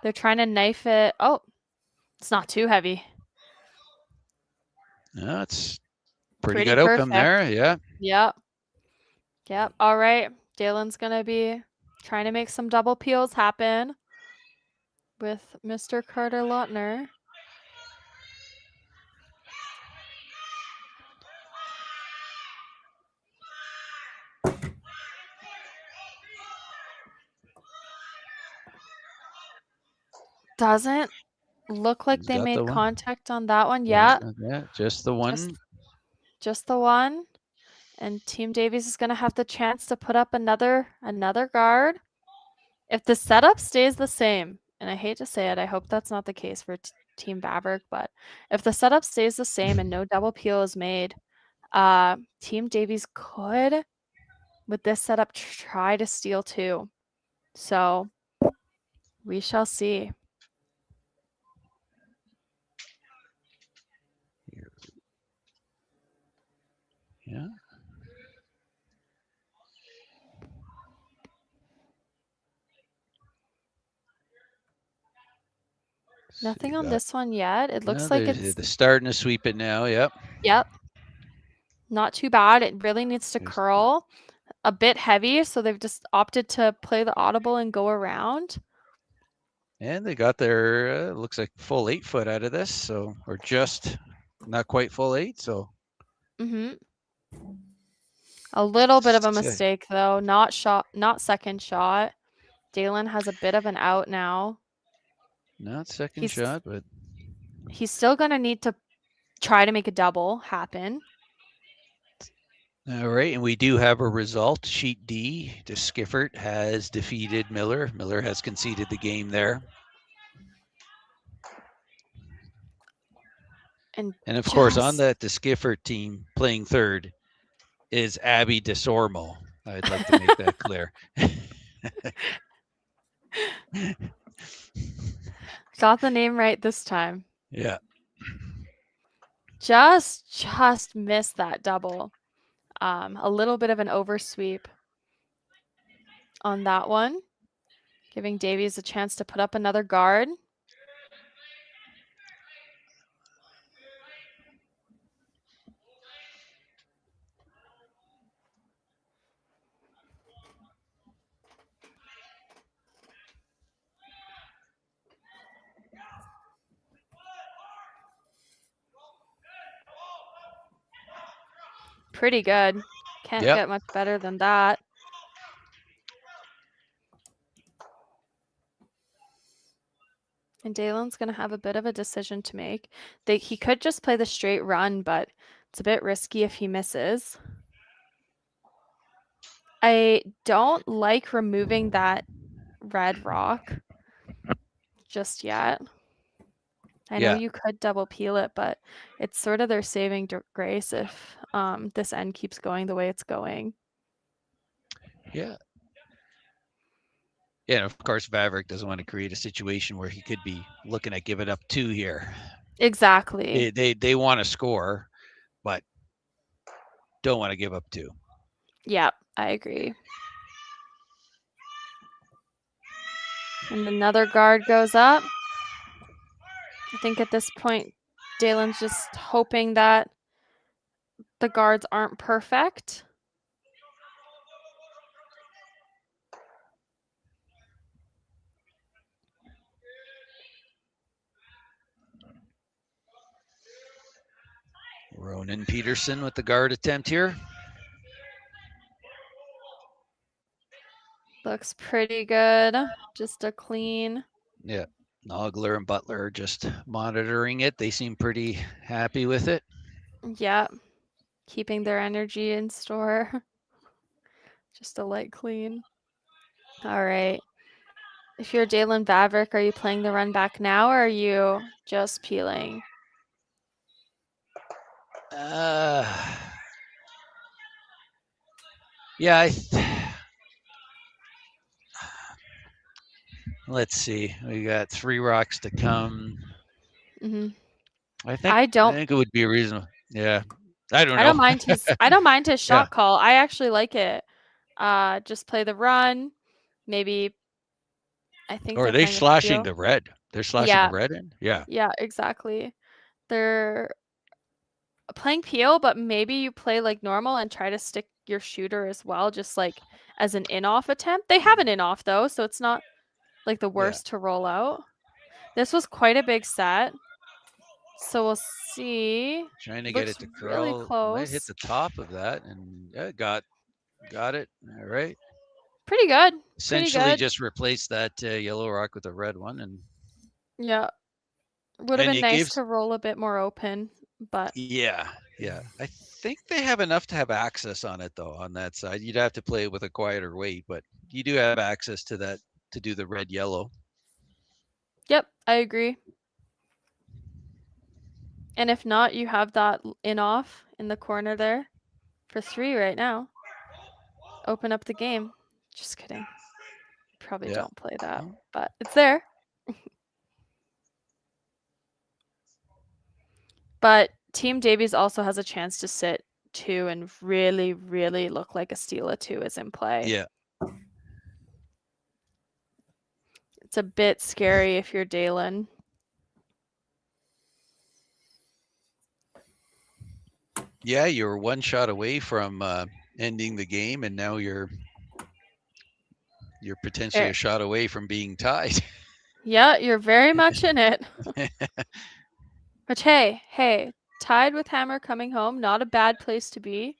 They're trying to knife it. Oh, it's not too heavy. No, it's pretty good outcome there. Yeah. Yep. All right. Daylan's going to be trying to make some double peels happen with Mr. Carter Lautner. Doesn't look like they made contact on that one yet. Yeah, just the one. Just the one. And Team Davies is going to have the chance to put up another guard. If the setup stays the same, and I hate to say it, I hope that's not the case for Team Vavrek, but if the setup stays the same and no double peel is made, Team Davies could, with this setup, try to steal 2. So we shall see. Yeah. Nothing on this one yet. It looks like it's starting to sweep it now. Yep. Not too bad. It really needs to curl. A bit heavy, so they've just opted to play the audible and go around. And they got their looks like full 8 foot out of this, so or just not quite full 8. So. A little bit of a mistake though. Not second shot. Daylan has a bit of an out now. Not second shot, but he's still going to need to try to make a double happen. All right, and we do have a result. Sheet D, DeSkiffert has defeated Miller. Miller has conceded the game there. And of course, on that DeSkiffert team playing third is Abby DeSormo. I'd like to make that clear. Got the name right this time. Yeah. Just missed that double. A little bit of an oversweep on that one, giving Davies a chance to put up another guard. Pretty good. Can't get much better than that. And Daylan's going to have a bit of a decision to make. He could just play the straight run, but it's a bit risky if he misses. I don't like removing that red rock just yet. I know Yeah. you could double peel it, but it's sort of their saving grace if this end keeps going the way it's going. Yeah. Yeah, and of course, Vavrek doesn't want to create a situation where he could be looking at giving up 2 here. Exactly. They want to score, but don't want to give up 2. Yeah, I agree. And another guard goes up. I think at this point, Daylan's just hoping that the guards aren't perfect. Ronan Peterson with the guard attempt here. Looks pretty good. Just a clean. Yeah. Nogler and Butler are just monitoring it. They seem pretty happy with it. Yeah. Keeping their energy in store. Just a light clean. All right. If you're Daylan Vavrek, are you playing the run back now or are you just peeling? Yeah, let's see. We got 3 rocks to come. Mm-hmm. I don't. think it would be reasonable. Yeah, I don't know. I don't mind his shot Yeah. call. I actually like it. Just play the run. Maybe. I think. Or are they slashing the red? They're slashing the red in. Yeah. Yeah, exactly. They're playing peel, but maybe you play like normal and try to stick your shooter as well, just like as an in-off attempt. They have an in-off though, so it's not like the worst to roll out. This was quite a big set. So we'll see. Trying to get it to curl. Really close. Might hit the top of that, and yeah, got it. All right. Pretty good. Essentially, just replace that yellow rock with a red one, and yeah, would have been nice to roll a bit more open, but yeah. I think they have enough to have access on it though. On that side, you'd have to play it with a quieter weight, but you do have access to that to do the red yellow. Yep, I agree. And if not, you have that in-off in the corner there for 3 right now. Open up the game. Just kidding. Probably don't play that, but it's there. But Team Davies also has a chance to sit 2 and really, really look like a steal of 2 is in play. Yeah. It's a bit scary if you're Daylan. Yeah, you're 1 shot away from ending the game, and now you're potentially a shot away from being tied. Yeah, you're very much in it. Which, hey, tied with Hammer coming home, not a bad place to be,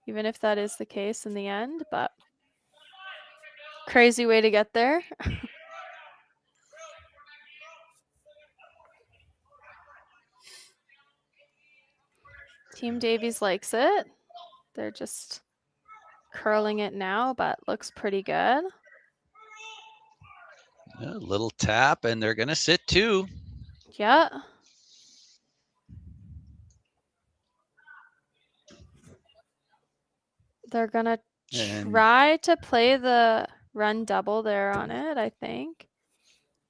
even if that is the case in the end, but crazy way to get there. Team Davies likes it. They're just curling it now, but looks pretty good. A little tap, and they're going to sit 2. Yeah. They're going to try to play the run double there on it, I think.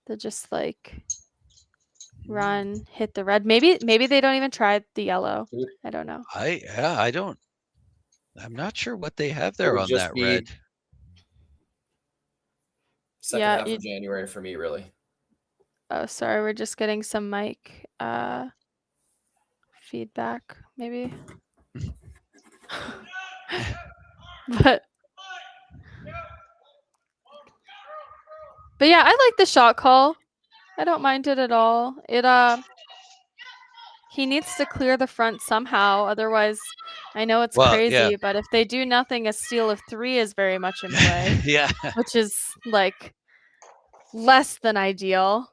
They're just like run, hit the red. Maybe they don't even try the yellow. I don't know. I'm not sure what they have there on that red. Second half of January for me, really. Oh, sorry. We're just getting some mic feedback, maybe. But yeah, I like the shot call. I don't mind it at all. He needs to clear the front somehow. Otherwise, I know it's crazy, but if they do nothing, a steal of 3 is very much in play. Yeah. Which is like less than ideal.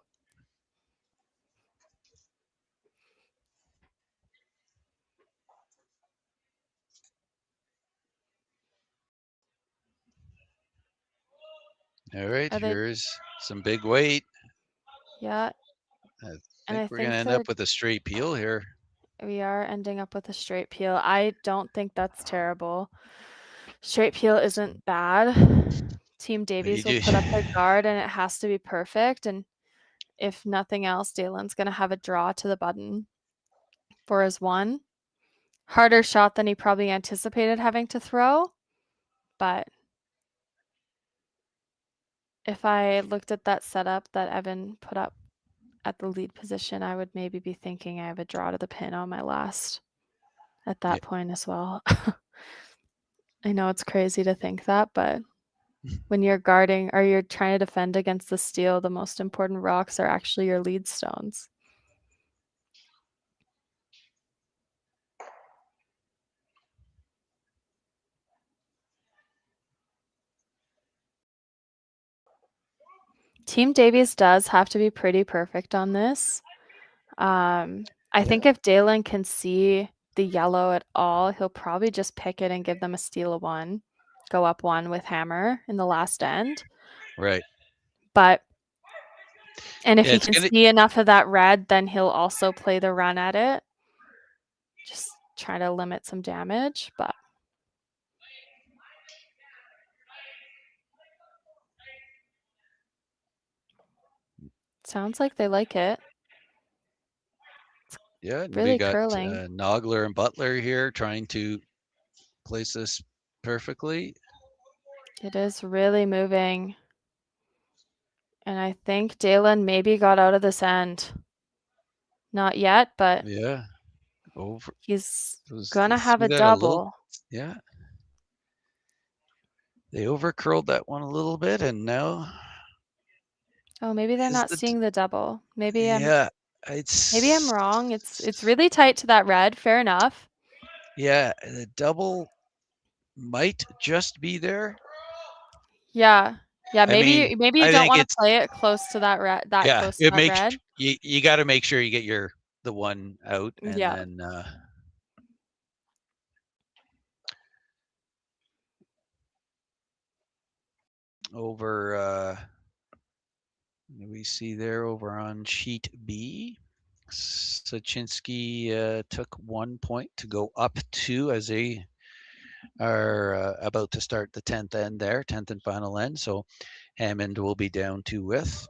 All right, here's some big weight. Yeah. I And I think we're going to think end up with a straight peel here. we are ending up with a straight peel. I don't think that's terrible. Straight peel isn't bad. Team Davies will put up their guard and it has to be perfect. And if nothing else, Daylan's going to have a draw to the button for his one. Harder shot than he probably anticipated having to throw. But if I looked at that setup that Evan put up at the lead position, I would maybe be thinking I have a draw to the pin on my last at that point as well. I know it's crazy to think that, but when you're guarding or you're trying to defend against the steel, the most important rocks are actually your lead stones. Team Davies does have to be pretty perfect on this. I think if Daylan can see the yellow at all, he'll probably just pick it and give them a steal of one, go up one with hammer in the last end. Right. But, and if he can see enough of that red, then he'll also play the run at it. Just try to limit some damage, but. Sounds like they like it. Yeah, really we got curling. Nogler and Butler here trying to place this perfectly. It is really moving. And I think Daylan maybe got out of this end. Not yet, but yeah, he's gonna have a double. Yeah. They over curled that one a little bit, and now. Oh, maybe they're not seeing the double. Maybe maybe I'm wrong. It's really tight to that red. Fair enough. Yeah, the double might just be there. Yeah. Yeah, maybe I mean, you don't want to play it close to that red. Close to that red. You got to make sure you get the one out, and then over. We see there over on sheet B, Sachinsky took 1 point to go up 2 as they are about to start the 10th end there, 10th and final end. So Hammond will be down 2 with.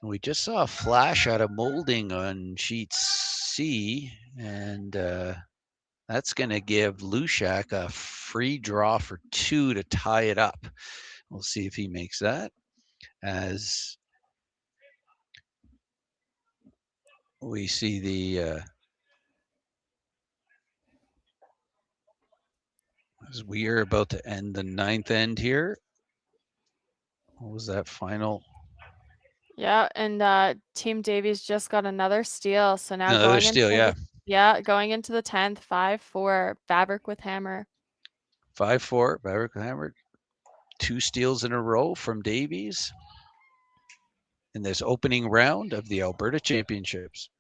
We just saw a flash out of molding on sheet C, and that's going to give Lushak a free draw for 2 to tie it up. We'll see if he makes that, as we see the as we are about to end the 9th end here. What was that final? Yeah, and Team Davies just got another steal. So now another steal, going into the 10th, 5-4, Vavrek with hammer. 5-4, Vavrek with hammer. 2 steals in a row from Davies in this opening round of the Alberta Championships.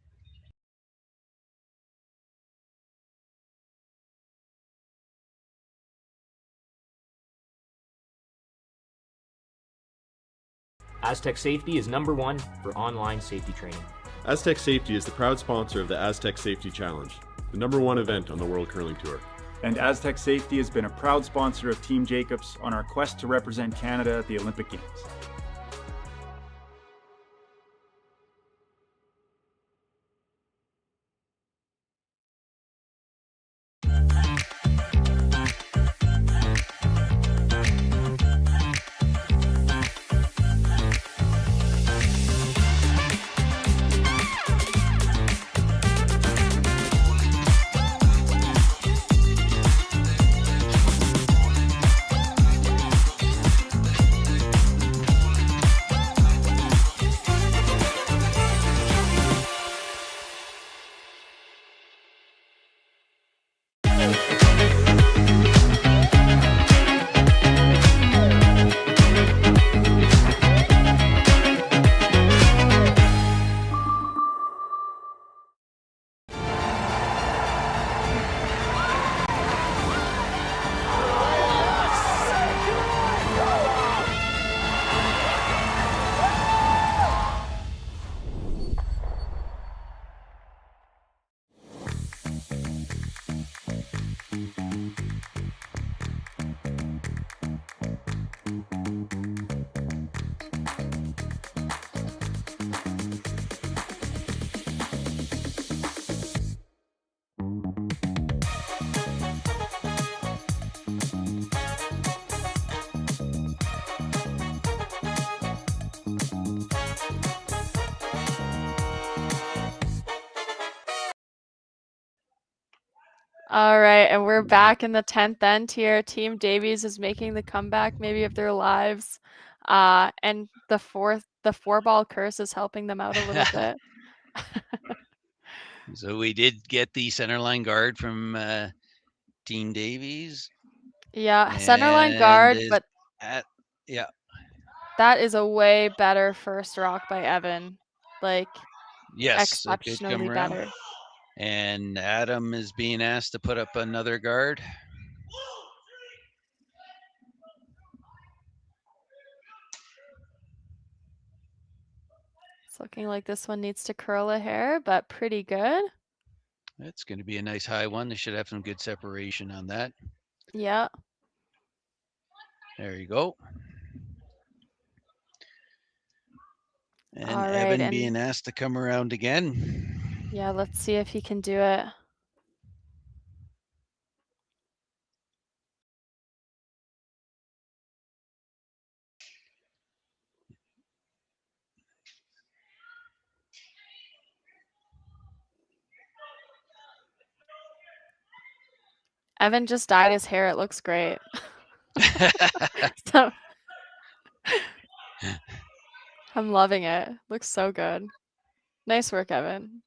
Aztec Safety is #1 for online safety training. Aztec Safety is the proud sponsor of the Aztec Safety Challenge, the #1 event on the World Curling Tour. And Aztec Safety has been a proud sponsor of Team Jacobs on our quest to represent Canada at the Olympic Games. All right, and we're back in the 10th end here. Team Davies is making the comeback, maybe of their lives. And the 4-ball curse is helping them out a little bit. So we did get the centerline guard from Team Davies. Yeah, centerline guard, but yeah, that is a way better first rock by Evan. Like, yes, a good exceptionally come around. better. And Adam is being asked to put up another guard. It's looking like this one needs to curl a hair, but pretty good. It's going to be a nice high one. They should have some good separation on that. Yeah. There you go. And All right, Evan and being asked to come around again. yeah, let's see if he can do it. Evan just dyed his hair. It looks great. So, I'm loving it. Looks so good. Nice work, Evan.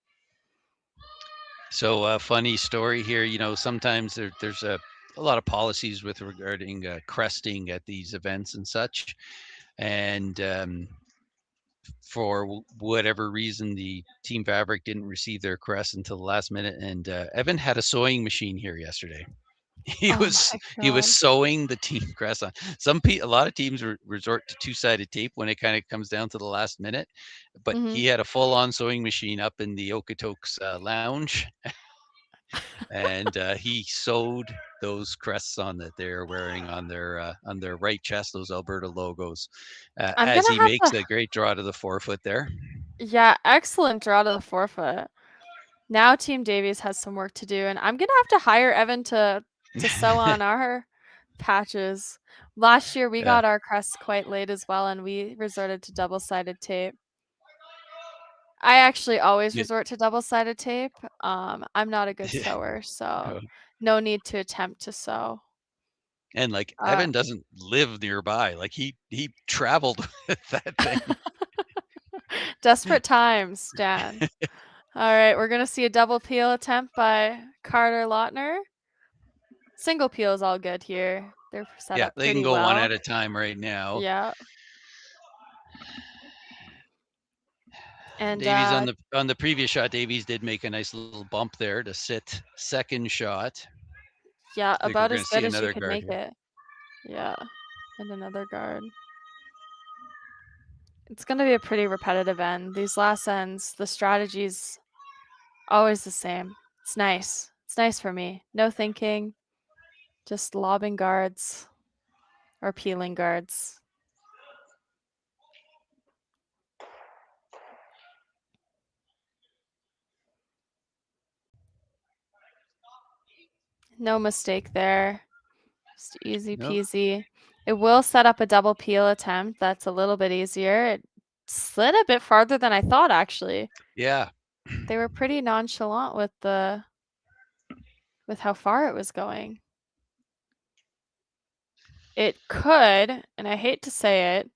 So funny story here. You know, sometimes there's a lot of policies with regarding cresting at these events and such. And for whatever reason, the Team Vavrek didn't receive their crest until the last minute. And Evan had a sewing machine here yesterday. He was sewing the team crest on. A lot of teams resort to two-sided tape when it kind of comes down to the last minute, but he had a full-on sewing machine up in the Okotoks lounge, and he sewed those crests on that they're wearing on their right chest, those Alberta logos, as he makes a great draw to the forefoot there. Yeah, excellent draw to the forefoot. Now Team Davies has some work to do, and I'm gonna have to hire Evan to sew on our patches. Last year we got our crests quite late as well, and we resorted to double-sided tape. I actually always resort to double-sided tape. I'm not a good sewer, so no need to attempt to sew. And like Evan doesn't live nearby. Like he traveled with that thing. Desperate times, Dan. All right, we're gonna see a double peel attempt by Carter Lautner. Single peel is all good here. They're set up pretty well. They can go one at a time right now. Yeah. And Davies on the previous shot, Davies did make a nice little bump there to sit second shot. Yeah, about as good as you could make it. Yeah, and another guard. It's going to be a pretty repetitive end. These last ends, the strategy's always the same. It's nice. It's nice for me. No thinking, just lobbing guards or peeling guards. No mistake there. Just easy peasy. Nope. It will set up a double peel attempt. That's a little bit easier. It slid a bit farther than I thought, actually. Yeah. They were pretty nonchalant with how far it was going. It could, and I hate to say it,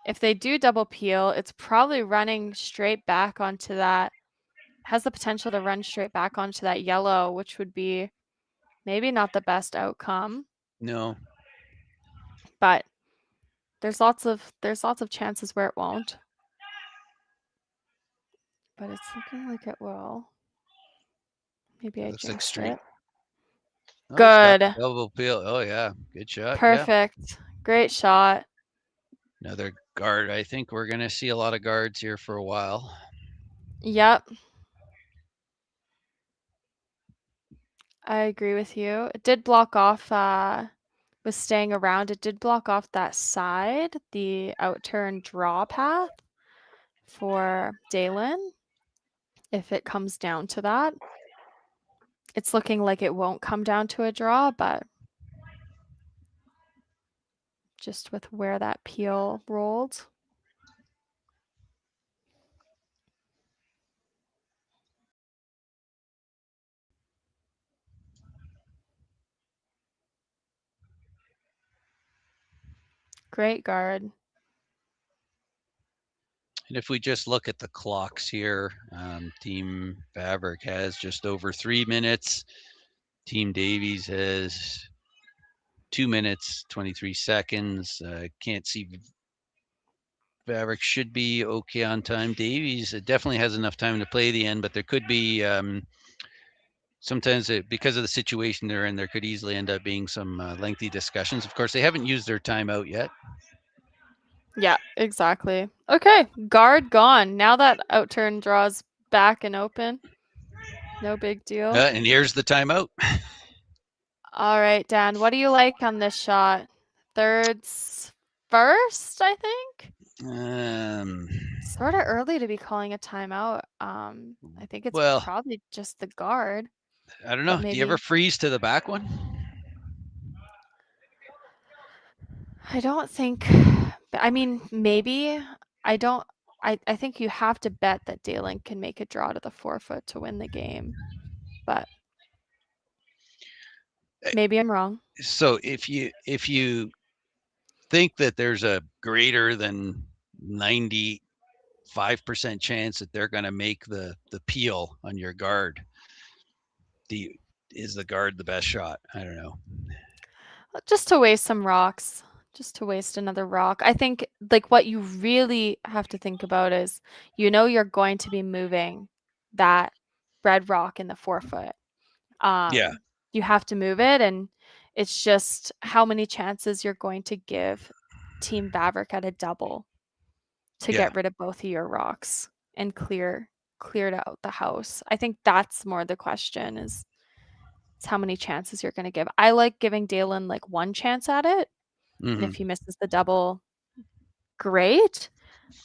if they do double peel, it's probably running straight back onto that, has the potential to run straight back onto that yellow, which would be maybe not the best outcome. No. But there's lots of chances where it won't. But it's looking like it will. Maybe I jinxed it. Oh, good. Double peel. Oh yeah, good shot. Perfect. Yeah. Great shot. Another guard. I think we're gonna see a lot of guards here for a while. Yep. I agree with you. It did block off was staying around. It did block off that side, the outturn draw path for Daylan, if it comes down to that. It's looking like it won't come down to a draw, but just with where that peel rolled. Great guard. And if we just look at the clocks here, Team Vavrek has just over 3 minutes. Team Davies has 2 minutes, 23 seconds. Can't see Vavrek should be okay on time. Davies definitely has enough time to play the end, but there could be sometimes because of the situation they're in, there could easily end up being some lengthy discussions. Of course, they haven't used their timeout yet. Yeah, exactly. Okay, guard gone. Now that outturn draws back and open. No big deal. And here's the timeout. All right, Dan, what do you like on this shot? Thirds first, I think? Sort of early to be calling a timeout. I think it's probably just the guard. I don't know. Do you ever freeze to the back one? I don't think, I mean, maybe. I think you have to bet that Daylan can make a draw to the 4-foot to win the game, but maybe I'm wrong. So if you think that there's a greater than 95% chance that they're going to make the peel on your guard, is the guard the best shot? I don't know. Just to waste some rocks. Just to waste another rock. I think like what you really have to think about is, you're going to be moving that red rock in the 4-foot. Yeah. You have to move it, and it's just how many chances you're going to give Team Vavrek at a double to get rid of both of your rocks and cleared out the house. I think that's more the question is how many chances you're going to give. I like giving Daylan like one chance at it. Mm-hmm. And if he misses the double, great.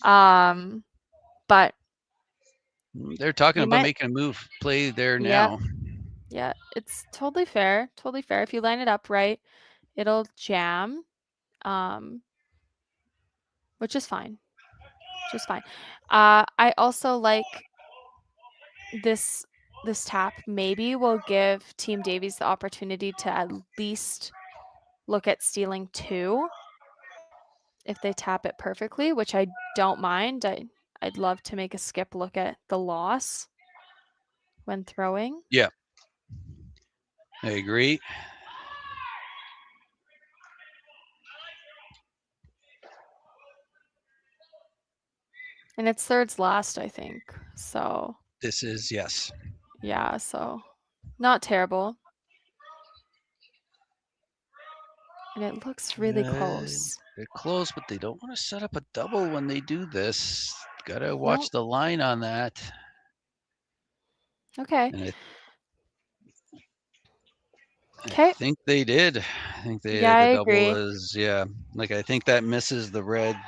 But they're talking about making a move play there now. Yeah, it's totally fair. Totally fair. If you line it up right, it'll jam. Which is fine. Just fine. I also like this tap maybe will give Team Davies the opportunity to at least look at stealing 2 if they tap it perfectly, which I don't mind. I'd love to make a skip look at the loss when throwing. Yeah, I agree. And it's thirds last, I think. So this is, yes. Yeah, so not terrible. And it looks really close. They're close, but they don't want to set up a double when they do this. Gotta watch the line on that. Okay. I think they did. I think the double is, like I think that misses the red.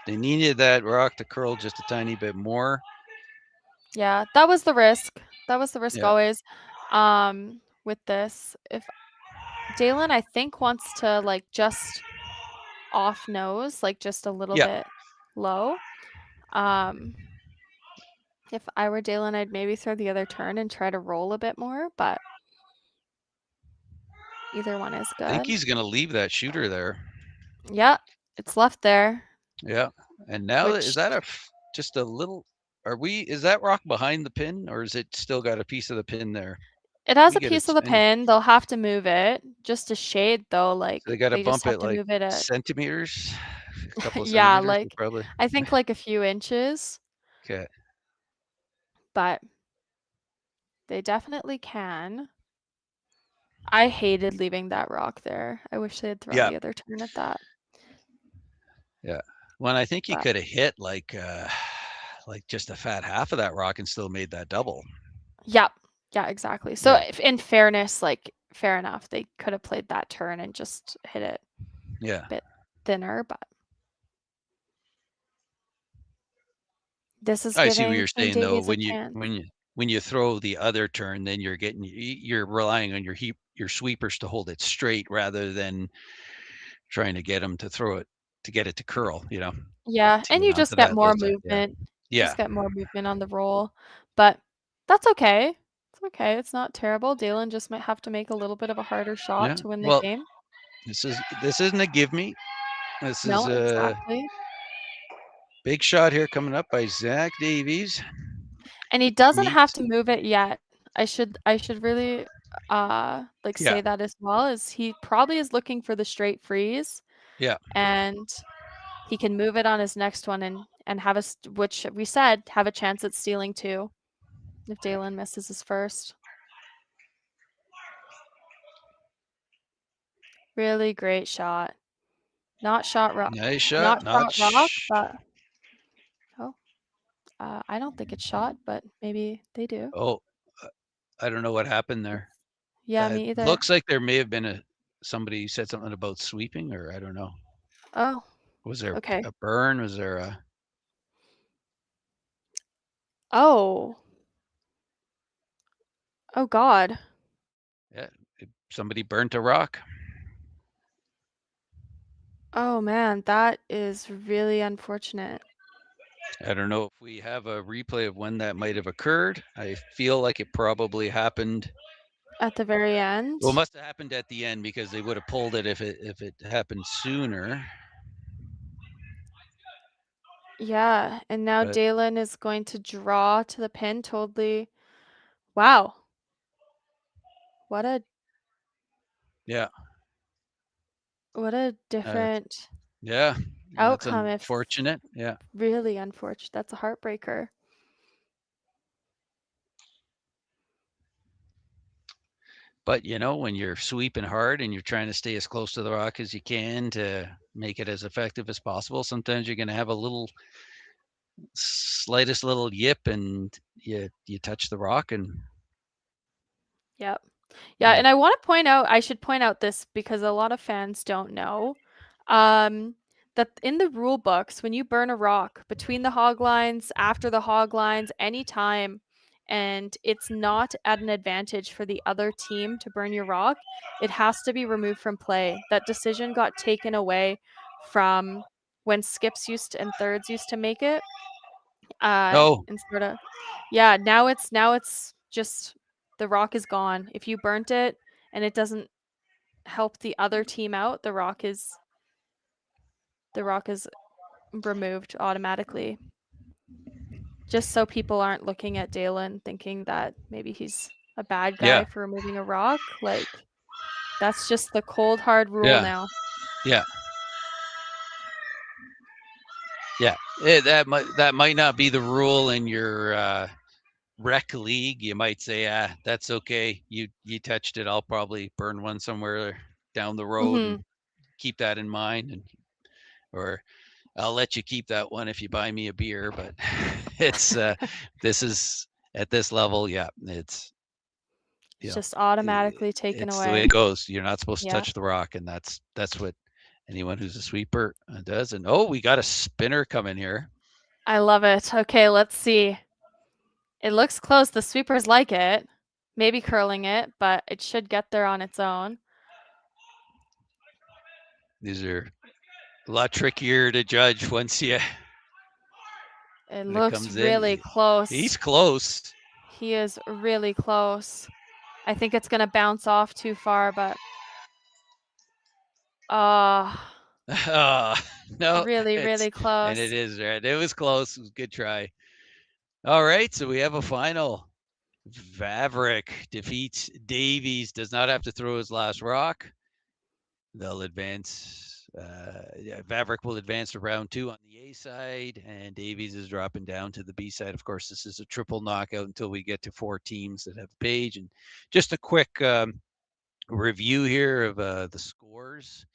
They needed that rock to curl just a tiny bit more. Yeah, that was the risk. That was the risk always. With this, if Daylan, I think, wants to like just off nose, like just a little bit low. If I were Daylan, I'd maybe throw the other turn and try to roll a bit more, but either one is good. I think he's going to leave that shooter there. Yeah, it's left there. Yeah. And now is that just a little, is that rock behind the pin, or is it still got a piece of the pin there? It has a piece of the pin. They'll have to move it just a shade though. Like so they got to bump it like centimeters, a couple of yeah, centimeters, like probably. I think like a few inches. Okay. But they definitely can. I hated leaving that rock there. I wish they had thrown the other turn at that. Yeah. Well, I think you could have hit like just a fat half of that rock and still made that double. Yep. Yeah, exactly. So in fairness, like fair enough. They could have played that turn and just hit it Yeah. a bit thinner, but this is I see what giving you're Team saying though. Davies a chance. When you throw the other turn, then you're relying on your sweepers to hold it straight rather than trying to get them to throw it to get it to curl. Yeah, to and get you onto just get more those side, yeah. movement. Yeah. Just get more movement on the roll, but that's okay. It's okay. It's not terrible. Daylan just might have to make a little bit of a harder shot Yeah. to win the Well, game. this isn't a give me. This is No, a exactly. big shot here coming up by Zach Davies. And he doesn't Meets- have to move it yet. I should really like Yeah. say that as well, is he probably is looking for the straight freeze. Yeah. And he can move it on his next one and have which we said have a chance at stealing too if Daylan misses his first. Really great shot. Not shot rock. Nice shot. Not shot rock, but I don't think it's shot, but maybe they do. Oh, I don't know what happened there. Yeah, me either. Looks like there may have been somebody said something about sweeping, or I don't know. Oh. Was there okay. a burn? Was there a? Oh. Oh God. Yeah, somebody burnt a rock. Oh man, that is really unfortunate. I don't know if we have a replay of when that might have occurred. I feel like it probably happened at the very end. Well, it must have happened at the end because they would have pulled it if it happened sooner. Yeah, and now Daylan is going to draw to the pin. Totally. Wow. What a different outcome. That's unfortunate. Yeah. Really unfortunate. That's a heartbreaker. But when you're sweeping hard and you're trying to stay as close to the rock as you can to make it as effective as possible, sometimes you're going to have a slightest little yip and you touch the rock and. Yep. Yeah, and I should point out this because a lot of fans don't know, that in the rule books, when you burn a rock between the hog lines, after the hog lines, anytime, and it's not at an advantage for the other team to burn your rock, it has to be removed from play. That decision got taken away from when skips and thirds used to make it. And sort of, yeah, now it's just the rock is gone. If you burnt it and it doesn't help the other team out, the rock is removed automatically. Just so people aren't looking at Daylan thinking that maybe he's a bad guy for removing a rock. Like, that's just the cold hard rule now. Yeah. Yeah. That might not be the rule in your rec league. You might say, that's okay. You touched it. I'll probably burn one somewhere down the road and keep that in mind, or I'll let you keep that one if you buy me a beer. But it's this is at this level. Yeah, it's just automatically taken away. It's the way it goes. You're not supposed to touch the rock, and that's what anyone who's a sweeper does. And we got a spinner coming here. I love it. Okay, let's see. It looks close. The sweepers like it. Maybe curling it, but it should get there on its own. These are a lot trickier to judge once you. It looks really close. He's close. He is really close. I think it's going to bounce off too far, but. No. Really close. And it is, right? It was close. It was a good try. All right, so we have a final. Vavrek defeats Davies, does not have to throw his last rock. They'll advance. Vavrek will advance to round 2 on the A side, and Davies is dropping down to the B side. Of course, this is a triple knockout until we get to 4 teams that have a page. And just a quick review here of the scores.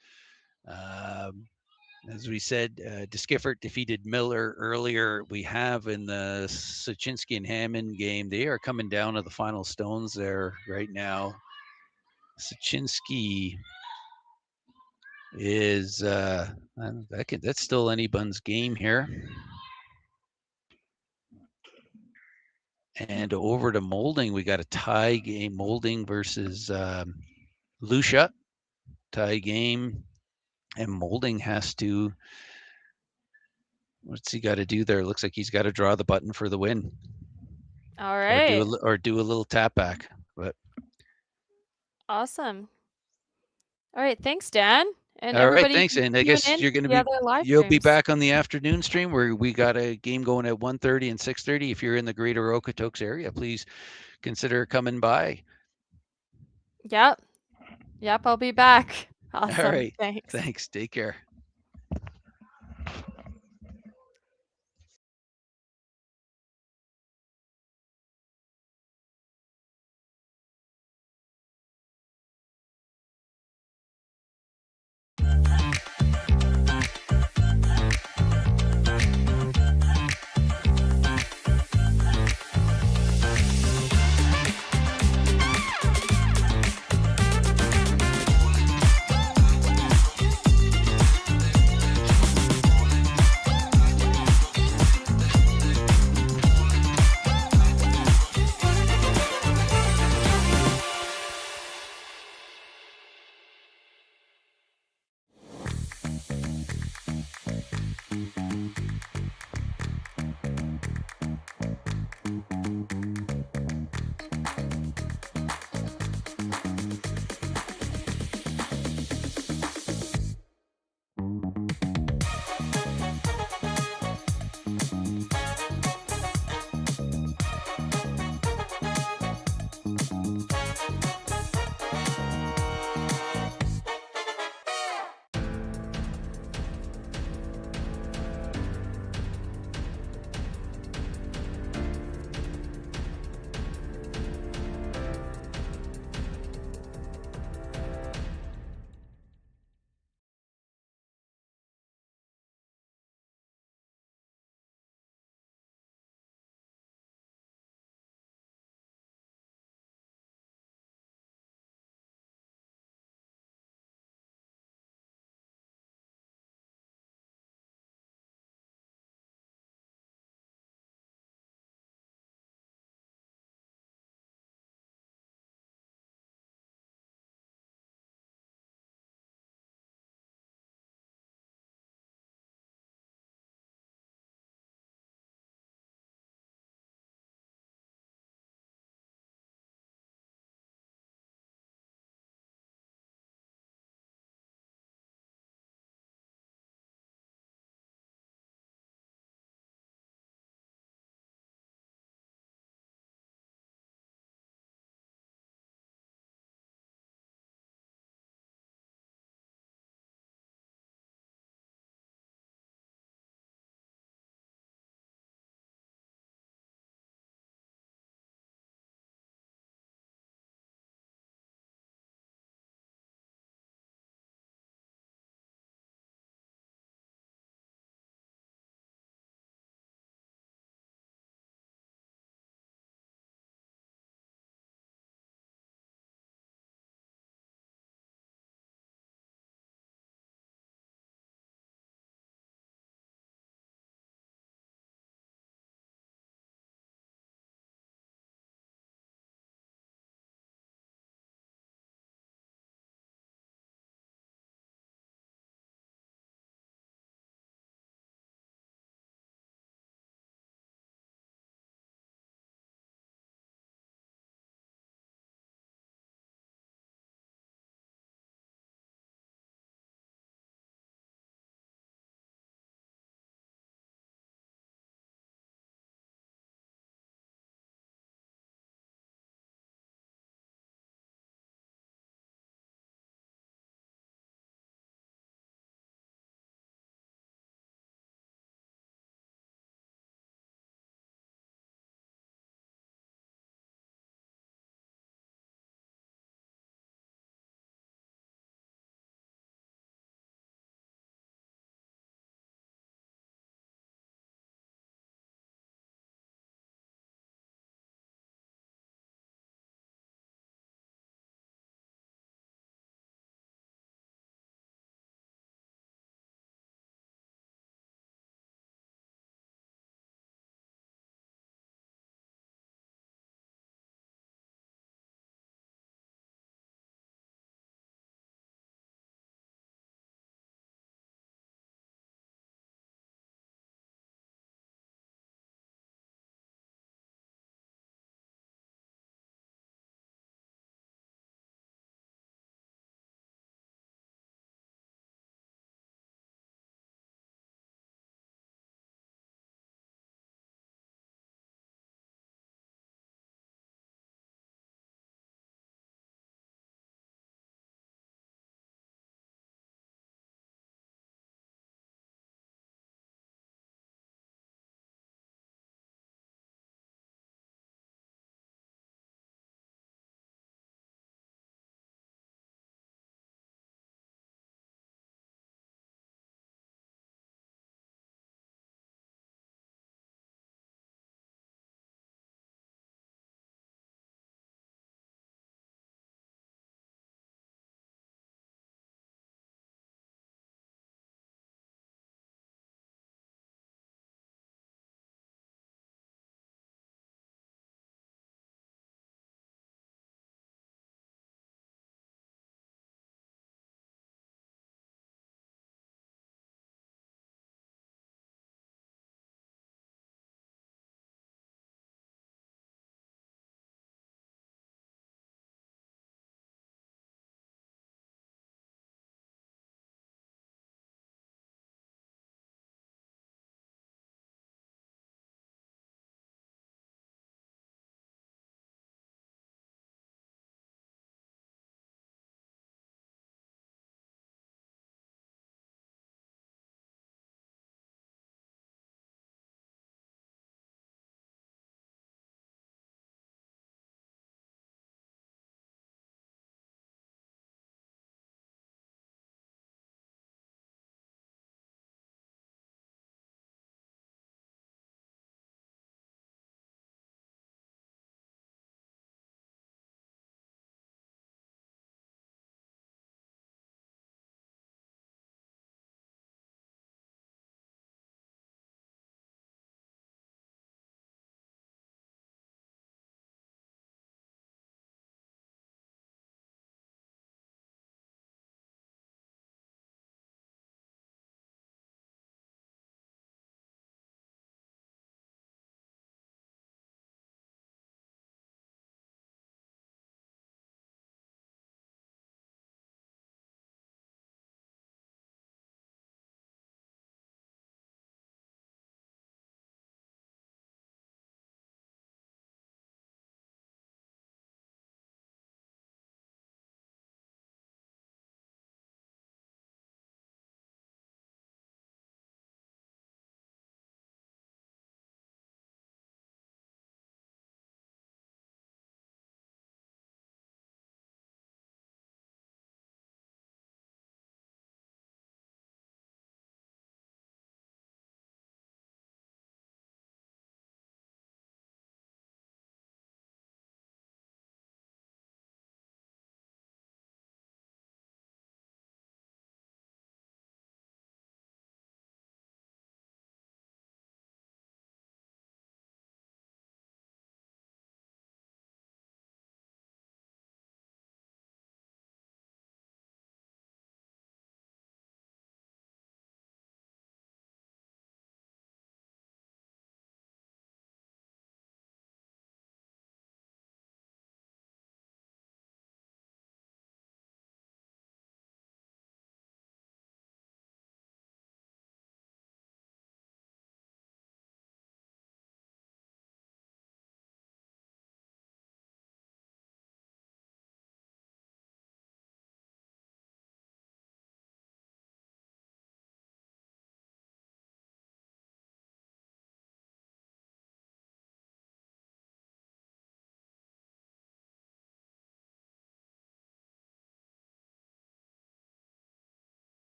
As we said, DeSkiffert defeated Miller earlier. We have in the Sachinsky and Hammond game, they are coming down to the final stones there right now. Sachinski is that's still anyone's game here. And over to Molding, we got a tie game. Molding versus Lucia, tie game, and Molding has to. What's he got to do there? Looks like he's got to draw the button for the win. All right. Or do a little tap back. But awesome. All right, thanks, Dan. And all right, everybody, thanks. And I guess you're going to you'll be back on the afternoon stream where we got a game going at 1:30 and 6:30. If you're in the greater Okotoks area, please consider coming by. Yep, I'll be back. Awesome. All right. Thanks. Take care.